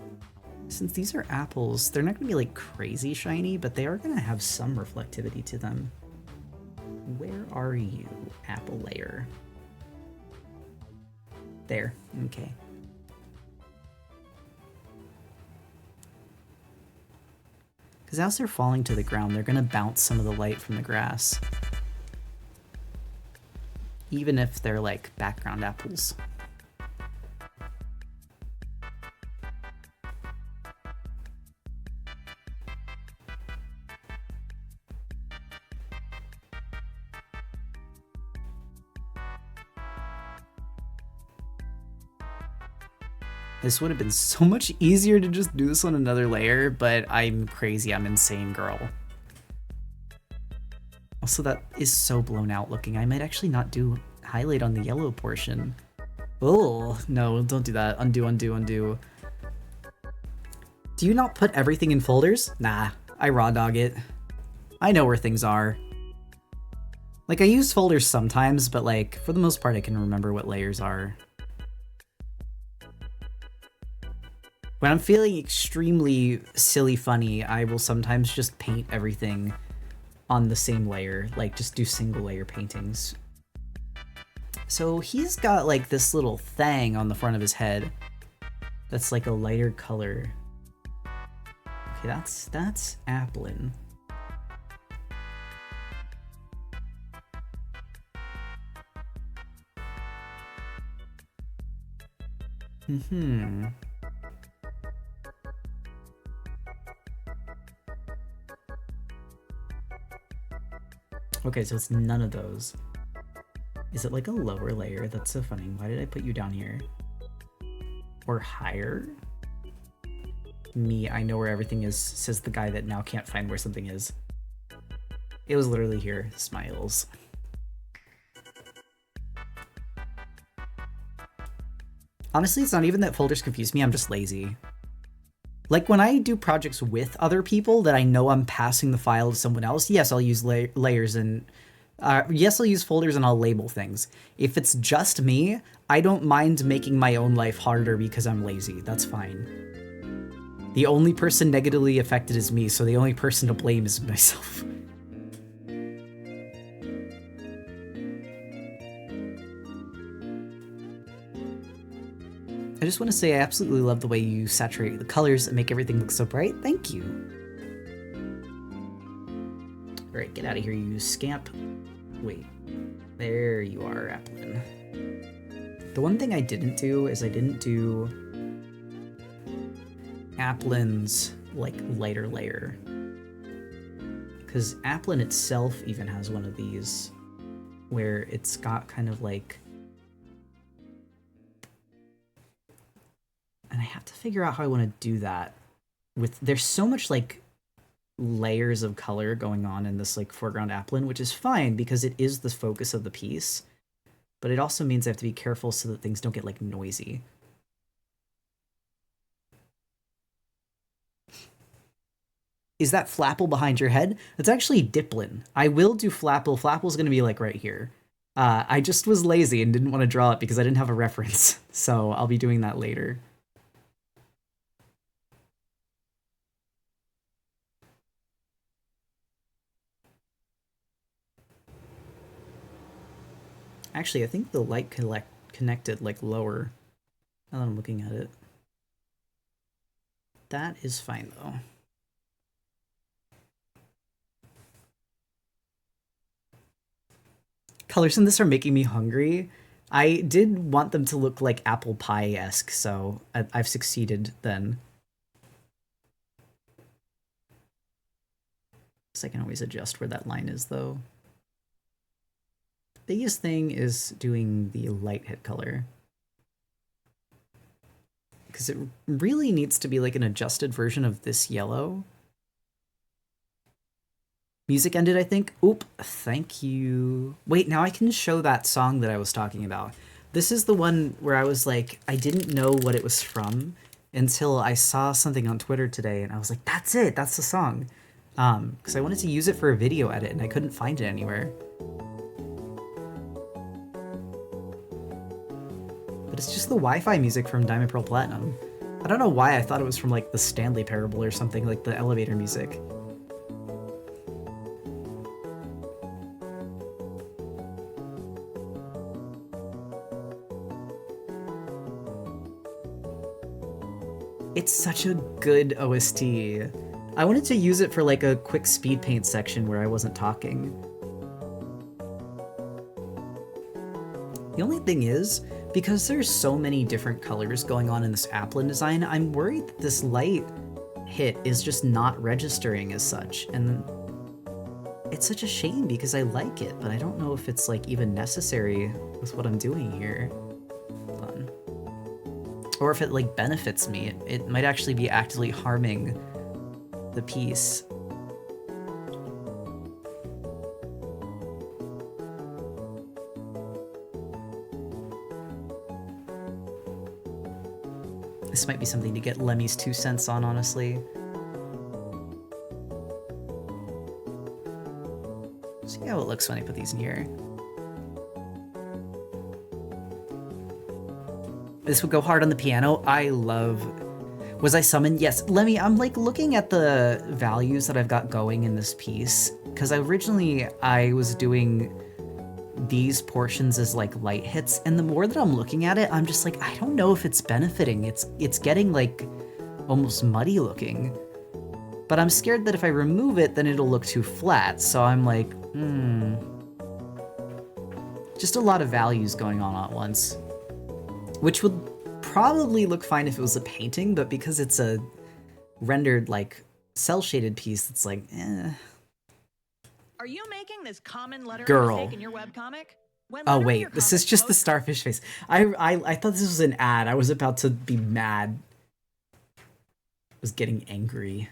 Speaker 1: since these are apples, they're not going to be like crazy shiny, but they are going to have some reflectivity to them. Where are you, apple layer? There, okay. Because as they're falling to the ground, they're going to bounce some of the light from the grass. Even if they're like background apples. This would have been so much easier to just do this on another layer, but I'm crazy, I'm insane, girl. Also, that is so blown out looking. I might actually not do highlight on the yellow portion. Oh, no, don't do that. Undo, undo, undo. Do you not put everything in folders? Nah, I raw dog it. I know where things are. Like, I use folders sometimes, but like, for the most part, I can remember what layers are. When I'm feeling extremely silly funny, I will sometimes just paint everything on the same layer, like just do single layer paintings. So he's got like this little thing on the front of his head that's like a lighter color. Okay, that's applin. Okay, so it's none of those. Is it like a lower layer? That's so funny. Why did I put you down here? Or higher? Me, I know where everything is, says the guy that now can't find where something is. It was literally here. Smiles. Honestly, it's not even that folders confuse me, I'm just lazy. Like when I do projects with other people that I know I'm passing the file to someone else, yes, I'll use layers and yes, I'll use folders and I'll label things. If it's just me, I don't mind making my own life harder because I'm lazy. That's fine. The only person negatively affected is me, so the only person to blame is myself. I just want to say I absolutely love the way you saturate the colors and make everything look so bright. Thank you. Alright, get out of here, you scamp. Wait. There you are, applin. The one thing I didn't do is I didn't do applin's like lighter layer. Because applin itself even has one of these where it's got kind of like... And I have to figure out how I want to do that. There's so much like layers of color going on in this like foreground applin, which is fine because it is the focus of the piece. But it also means I have to be careful so that things don't get like noisy. Is that flapple behind your head? That's actually diplin. I will do flapple. Flapple's gonna be like right here. I just was lazy and didn't want to draw it because I didn't have a reference. So I'll be doing that later. Actually, I think the light connected like lower. Now that I'm looking at it. That is fine though. Colors in this are making me hungry. I did want them to look like apple pie-esque, so I've succeeded then. So I can always adjust where that line is though. Biggest thing is doing the light hit color. Because it really needs to be like an adjusted version of this yellow. Music ended, I think. Oop, thank you. Wait, now I can show that song that I was talking about. This is the one where I was like, I didn't know what it was from until I saw something on Twitter today, and I was like, that's it, that's the song. Because I wanted to use it for a video edit, and I couldn't find it anywhere. But it's just the Wi-Fi music from Diamond Pearl Platinum. I don't know why I thought it was from like the Stanley Parable or something, like the elevator music. It's such a good OST. I wanted to use it for like a quick speed paint section where I wasn't talking. The only thing is, because there's so many different colors going on in this applin design, I'm worried that this light hit is just not registering as such. And it's such a shame because I like it, but I don't know if it's like even necessary with what I'm doing here. Hold on. Or if it like benefits me. It might actually be actively harming the piece. This might be something to get Lemmy's 2 cents on, honestly. See how it looks when I put these in here. This would go hard on the piano. I love... Was I summoned? Yes. Lemmy, I'm like looking at the values that I've got going in this piece, because originally I was doing these portions as like light hits, and the more that I'm looking at it, I'm just like, I don't know if it's benefiting. It's getting like almost muddy looking. But I'm scared that if I remove it, then it'll look too flat. So I'm like, just a lot of values going on at once. Which would probably look fine if it was a painting, but because it's a rendered like cell shaded piece, it's like, eh.
Speaker 3: Are you making this common letter
Speaker 1: Girl.
Speaker 3: in your webcomic?
Speaker 1: Oh wait, this is just the starfish face. I thought this was an ad. I was about to be mad. I was getting angry.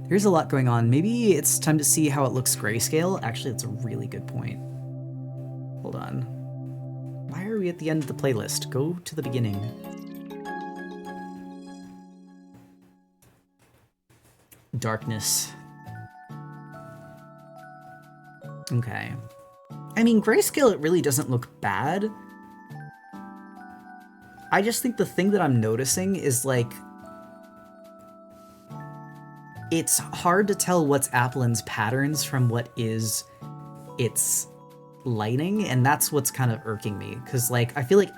Speaker 1: There's a lot going on. Maybe it's time to see how it looks grayscale. Actually, that's a really good point. Hold on. Why are we at the end of the playlist? Go to the beginning. Darkness. Okay. I mean, grayscale, it really doesn't look bad. I just think the thing that I'm noticing is, like, it's hard to tell what's Applin's patterns from what is its lighting, and that's what's kind of irking me. Because, like, I feel like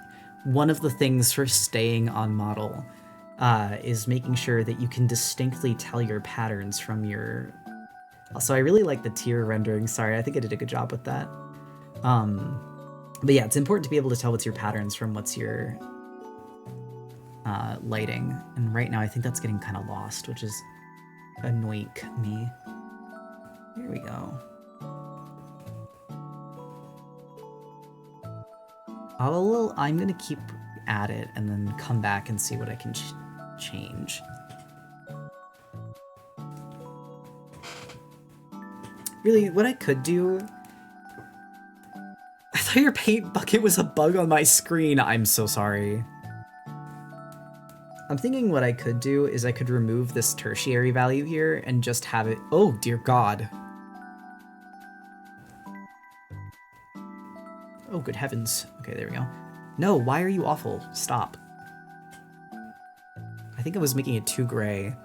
Speaker 1: one of the things for staying on model is making sure that you can distinctly tell your patterns from your... Also, I really like the tier rendering. Sorry, I think I did a good job with that. But yeah, it's important to be able to tell what's your patterns from what's your lighting. And right now, I think that's getting kind of lost, which is annoying me. Here we go. I'm gonna keep at it and then come back and see what I can change. Really, what I could do... I thought your paint bucket was a bug on my screen. I'm so sorry. I'm thinking what I could do is I could remove this tertiary value here and just have it... Oh, dear God. Oh, good heavens. Okay, there we go. No, why are you awful? Stop. I think I was making it too gray.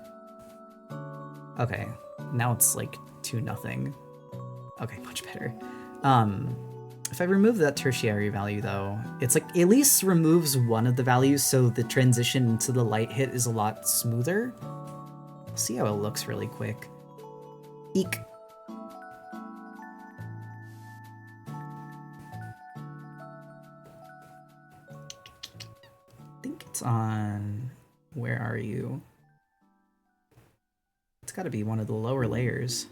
Speaker 1: Okay, now it's like 2-0. Okay, much better. If I remove that tertiary value though, it's like at least removes one of the values so the transition into the light hit is a lot smoother. We'll see how it looks really quick. Eek. I think it's on... Where are you? It's gotta be one of the lower layers.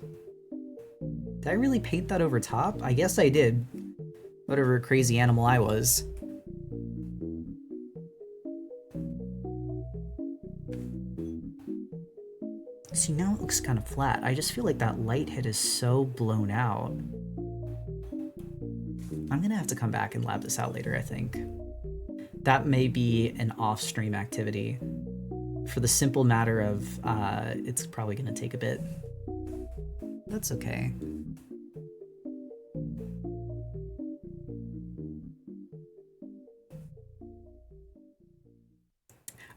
Speaker 1: Did I really paint that over top? I guess I did. Whatever crazy animal I was. See, now it looks kind of flat. I just feel like that light hit is so blown out. I'm gonna have to come back and lab this out later, I think. That may be an off-stream activity. For the simple matter of, it's probably gonna take a bit. That's okay.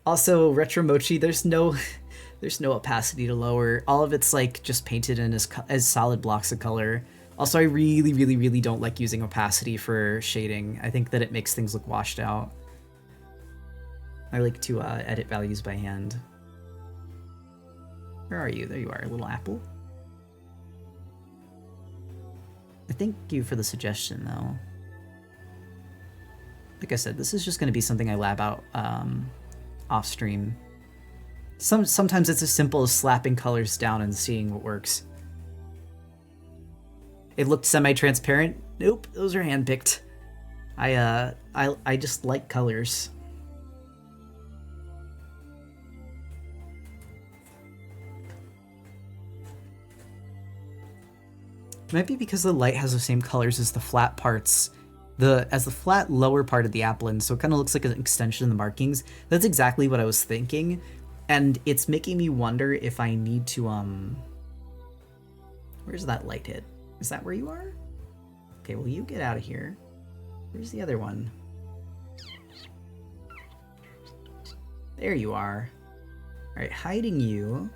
Speaker 1: Also, Retro Mochi, there's no opacity to lower. All of it's like just painted in as solid blocks of color. Also, I really don't like using opacity for shading. I think that it makes things look washed out. I like to edit values by hand. Where are you? There you are, little apple. Thank you for the suggestion, though. Like I said, this is just going to be something I lab out off stream. Sometimes it's as simple as slapping colors down and seeing what works. It looked semi-transparent. Nope, those are handpicked. I just like colors. It might be because the light has the same colors as the flat parts, as the flat lower part of the applin, so it kind of looks like an extension of the markings. That's exactly what I was thinking, and it's making me wonder if I need to, where's that light hit? Is that where you are? Okay, well, you get out of here. Where's the other one? There you are. Alright, hiding you.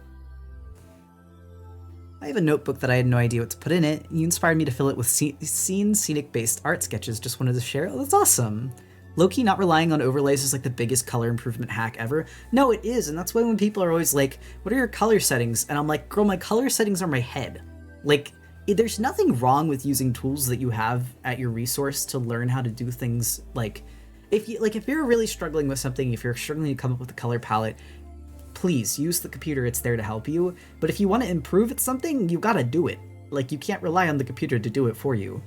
Speaker 1: I have a notebook that I had no idea what to put in it. You inspired me to fill it with scenic-based art sketches. Just wanted to share. Oh, that's awesome. Low-key not relying on overlays is like the biggest color improvement hack ever. No, it is, and that's why when people are always like, what are your color settings? And I'm like, girl, my color settings are my head. Like, there's nothing wrong with using tools that you have at your resource to learn how to do things. Like, if you're really struggling with something, if you're struggling to come up with a color palette, please use the computer, it's there to help you. But if you want to improve at something, you gotta do it. Like, you can't rely on the computer to do it for you.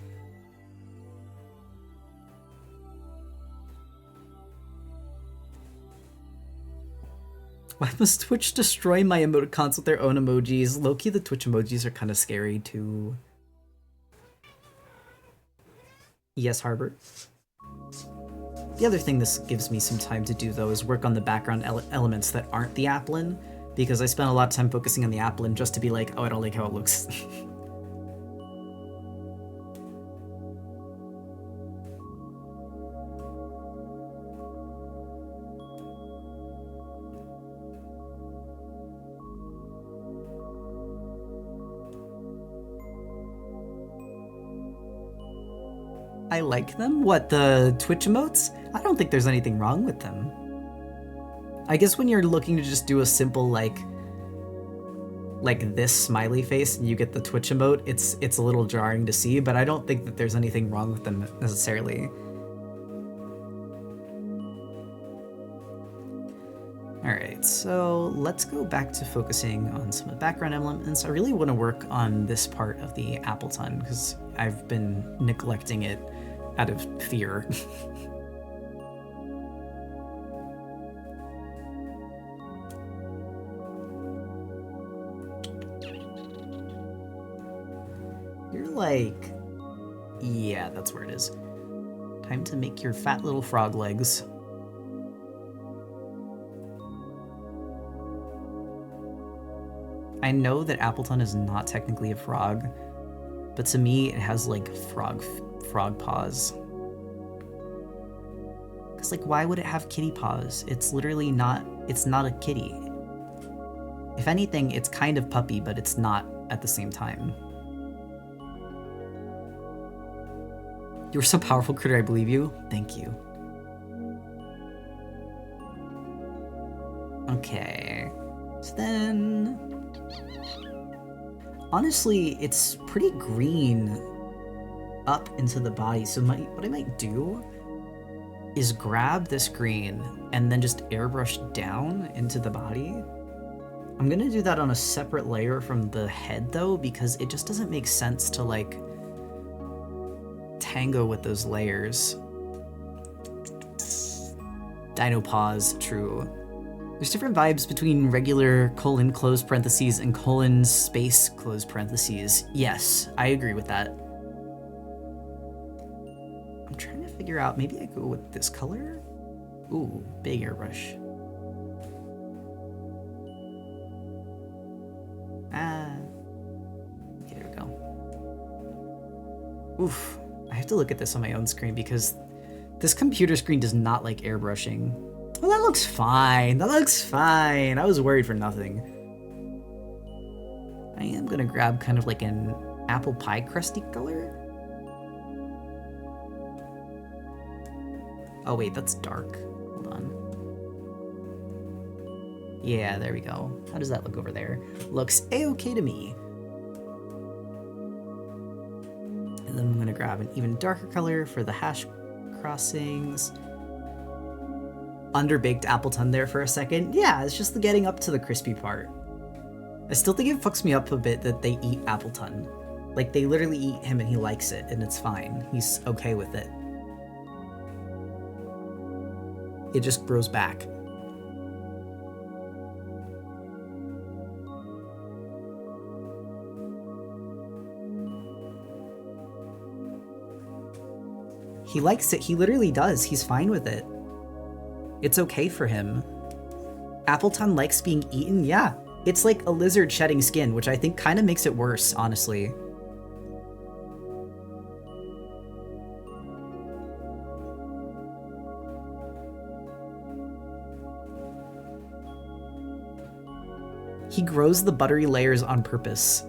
Speaker 1: Why must Twitch destroy my emoticons with their own emojis? Low-key, the Twitch emojis are kind of scary too. Yes, Harbor. The other thing this gives me some time to do, though, is work on the background elements that aren't the applin, because I spent a lot of time focusing on the applin just to be like, oh, I don't like how it looks. I like them. What, the Twitch emotes? I don't think there's anything wrong with them. I guess when you're looking to just do a simple, like this smiley face and you get the Twitch emote, it's a little jarring to see, but I don't think that there's anything wrong with them necessarily. Alright, so let's go back to focusing on some of the background elements. I really want to work on this part of the Appleton because I've been neglecting it out of fear. You're like... yeah, that's where it is. Time to make your fat little frog legs. I know that Appleton is not technically a frog, but to me it has like frog paws. Cause like why would it have kitty paws? It's literally not, it's not a kitty. If anything, it's kind of puppy, but it's not at the same time. You're so powerful, Critter, I believe you. Thank you. Okay. So then... honestly, it's pretty green up into the body, so what I might do is grab this green and then just airbrush down into the body. I'm gonna do that on a separate layer from the head though, because it just doesn't make sense to like tango with those layers. Dino paws, true. There's different vibes between regular colon close parentheses and colon space close parentheses. Yes, I agree with that. I'm trying to figure out, maybe I go with this color? Ooh, big airbrush. Okay, there we go. Oof, I have to look at this on my own screen because this computer screen does not like airbrushing. Well, that looks fine. That looks fine. I was worried for nothing. I am gonna grab kind of like an apple pie crusty color. Oh wait, that's dark. Hold on. Yeah, there we go. How does that look over there? Looks a-okay to me. And then I'm gonna grab an even darker color for the hash crossings. Underbaked Appleton there for a second. Yeah, it's just the getting up to the crispy part. I still think it fucks me up a bit that they eat Appleton. Like, they literally eat him and he likes it, and it's fine. He's okay with it. It just grows back. He likes it. He literally does. He's fine with it. It's okay for him. Appleton likes being eaten? Yeah. It's like a lizard shedding skin, which I think kind of makes it worse, honestly. He grows the buttery layers on purpose.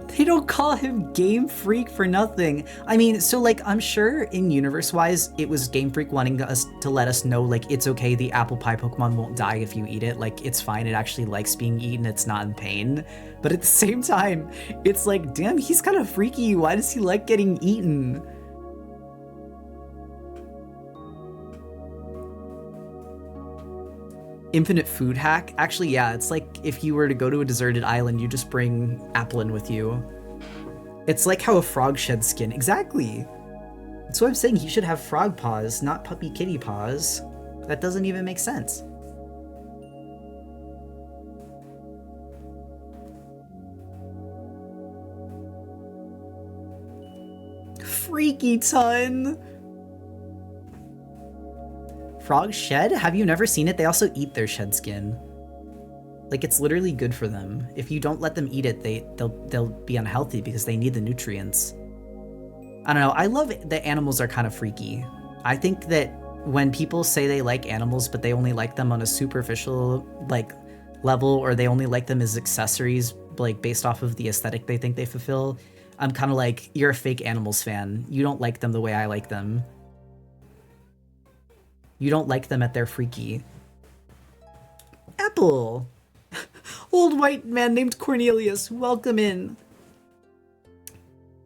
Speaker 1: They don't call him Game Freak for nothing. I mean, so like, I'm sure in universe-wise, it was Game Freak wanting us to let us know, like, it's okay, the apple pie Pokemon won't die if you eat it. Like, it's fine, it actually likes being eaten, it's not in pain. But at the same time, it's like, damn, he's kind of freaky. Why does he like getting eaten? Infinite food hack? Actually, yeah, it's like if you were to go to a deserted island, you just bring applin with you. It's like how a frog sheds skin. Exactly! That's what I'm saying, he should have frog paws, not puppy kitty paws. That doesn't even make sense. Freaky ton! Frogs shed? Have you never seen it? They also eat their shed skin. Like, it's literally good for them. If you don't let them eat it, they'll be unhealthy because they need the nutrients. I don't know, I love that animals are kind of freaky. I think that when people say they like animals, but they only like them on a superficial, like, level, or they only like them as accessories like based off of the aesthetic they think they fulfill, I'm kind of like, you're a fake animals fan. You don't like them the way I like them. You don't like them at their freaky. Apple! Old white man named Cornelius, welcome in.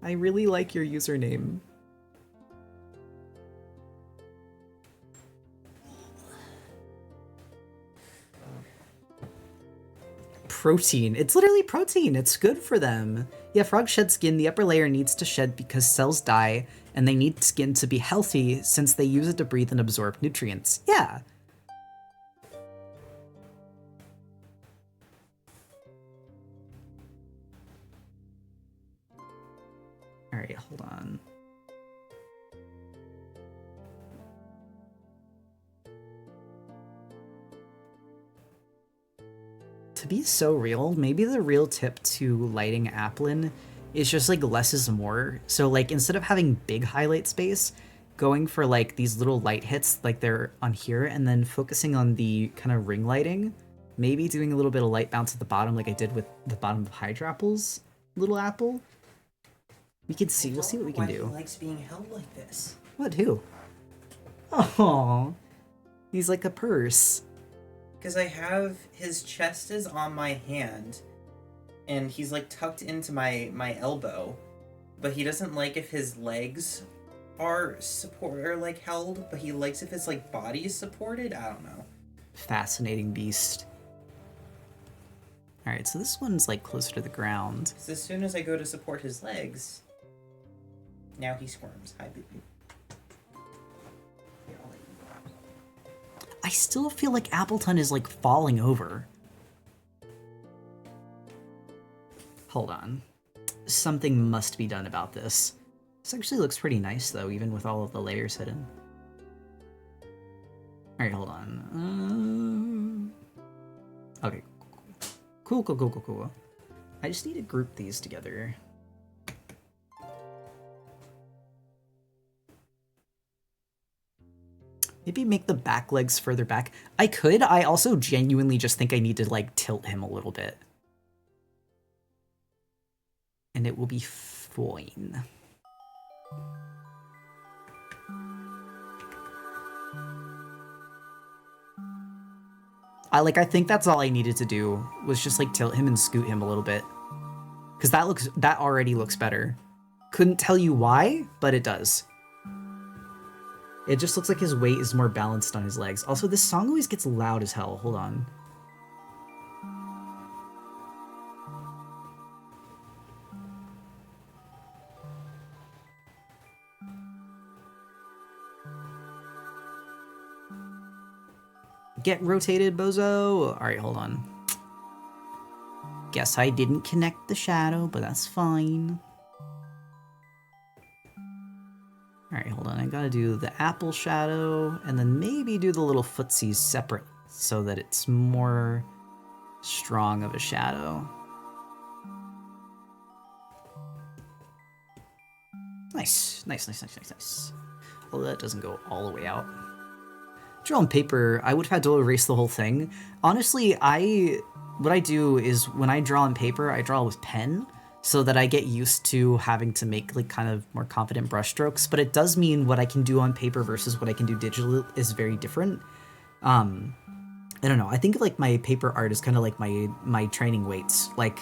Speaker 1: I really like your username. Protein. It's literally protein. It's good for them. Yeah, frogs shed skin. The upper layer needs to shed because cells die, and they need skin to be healthy since they use it to breathe and absorb nutrients. Yeah. Alright, hold on. To be so real, maybe the real tip to lighting applin is just like less is more. So like instead of having big highlight space, going for like these little light hits like they're on here and then focusing on the kind of ring lighting, maybe doing a little bit of light bounce at the bottom like I did with the bottom of Hydrapple's little apple. We can see, we'll see what we can do.
Speaker 2: He likes being held like this.
Speaker 1: What, who? Oh, he's like a purse.
Speaker 2: Because I have his chest is on my hand, and he's like tucked into my elbow, but he doesn't like if his legs are like held, but he likes if his like body is supported. I don't know.
Speaker 1: Fascinating beast. All right, so this one's like closer to the ground.
Speaker 2: Because as soon as I go to support his legs, now he squirms. Hi, baby.
Speaker 1: I still feel like Appleton is like falling over. Hold on. Something must be done about this. This actually looks pretty nice though, even with all of the layers hidden. Alright, hold on. Okay. Cool. I just need to group these together. Maybe make the back legs further back. I could. I also genuinely just think I need to like tilt him a little bit. And it will be fine. I think that's all I needed to do was just like tilt him and scoot him a little bit. Cause that already looks better. Couldn't tell you why, but it does. It just looks like his weight is more balanced on his legs. Also, this song always gets loud as hell. Hold on. Get rotated, bozo. All right, hold on. Guess I didn't connect the shadow, but that's fine. Alright, hold on. I gotta do the apple shadow, and then maybe do the little footsies separate so that it's more strong of a shadow. Nice. Although that doesn't go all the way out. Draw on paper, I would have had to erase the whole thing. Honestly, what I do is when I draw on paper, I draw with pen, so that I get used to having to make like kind of more confident brush strokes, but it does mean what I can do on paper versus what I can do digitally is very different. I don't know. I think of like my paper art as kind of like my training weights. Like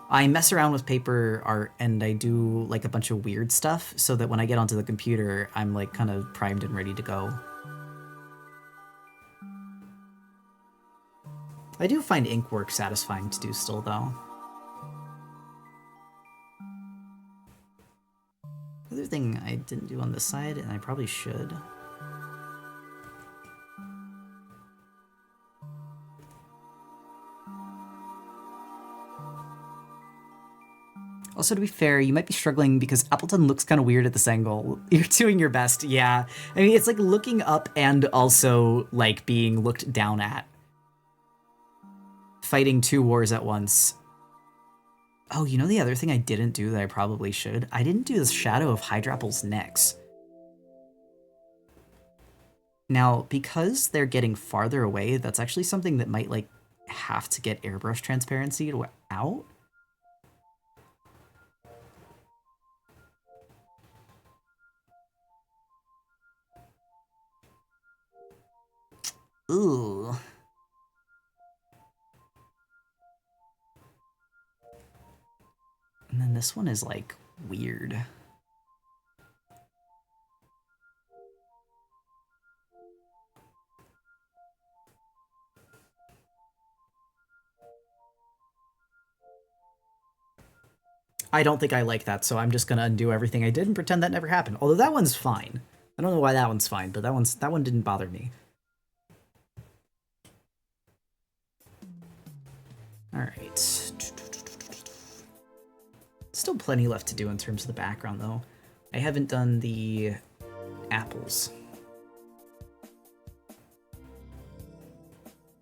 Speaker 1: I mess around with paper art and I do like a bunch of weird stuff so that when I get onto the computer, I'm like kind of primed and ready to go. I do find ink work satisfying to do still though. Other thing I didn't do on this side, and I probably should. Also, to be fair, you might be struggling because Appleton looks kind of weird at this angle. You're doing your best, yeah. I mean, it's like looking up and also like being looked down at. Fighting two wars at once. Oh, you know the other thing I didn't do that I probably should? I didn't do the shadow of Hydrapple's necks. Now, because they're getting farther away, that's actually something that might, like, have to get airbrush transparency out. Ooh. And then this one is like weird. I don't think I like that, so I'm just gonna undo everything I did and pretend that never happened. Although that one's fine. I don't know why that one's fine, but that one didn't bother me. Alright. Still plenty left to do in terms of the background, though. I haven't done the apples.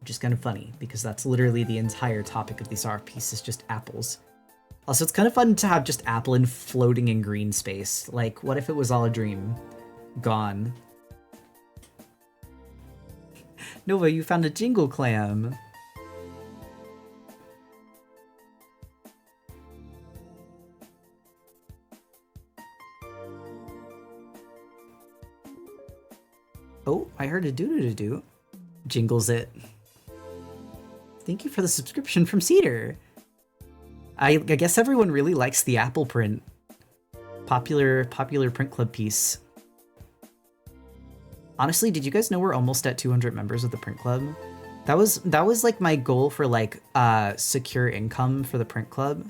Speaker 1: Which is kind of funny, because that's literally the entire topic of this art piece, is just apples. Also, it's kind of fun to have just applin floating in green space. Like, what if it was all a dream? Gone. Nova, you found a jingle clam. Oh, I heard a doo-doo-doo-doo. Jingles it. Thank you for the subscription from Cedar. I guess everyone really likes the apple print. Popular print club piece. Honestly, did you guys know we're almost at 200 members of the print club? That was like my goal for like secure income for the print club.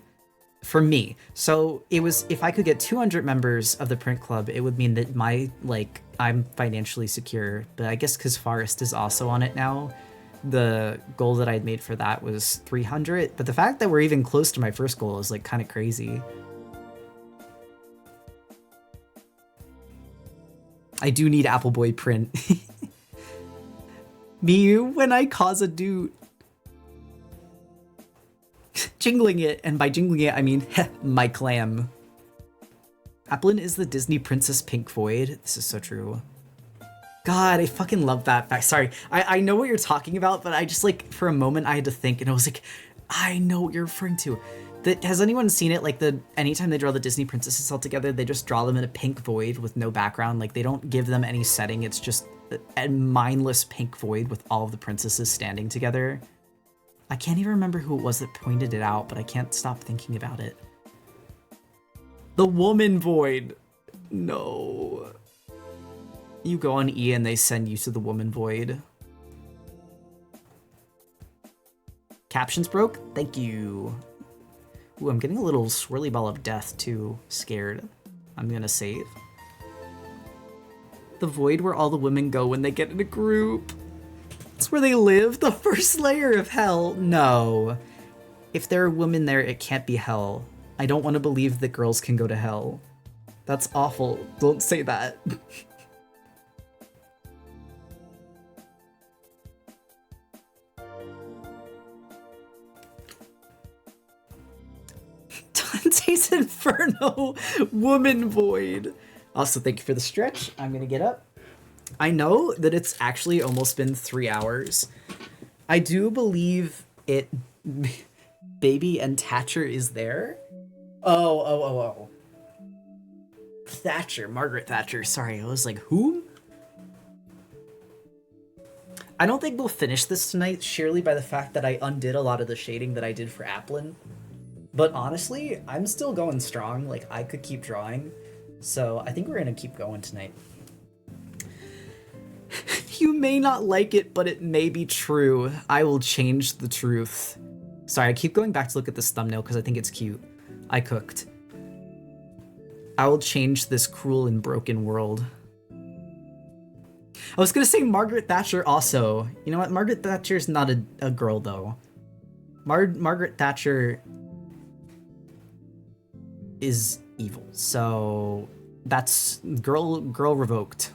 Speaker 1: For me. So it was, if I could get 200 members of the print club, it would mean that I'm financially secure. But I guess because Forrest is also on it now, the goal that I'd made for that was 300. But the fact that we're even close to my first goal is like kind of crazy. I do need Appleboy print. Me when I cause a dude. Jingling it, and by jingling it, I mean my clam. Applin is the Disney Princess Pink Void. This is so true. God, I fucking love that. Sorry, I know what you're talking about, but I just like, for a moment I had to think, and I was like, I know what you're referring to. Has anyone seen it? Like anytime they draw the Disney princesses all together, they just draw them in a pink void with no background. Like they don't give them any setting. It's just a mindless pink void with all of the princesses standing together. I can't even remember who it was that pointed it out, but I can't stop thinking about it. The woman void. No. You go on E and they send you to the woman void. Captions broke? Thank you. Ooh, I'm getting a little swirly ball of death too. Scared. I'm gonna save. The void where all the women go when they get in a group. It's where they live, the first layer of hell. No. If there are women there, it can't be hell. I don't want to believe that girls can go to hell. That's awful. Don't say that. Dante's Inferno Woman Void. Also, thank you for the stretch. I'm gonna get up. I know that it's actually almost been 3 hours. I do believe it. Baby and Thatcher is there. Oh. Thatcher, Margaret Thatcher. Sorry, I was like, who? I don't think we'll finish this tonight, surely by the fact that I undid a lot of the shading that I did for Applin. But honestly, I'm still going strong. Like, I could keep drawing. So I think we're gonna keep going tonight. You may not like it, but it may be true. I will change the truth. Sorry, I keep going back to look at this thumbnail because I think it's cute. I cooked. I will change this cruel and broken world. I was gonna say Margaret Thatcher also. You know what? Margaret Thatcher's not a girl, though. Margaret Thatcher is evil, so that's girl revoked.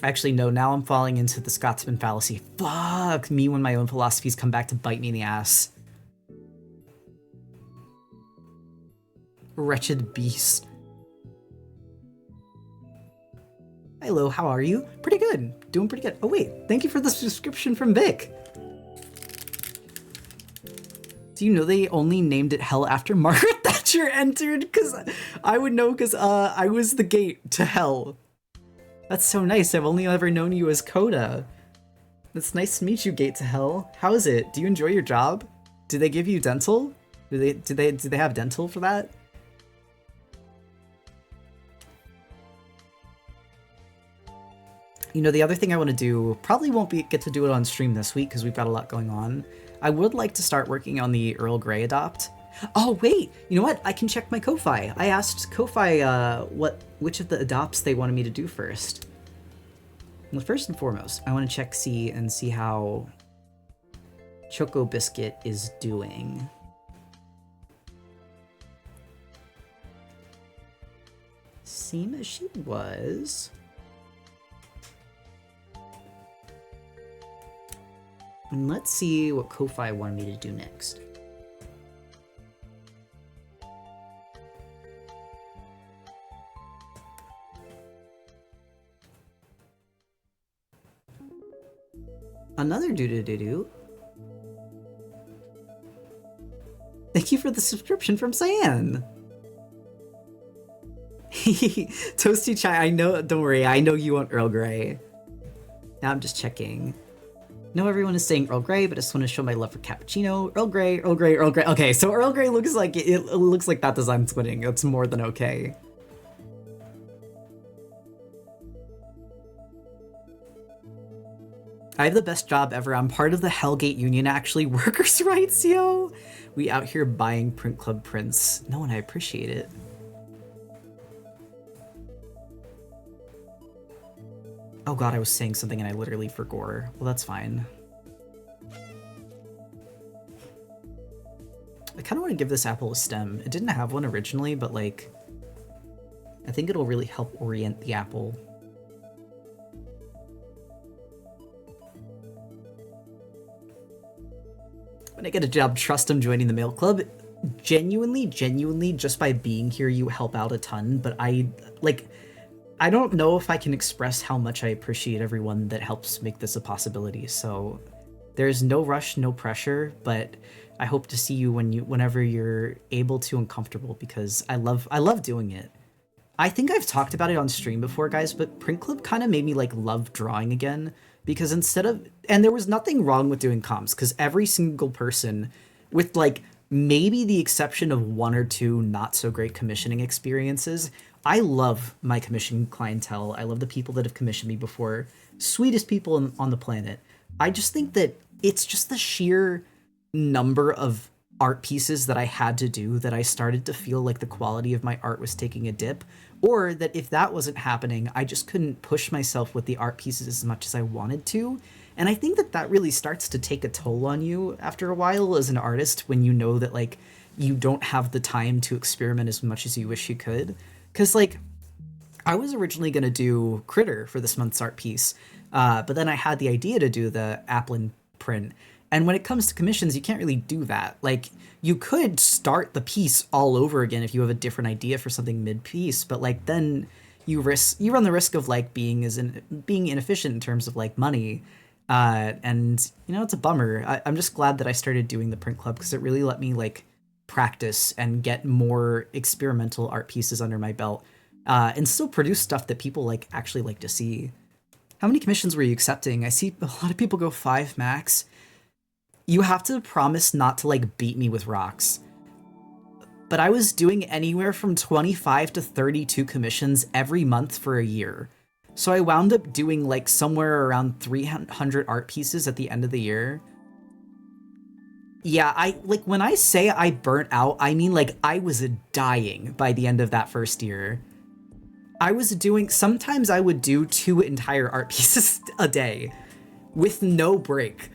Speaker 1: Actually, no, now I'm falling into the Scotsman fallacy. Fuck me when my own philosophies come back to bite me in the ass. Wretched beast. Hello, how are you? Pretty good. Doing pretty good. Oh wait, thank you for the subscription from Vic. Do you know they only named it Hell after Margaret Thatcher? Roger entered because I would know because I was the gate to hell. That's so nice. I've only ever known you as Coda. It's nice to meet you, Gate to Hell. How is it? Do you enjoy your job? Do they give you dental? Do they have dental for that? You know, the other thing I want to do, probably won't get to do it on stream this week because we've got a lot going on. I would like to start working on the Earl Grey adopt. Oh wait, you know what? I can check my Ko-Fi. I asked Ko-Fi which of the adopts they wanted me to do first. Well, first and foremost, I want to check see how Choco Biscuit is doing. Same as she was. And let's see what Ko-Fi wanted me to do next. Another doo-doo-doo-doo. Thank you for the subscription from Cyan. Toasty Chai, I know, don't worry, I know you want Earl Grey. Now I'm just checking. No, everyone is saying Earl Grey, but I just want to show my love for cappuccino. Earl Grey, Earl Grey, Earl Grey. Okay, so Earl Grey looks like it looks like that design's winning. That's more than okay. I have the best job ever. I'm part of the Hellgate Union, actually. Workers' rights, yo! We out here buying Print Club prints. No, and I appreciate it. Oh god, I was saying something and I literally forgot. Well, that's fine. I kind of want to give this apple a stem. It didn't have one originally, but like, I think it'll really help orient the apple. When I get a job, trust I'm joining the mail club. Genuinely, just by being here, you help out a ton, but I don't know if I can express how much I appreciate everyone that helps make this a possibility. So there's no rush, no pressure, but I hope to see you whenever you're able to and comfortable, because I love doing it. I think I've talked about it on stream before, guys, but Print Club kind of made me like love drawing again, because and there was nothing wrong with doing comps, because every single person, with like maybe the exception of one or two not so great commissioning experiences, I love my commission clientele. I love the people that have commissioned me before. Sweetest people on the planet. I just think that it's just the sheer number of art pieces that I had to do that I started to feel like the quality of my art was taking a dip, or that if that wasn't happening, I just couldn't push myself with the art pieces as much as I wanted to. And I think that really starts to take a toll on you after a while as an artist, when you know that like you don't have the time to experiment as much as you wish you could. Because, like, I was originally going to do Critter for this month's art piece, but then I had the idea to do the applin print. And when it comes to commissions, you can't really do that. Like, you could start the piece all over again if you have a different idea for something mid-piece, but, like, then you run the risk of, like, being inefficient in terms of, like, money. And, you know, it's a bummer. I'm just glad that I started doing the Print Club, because it really let me, like, practice and get more experimental art pieces under my belt, and still produce stuff that people like actually like to see. How many commissions were you accepting? I see a lot of people go 5 max. You have to promise not to like beat me with rocks. But I was doing anywhere from 25 to 32 commissions every month for a year. So I wound up doing like somewhere around 300 art pieces at the end of the year. Yeah, when I say I burnt out, I mean like I was dying by the end of that first year. Sometimes I would do 2 entire art pieces a day with no break.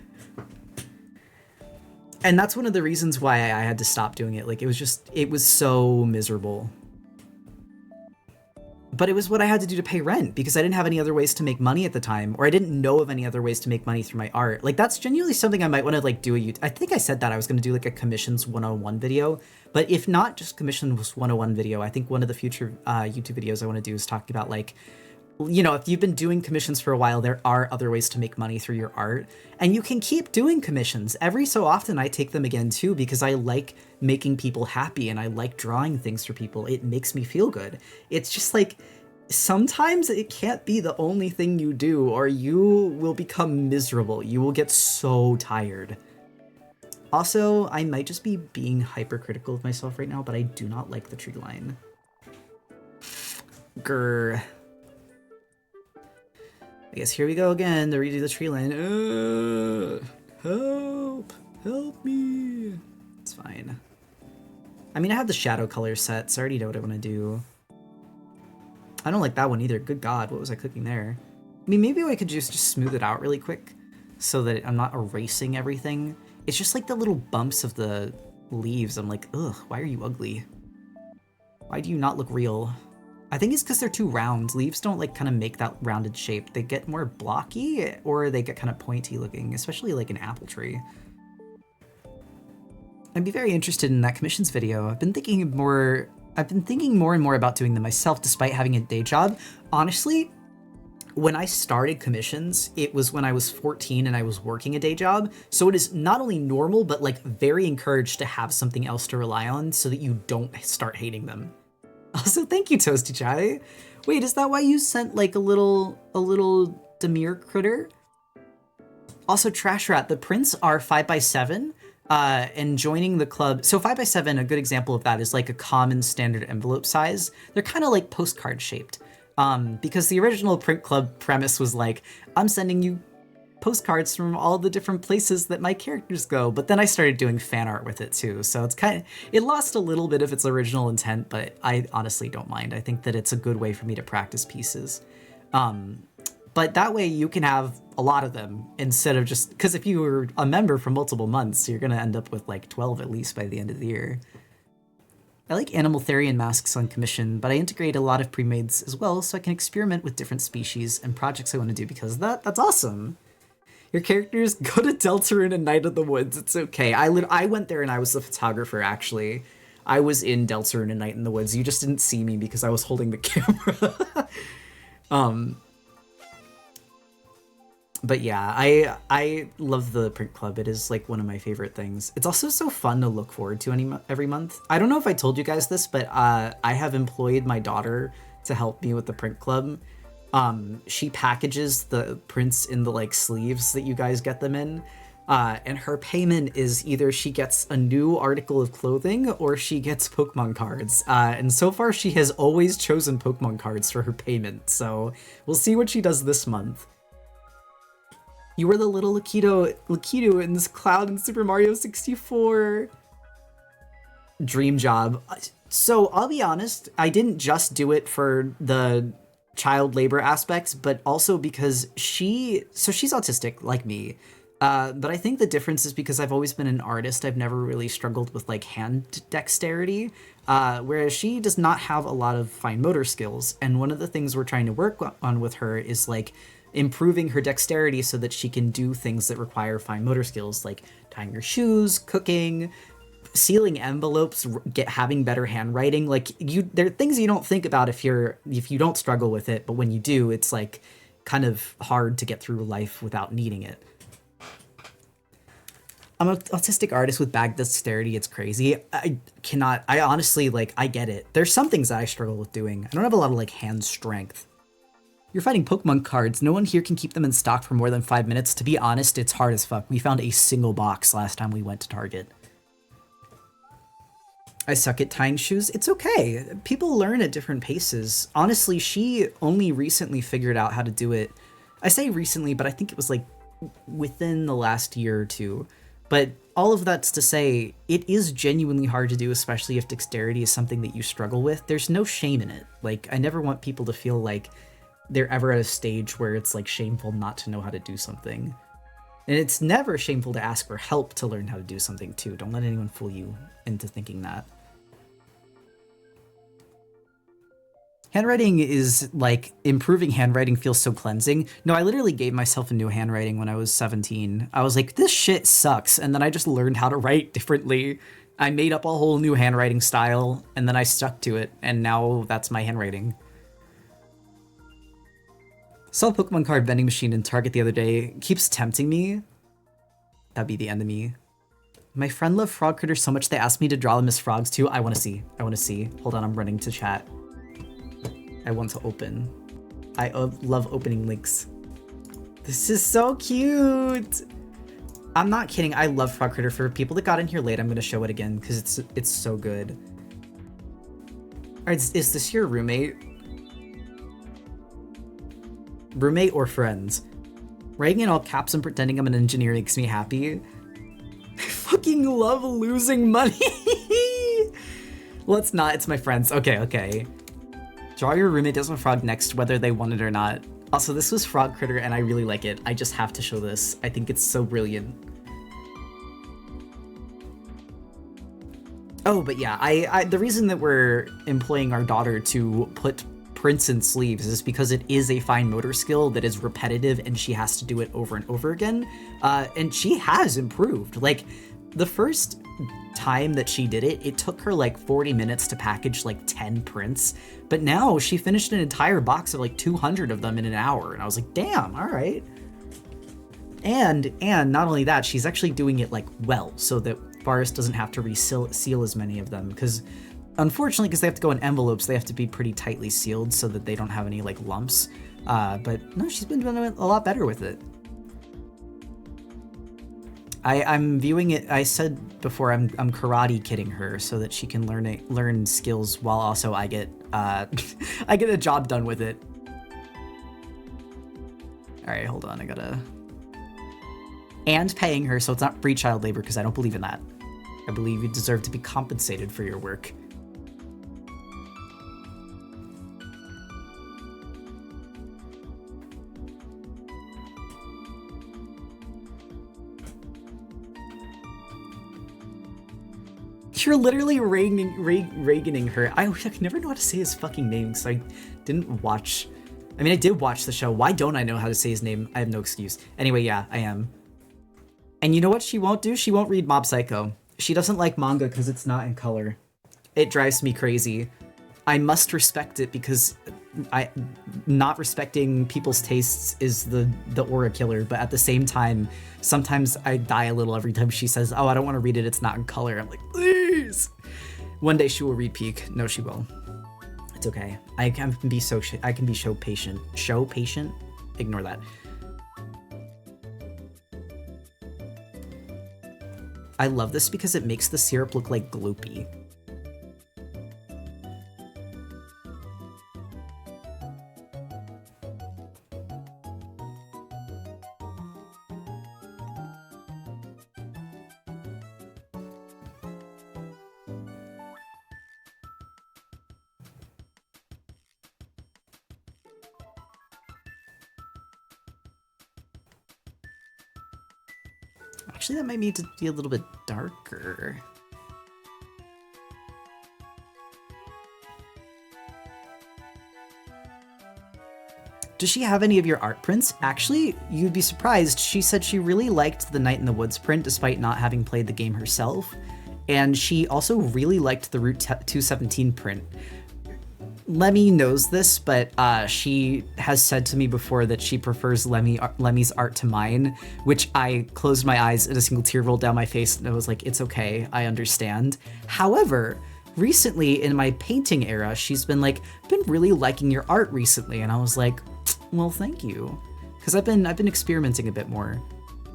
Speaker 1: And that's one of the reasons why I had to stop doing it. Like, it was so miserable. But it was what I had to do to pay rent, because I didn't have any other ways to make money at the time, or I didn't know of any other ways to make money through my art. Like, that's genuinely something I might want to like do I think I said that I was going to do like a commissions 101 video, but if not just commissions 101 video, I think one of the future YouTube videos I want to do is talking about like you know, if you've been doing commissions for a while, there are other ways to make money through your art, and you can keep doing commissions. Every so often I take them again too, because I like making people happy and I like drawing things for people. It makes me feel good. It's just like, sometimes it can't be the only thing you do, or you will become miserable. You will get so tired. Also, I might just be being hypercritical of myself right now, but I do not like the tree line. Grr. I guess here we go again to redo the tree line. Help! Help me! It's fine. I mean, I have the shadow color set, so I already know what I want to do. I don't like that one either. Good God, what was I cooking there? I mean, maybe I could just smooth it out really quick so that I'm not erasing everything. It's just like the little bumps of the leaves. I'm like, ugh, why are you ugly? Why do you not look real? I think it's because they're too round. Leaves don't like kind of make that rounded shape. They get more blocky, or they get kind of pointy looking, especially like an apple tree. I'd be very interested in that commissions video. I've been thinking more and more about doing them myself despite having a day job. Honestly, when I started commissions, it was when I was 14 and I was working a day job. So it is not only normal, but like very encouraged to have something else to rely on so that you don't start hating them. Also, thank you, Toasty Chai. Wait, is that why you sent like a little Demir critter? Also, Trash Rat, the prints are 5x7, and joining the club. So 5x7, a good example of that is like a common standard envelope size. They're kind of like postcard shaped, because the original print club premise was like, I'm sending you postcards from all the different places that my characters go, but then I started doing fan art with it too, so it lost a little bit of its original intent, but I honestly don't mind. I think that it's a good way for me to practice pieces. But that way you can have a lot of them instead of just, because if you were a member for multiple months, you're gonna end up with like 12 at least by the end of the year. I like Animaltherian masks on commission, but I integrate a lot of pre-mades as well, so I can experiment with different species and projects I want to do because that's awesome. Your characters go to Deltarune and Night of the Woods. It's okay. I went there and I was the photographer, actually. I was in Deltarune and Night in the Woods. You just didn't see me because I was holding the camera. But yeah, I love the print club. It is like one of my favorite things. It's also so fun to look forward to every month. I don't know if I told you guys this, but I have employed my daughter to help me with the print club. She packages the prints in the like sleeves that you guys get them in, and her payment is either she gets a new article of clothing or she gets Pokemon cards. And so far she has always chosen Pokemon cards for her payment, so we'll see what she does this month. You were the little Lakitu in this cloud in Super Mario 64. Dream job. So I'll be honest, I didn't just do it for the child labor aspects, but also because she's autistic like me. But I think the difference is because I've always been an artist, I've never really struggled with like hand dexterity, whereas she does not have a lot of fine motor skills. And one of the things we're trying to work on with her is like improving her dexterity so that she can do things that require fine motor skills, like tying her shoes, cooking, sealing envelopes, having better handwriting. Like there are things you don't think about if you don't struggle with it, but when you do, it's like kind of hard to get through life without needing it. I'm an autistic artist with bad dexterity. It's crazy. I honestly, like, I get it. There's some things that I struggle with doing. I don't have a lot of like hand strength. You're fighting Pokemon cards. No one here can keep them in stock for more than 5 minutes. To be honest, it's hard as fuck. We found a single box last time we went to Target. I suck at tying shoes. It's okay. People learn at different paces. Honestly, she only recently figured out how to do it. I say recently, but I think it was like within the last year or two. But all of that's to say, it is genuinely hard to do, especially if dexterity is something that you struggle with. There's no shame in it. Like, I never want people to feel like they're ever at a stage where it's like shameful not to know how to do something. And it's never shameful to ask for help to learn how to do something too. Don't let anyone fool you into thinking that. Handwriting is like, improving handwriting feels so cleansing. No, I literally gave myself a new handwriting when I was 17. I was like, this shit sucks. And then I just learned how to write differently. I made up a whole new handwriting style and then I stuck to it. And now that's my handwriting. Saw a Pokemon card vending machine in Target the other day. Keeps tempting me. That'd be the enemy. My friend loved frog critters so much they asked me to draw them as frogs too. I want to see. I want to see. Hold on, I'm running to chat. I want to open. I love opening links. This is so cute. I'm not kidding. I love frog critter. For people that got in here late, I'm gonna show it again because it's so good. All right, is this your roommate? Roommate or friends? Writing in all caps and pretending I'm an engineer makes me happy. I fucking love losing money. Well, it's not. It's my friends. Okay. Draw your roommate does a frog next, whether they want it or not. Also, this was Frog Critter, and I really like it. I just have to show this. I think it's so brilliant. Oh, but yeah, I the reason that we're employing our daughter to put prints in sleeves is because it is a fine motor skill that is repetitive, and she has to do it over and over again. And she has improved. Like, the first time that she did it, it took her like 40 minutes to package like 10 prints, but now she finished an entire box of like 200 of them in an hour, and I was like, damn, all right. And not only that, she's actually doing it like well, so that Forrest doesn't have to seal as many of them, because unfortunately, because they have to go in envelopes, they have to be pretty tightly sealed so that they don't have any like lumps. But no, she's been doing a lot better with it. I'm viewing it. I said before I'm karate kidding her so that she can learn skills while also I get I get a job done with it. All right, hold on. I gotta. And paying her, so it's not free child labor, because I don't believe in that. I believe you deserve to be compensated for your work. You're literally Reaganing her. I never know how to say his fucking name, because I didn't watch. I mean, I did watch the show. Why don't I know how to say his name? I have no excuse. Anyway, yeah, I am. And you know what she won't do? She won't read Mob Psycho. She doesn't like manga because it's not in color. It drives me crazy. I must respect it, because not respecting people's tastes is the aura killer, but at the same time, sometimes I die a little every time she says, oh, I don't want to read it, it's not in color. I'm like, please! One day she will read Peak. No, she will. It's okay. I can be so patient. Show patient? Ignore that. I love this because it makes the syrup look like gloopy. Actually, that might need to be a little bit darker. Does she have any of your art prints? Actually, you'd be surprised. She said she really liked the Night in the Woods print despite not having played the game herself. And she also really liked the Route 217 print. Lemmy knows this, but she has said to me before that she prefers Lemmy's art to mine, which I closed my eyes and a single tear rolled down my face, and I was like, it's okay, I understand. However, recently in my painting era, she's been like, I've been really liking your art recently, and I was like, well, thank you, because I've been experimenting a bit more,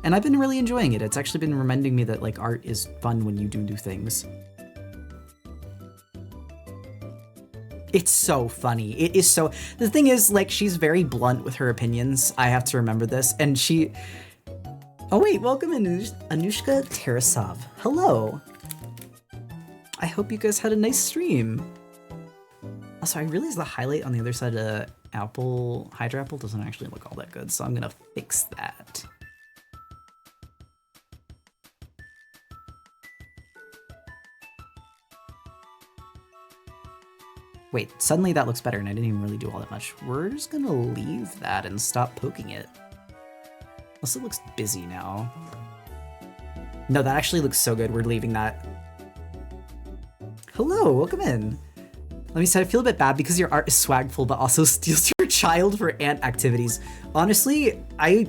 Speaker 1: and I've been really enjoying it. It's actually been reminding me that like art is fun when you do new things. It's so funny. It is so... The thing is, like, she's very blunt with her opinions. I have to remember this. And she... Oh, wait. Welcome, Anushka Tarasov. Hello. I hope you guys had a nice stream. Also, I realized the highlight on the other side of Hydra Apple doesn't actually look all that good, so I'm going to fix that. Wait, suddenly that looks better and I didn't even really do all that much. We're just gonna leave that and stop poking it. Unless it looks busy now. No, that actually looks so good. We're leaving that. Hello, welcome in. Let me say, I feel a bit bad because your art is swagful but also steals your child for ant activities. Honestly, I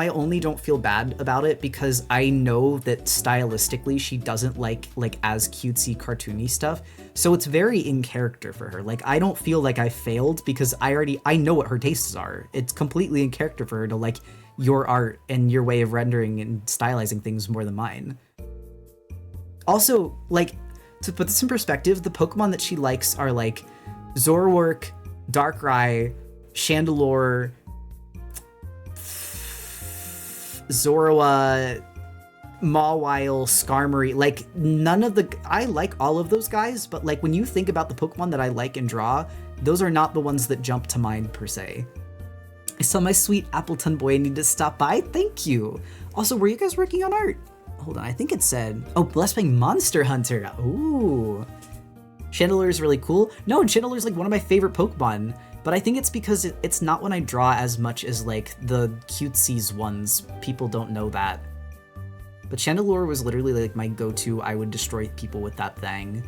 Speaker 1: only don't feel bad about it because I know that stylistically she doesn't like as cutesy cartoony stuff. So it's very in character for her. Like, I don't feel like I failed because I know what her tastes are. It's completely in character for her to like your art and your way of rendering and stylizing things more than mine. Also, like, to put this in perspective, the Pokemon that she likes are like Zoroark, Darkrai, Chandelure, Zorua, Mawile, Skarmory. Like, none of the... I like all of those guys, but like when you think about the Pokemon that I like and draw, those are not the ones that jump to mind per se. I saw my sweet Appleton boy need to stop by. Thank you. Also, were you guys working on art? Hold on, I think it said... Oh, Blessed by Monster Hunter. Ooh. Chandelure is really cool. No, Chandelure is like one of my favorite Pokemon, but I think it's because it's not when I draw as much as like the cutesies ones. People don't know that. But Chandelure was literally like my go-to. I would destroy people with that thing.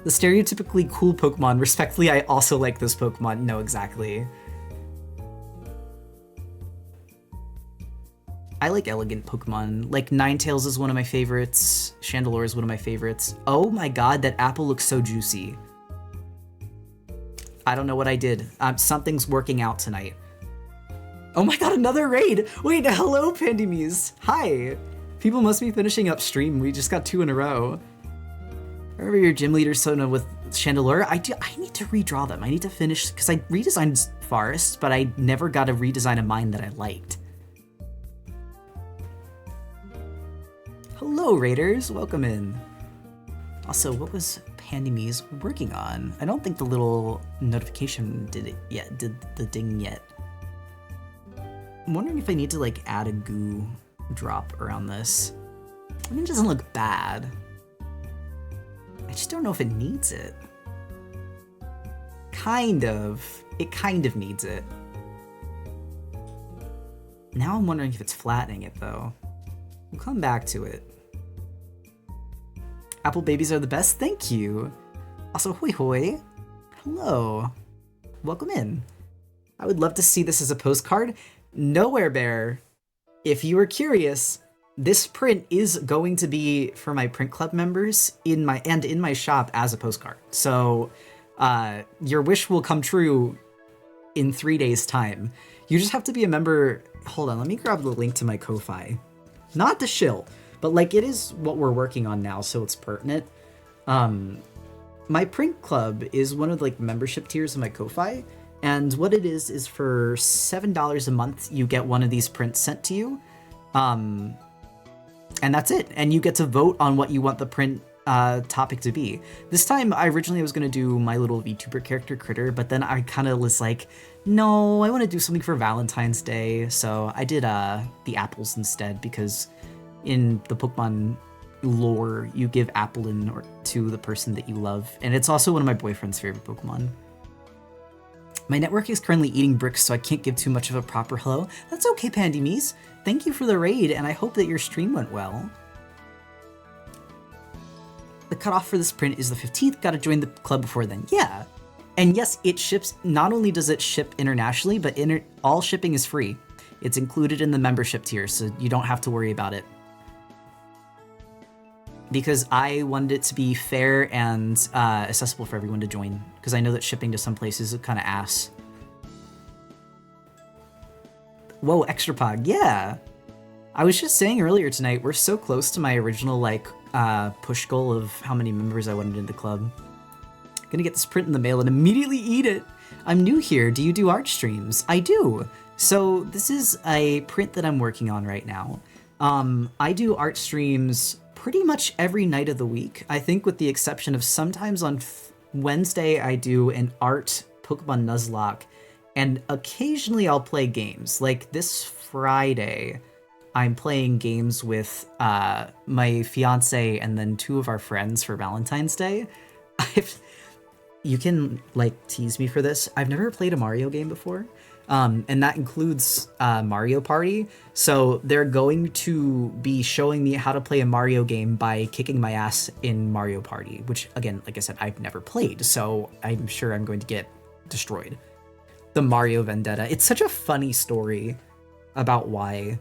Speaker 1: The stereotypically cool Pokemon. Respectfully, I also like this Pokemon. No, exactly. I like elegant Pokemon. Like, Ninetales is one of my favorites. Chandelure is one of my favorites. Oh my god, that apple looks so juicy. I don't know what I did. Something's working out tonight. Oh my god, another raid! Wait, hello, Pandemies! Hi! People must be finishing up stream. We just got 2 in a row. Remember your gym leader Sona with Chandelure? I need to redraw them. I need to finish, because I redesigned Forest, but I never got a redesign of mine that I liked. Hello, Raiders! Welcome in. Also, what was Pandemies working on? I don't think the little notification did the ding yet. I'm wondering if I need to like add a goo drop around this. I mean, it doesn't look bad. I just don't know if it needs it. Kind of. It kind of needs it. Now I'm wondering if it's flattening it though. We'll come back to it. Apple babies are the best, thank you. Also, hoi hoi. Hello. Welcome in. I would love to see this as a postcard. Nowhere Bear, if you were curious, this print is going to be for my print club members in my shop as a postcard. So your wish will come true in 3 days time. You just have to be a member. Hold on, let me grab the link to my Ko-Fi. Not to shill, but like it is what we're working on now, so it's pertinent. My print club is one of like membership tiers of my Ko-Fi. And what it is for $7 a month, you get one of these prints sent to you. And that's it. And you get to vote on what you want the print topic to be. This time, I originally was going to do my little VTuber character Critter, but then I kind of was like, no, I want to do something for Valentine's Day. So I did the apples instead, because in the Pokemon lore, you give applin to the person that you love. And it's also one of my boyfriend's favorite Pokemon. My network is currently eating bricks, so I can't give too much of a proper hello. That's okay, Pandemies. Thank you for the raid, and I hope that your stream went well. The cutoff for this print is the 15th. Gotta join the club before then. Yeah. And yes, it ships. Not only does it ship internationally, but all shipping is free. It's included in the membership tier, so you don't have to worry about it. Because I wanted it to be fair and accessible for everyone to join. Because I know that shipping to some places is kind of ass. Whoa, extra pog, yeah! I was just saying earlier tonight, we're so close to my original like push goal of how many members I wanted in the club. Gonna get this print in the mail and immediately eat it! I'm new here, do you do art streams? I do! So this is a print that I'm working on right now. I do art streams pretty much every night of the week. I think with the exception of sometimes on Wednesday I do an art Pokemon Nuzlocke, and occasionally I'll play games. Like this Friday, I'm playing games with my fiance and then 2 of our friends for Valentine's Day. you can like tease me for this. I've never played a Mario game before, and that includes Mario Party. So they're going to be showing me how to play a Mario game by kicking my ass in Mario Party, which again, like I said, I've never played, so I'm sure I'm going to get destroyed. The Mario Vendetta. It's such a funny story about why.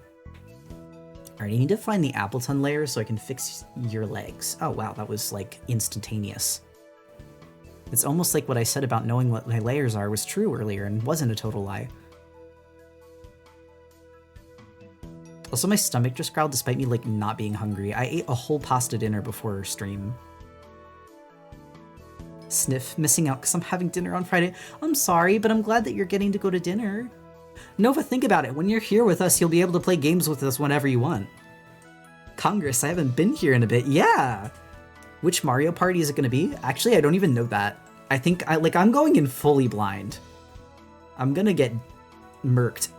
Speaker 1: Alright, I need to find the Appleton layer so I can fix your legs. Oh wow, that was like instantaneous. It's almost like what I said about knowing what my layers are was true earlier and wasn't a total lie. Also, my stomach just growled despite me like not being hungry. I ate a whole pasta dinner before stream. Sniff, missing out because I'm having dinner on Friday. I'm sorry, but I'm glad that you're getting to go to dinner. Nova, think about it. When you're here with us, you'll be able to play games with us whenever you want. Congress, I haven't been here in a bit. Yeah! Which Mario Party is it going to be? Actually, I don't even know that. I think, I'm going in fully blind. I'm gonna get murked.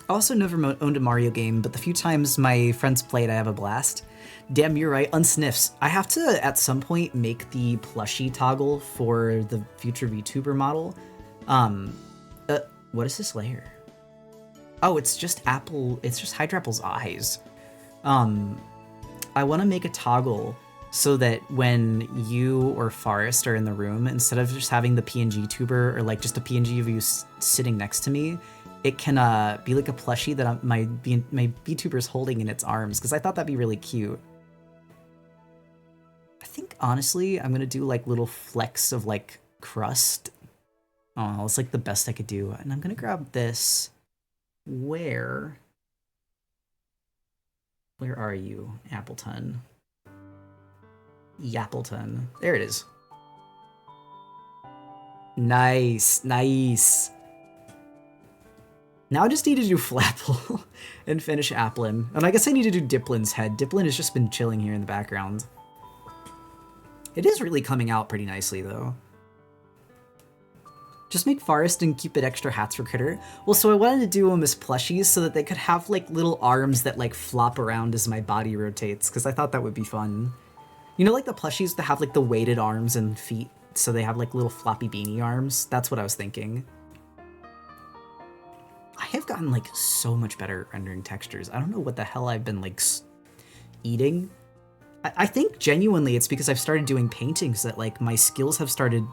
Speaker 1: I also never owned a Mario game, but the few times my friends played, I have a blast. Damn, you're right, unsniffs. I have to, at some point, make the plushie toggle for the future VTuber model. What is this layer? Oh, it's just Hydra Apple's eyes. I want to make a toggle so that when you or Forrest are in the room, instead of just having the PNG tuber or like just a PNG of you sitting next to me, it can be like a plushie that my VTuber's holding in its arms, because I thought that'd be really cute. I think, honestly, I'm going to do like little flecks of like crust. Oh, it's like the best I could do. And I'm going to grab this. Where are you, Appleton? Yappleton. There it is. Nice, nice. Now I just need to do Flapple and finish Applin. And I guess I need to do Diplin's head. Diplin has just been chilling here in the background. It is really coming out pretty nicely, though. Just make Forest and Cupid extra hats for Critter. Well, so I wanted to do them as plushies so that they could have, like, little arms that, like, flop around as my body rotates, because I thought that would be fun. You know, like the plushies that have, like, the weighted arms and feet, so they have, like, little floppy beanie arms? That's what I was thinking. I have gotten, like, so much better at rendering textures. I don't know what the hell I've been, like, eating. I think, genuinely, it's because I've started doing paintings that, like, my skills have started,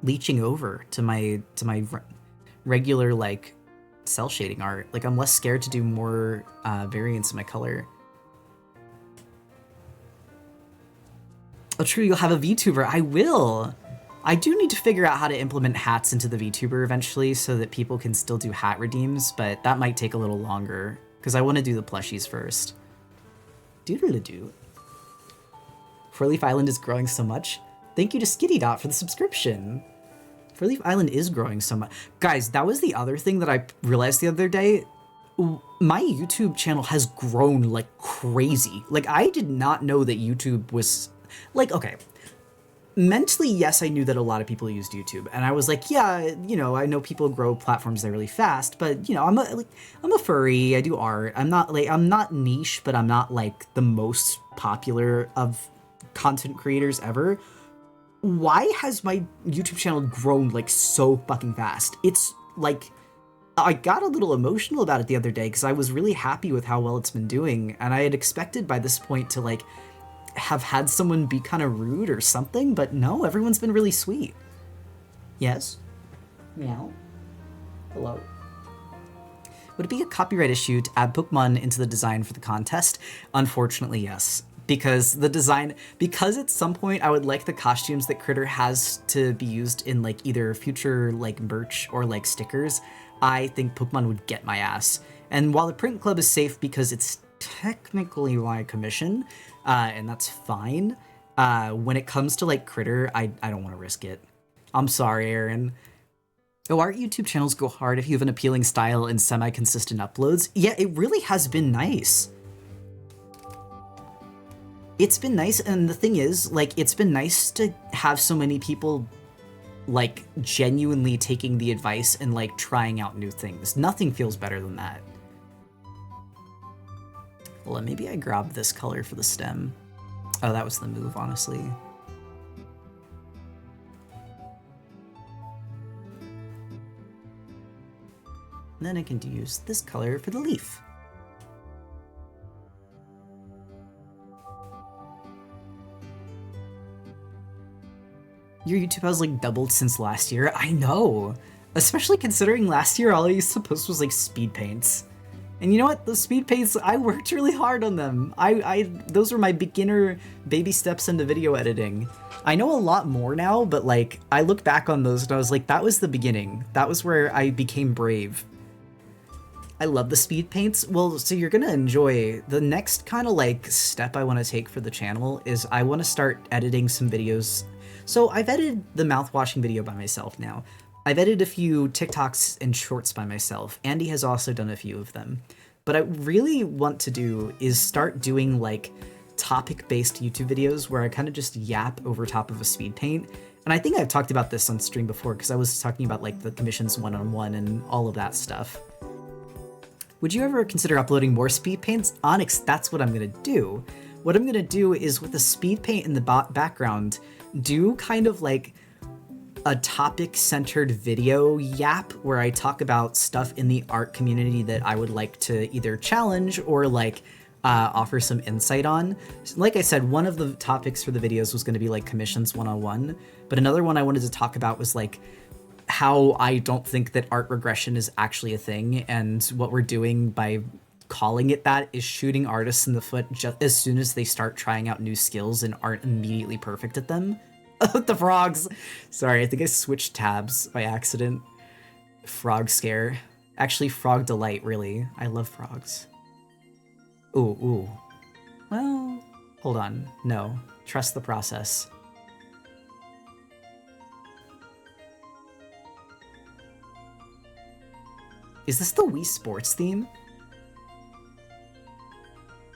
Speaker 1: leeching over to my regular, like, cell shading art. Like, I'm less scared to do more variants in my color. Oh, true, you'll have a VTuber. I will! I do need to figure out how to implement hats into the VTuber eventually so that people can still do hat redeems, but that might take a little longer, because I want to do the plushies first. Doodle-a-doo. Four-Leaf Island is growing so much. Thank you to Skitty for the subscription. Four-Leaf Island is growing so much. Guys, that was the other thing that I realized the other day. My YouTube channel has grown like crazy. Like, I did not know that YouTube was... Like, okay. Mentally, yes, I knew that a lot of people used YouTube. And I was like, yeah, you know, I know people grow platforms there really fast. But, you know, I'm a furry. I do art. I'm not niche, but I'm not, like, the most popular of content creators ever. Why has my YouTube channel grown, like, so fucking fast? It's, like, I got a little emotional about it the other day because I was really happy with how well it's been doing, and I had expected by this point to, like, have had someone be kind of rude or something, but no, everyone's been really sweet. Yes? Meow? Hello? Would it be a copyright issue to add Pokemon into the design for the contest? Unfortunately, yes. Because the design, because at some point I would like the costumes that Critter has to be used in, like, either future, like, merch or, like, stickers, I think Pokemon would get my ass. And while the print club is safe because it's technically my commission, and that's fine, when it comes to, like, Critter, I don't want to risk it. I'm sorry, Aaron. Oh, our YouTube channels go hard if you have an appealing style and semi-consistent uploads. Yeah, it really has been nice. It's been nice, and the thing is, like, it's been nice to have so many people, like, genuinely taking the advice and, like, trying out new things. Nothing feels better than that. Well, maybe I grab this color for the stem. Oh, that was the move, honestly. And then I can use this color for the leaf. Your YouTube has like doubled since last year. I know. Especially considering last year all I used to post was like speed paints. And you know what? Those speed paints, I worked really hard on them. Those were my beginner baby steps into video editing. I know a lot more now, but like I look back on those and I was like, that was the beginning. That was where I became brave. I love the speed paints. Well, so you're gonna enjoy the next kind of like step I want to take for the channel is I want to start editing some videos. So I've edited the mouth-washing video by myself now. I've edited a few TikToks and shorts by myself. Andy has also done a few of them. But I really want to do is start doing like topic-based YouTube videos where I kind of just yap over top of a speed paint. And I think I've talked about this on stream before because I was talking about like the commissions one-on-one and all of that stuff. Would you ever consider uploading more speed paints? Onyx, that's what I'm gonna do. What I'm gonna do is with the speed paint in the background, do kind of like a topic-centered video yap where I talk about stuff in the art community that I would like to either challenge or like offer some insight on. Like I said, one of the topics for the videos was going to be like commissions one-on-one, but another one I wanted to talk about was like how I don't think that art regression is actually a thing, and what we're doing by calling it that is shooting artists in the foot just as soon as they start trying out new skills and aren't immediately perfect at them. The frogs! Sorry, I think I switched tabs by accident. Frog scare. Actually, frog delight, really. I love frogs. Ooh, ooh. Well, hold on. No. Trust the process. Is this the Wii Sports theme?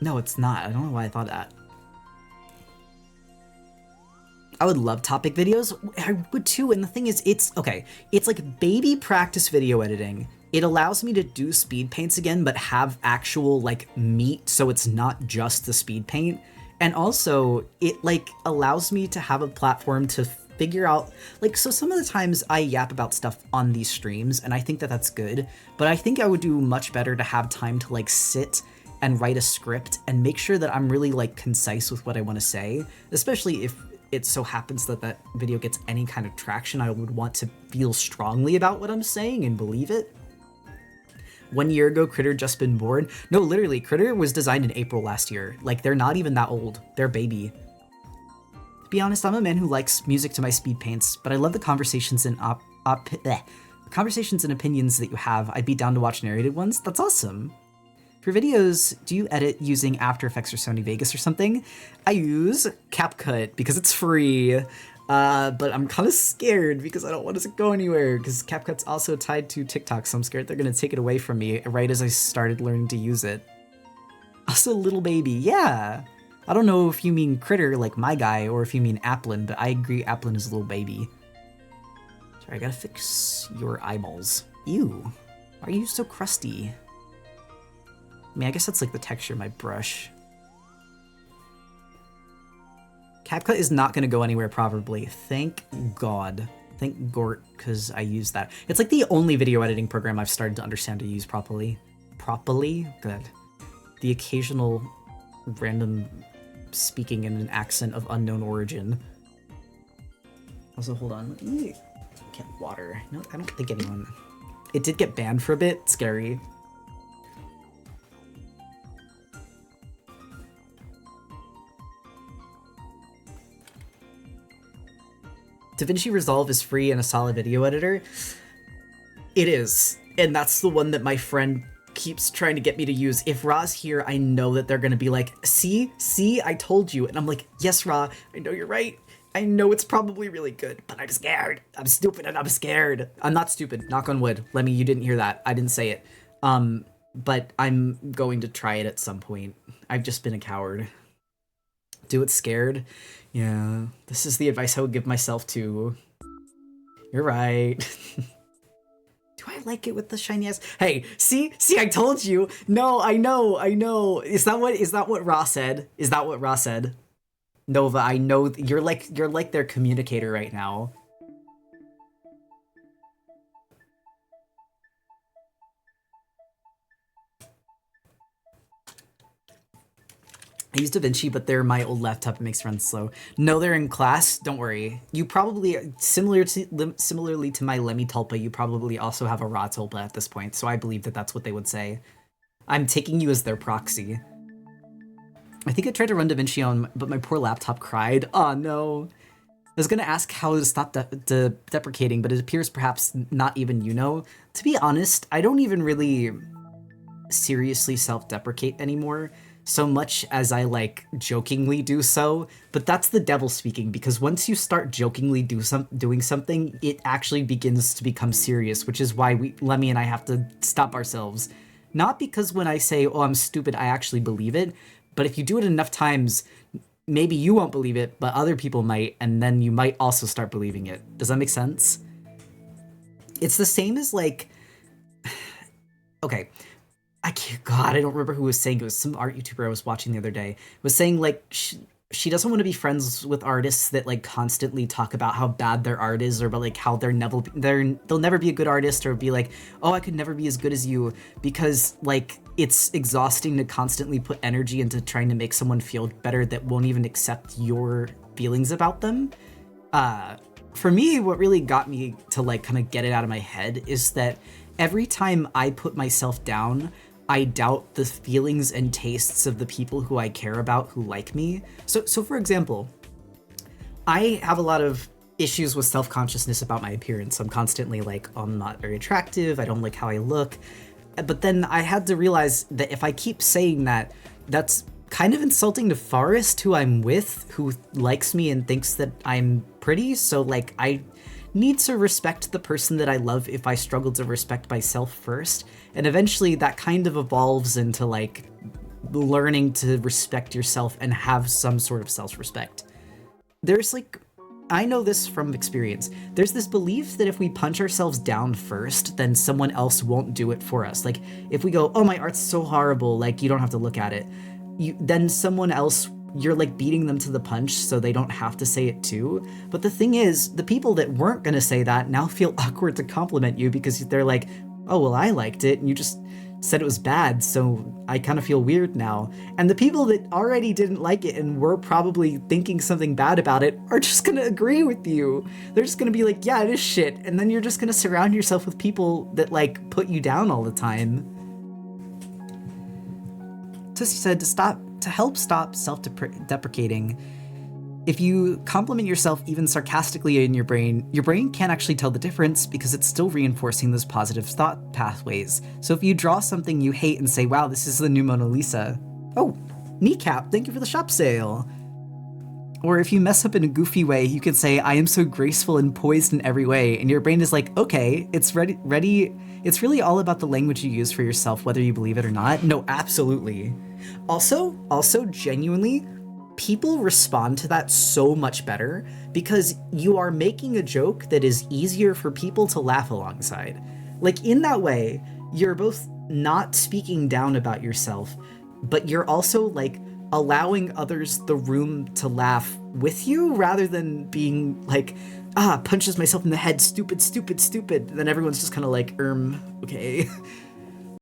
Speaker 1: No, it's not. I don't know why I thought that. I would love topic videos. I would too, and the thing is, it's like baby practice video editing. It allows me to do speed paints again, but have actual like meat, so it's not just the speed paint. And also, it like allows me to have a platform to figure out, like, so some of the times I yap about stuff on these streams, and I think that that's good, but I think I would do much better to have time to like sit and write a script and make sure that I'm really like concise with what I want to say, especially if it so happens that that video gets any kind of traction. I would want to feel strongly about what I'm saying and believe it. 1 year ago, Critter just been born. No, literally, Critter was designed in April last year. Like, they're not even that old. They're baby. To be honest, I'm a man who likes music to my speed paints, but I love the conversations and conversations and opinions that you have. I'd be down to watch narrated ones. That's awesome. For videos, do you edit using After Effects or Sony Vegas or something? I use CapCut because it's free, but I'm kind of scared because I don't want it to go anywhere because CapCut's also tied to TikTok, so I'm scared they're going to take it away from me right as I started learning to use it. Also, Little Baby, yeah. I don't know if you mean Critter, like my guy, or if you mean Applin, but I agree Applin is Little Baby. Sorry, I gotta fix your eyeballs. Ew, why are you so crusty? I mean, I guess that's like the texture of my brush. CapCut is not going to go anywhere probably. Thank God. Thank Gort, because I use that. It's like the only video editing program I've started to understand to use properly. Properly? Good. The occasional random speaking in an accent of unknown origin. Also, hold on. Let me get water. No, I don't think anyone... It did get banned for a bit. Scary. DaVinci Resolve is free and a solid video editor. It is, and that's the one that my friend keeps trying to get me to use. If Ra's here, I know that they're gonna be like, see, I told you. And I'm like, yes, Ra, I know you're right. I know it's probably really good, but I'm scared. I'm stupid and I'm scared. I'm not stupid, knock on wood. Lemmy, you didn't hear that. I didn't say it. But I'm going to try it at some point. I've just been a coward. Do it scared? Yeah, this is the advice I would give myself too. You're right. Do I like it with the shiny ass? Hey, see, I told you. No, I know. Is that what Ra said? Is that what Ra said? Nova, I know you're like their communicator right now. I use DaVinci, but they're my old laptop. It makes runs slow. No, they're in class. Don't worry. You probably, similarly to my Lemmy Tulpa, you probably also have a raw Tulpa at this point, so I believe that that's what they would say. I'm taking you as their proxy. I think I tried to run DaVinci on, but my poor laptop cried. Oh no. I was gonna ask how to stop deprecating, but it appears perhaps not even you know. To be honest, I don't even really seriously self-deprecate anymore, so much as I like jokingly do so, but that's the devil speaking, because once you start jokingly doing something, it actually begins to become serious, which is why Lemmy and I have to stop ourselves. Not because when I say, oh, I'm stupid, I actually believe it, but if you do it enough times, maybe you won't believe it, but other people might, and then you might also start believing it. Does that make sense? It's the same as like, okay, God, I don't remember who was saying, it was some art YouTuber I was watching the other day, was saying like she doesn't want to be friends with artists that like constantly talk about how bad their art is, or about like how they'll never be a good artist, or be like, oh, I could never be as good as you, because like it's exhausting to constantly put energy into trying to make someone feel better that won't even accept your feelings about them. For me, what really got me to like kind of get it out of my head is that every time I put myself down, I doubt the feelings and tastes of the people who I care about who like me. So for example, I have a lot of issues with self-consciousness about my appearance. I'm constantly like, oh, I'm not very attractive, I don't like how I look. But then I had to realize that if I keep saying that, that's kind of insulting to Forrest, who I'm with, who likes me and thinks that I'm pretty. So like, I need to respect the person that I love if I struggle to respect myself first. And eventually that kind of evolves into like learning to respect yourself and have some sort of self-respect. There's like, I know this from experience, there's this belief that if we punch ourselves down first, then someone else won't do it for us. Like if we go, oh, my art's so horrible, like you don't have to look at it, then someone else, you're like beating them to the punch so they don't have to say it too. But the thing is, the people that weren't gonna say that now feel awkward to compliment you, because they're like, oh, well, I liked it and you just said it was bad, so I kind of feel weird now. And the people that already didn't like it and were probably thinking something bad about it are just gonna agree with you. They're just gonna be like, yeah, it is shit. And then you're just gonna surround yourself with people that like put you down all the time. Tussie said to help stop self-deprecating, if you compliment yourself even sarcastically in your brain can't actually tell the difference, because it's still reinforcing those positive thought pathways. So if you draw something you hate and say, wow, this is the new Mona Lisa. Oh, Kneecap, thank you for the shop sale. Or if you mess up in a goofy way, you could say, I am so graceful and poised in every way. And your brain is like, okay, it's ready. It's really all about the language you use for yourself, whether you believe it or not. No, absolutely. Also, genuinely, people respond to that so much better because you are making a joke that is easier for people to laugh alongside. Like, in that way, you're both not speaking down about yourself, but you're also, like, allowing others the room to laugh with you, rather than being like, punches myself in the head, stupid, stupid, stupid. Then everyone's just kind of like, okay.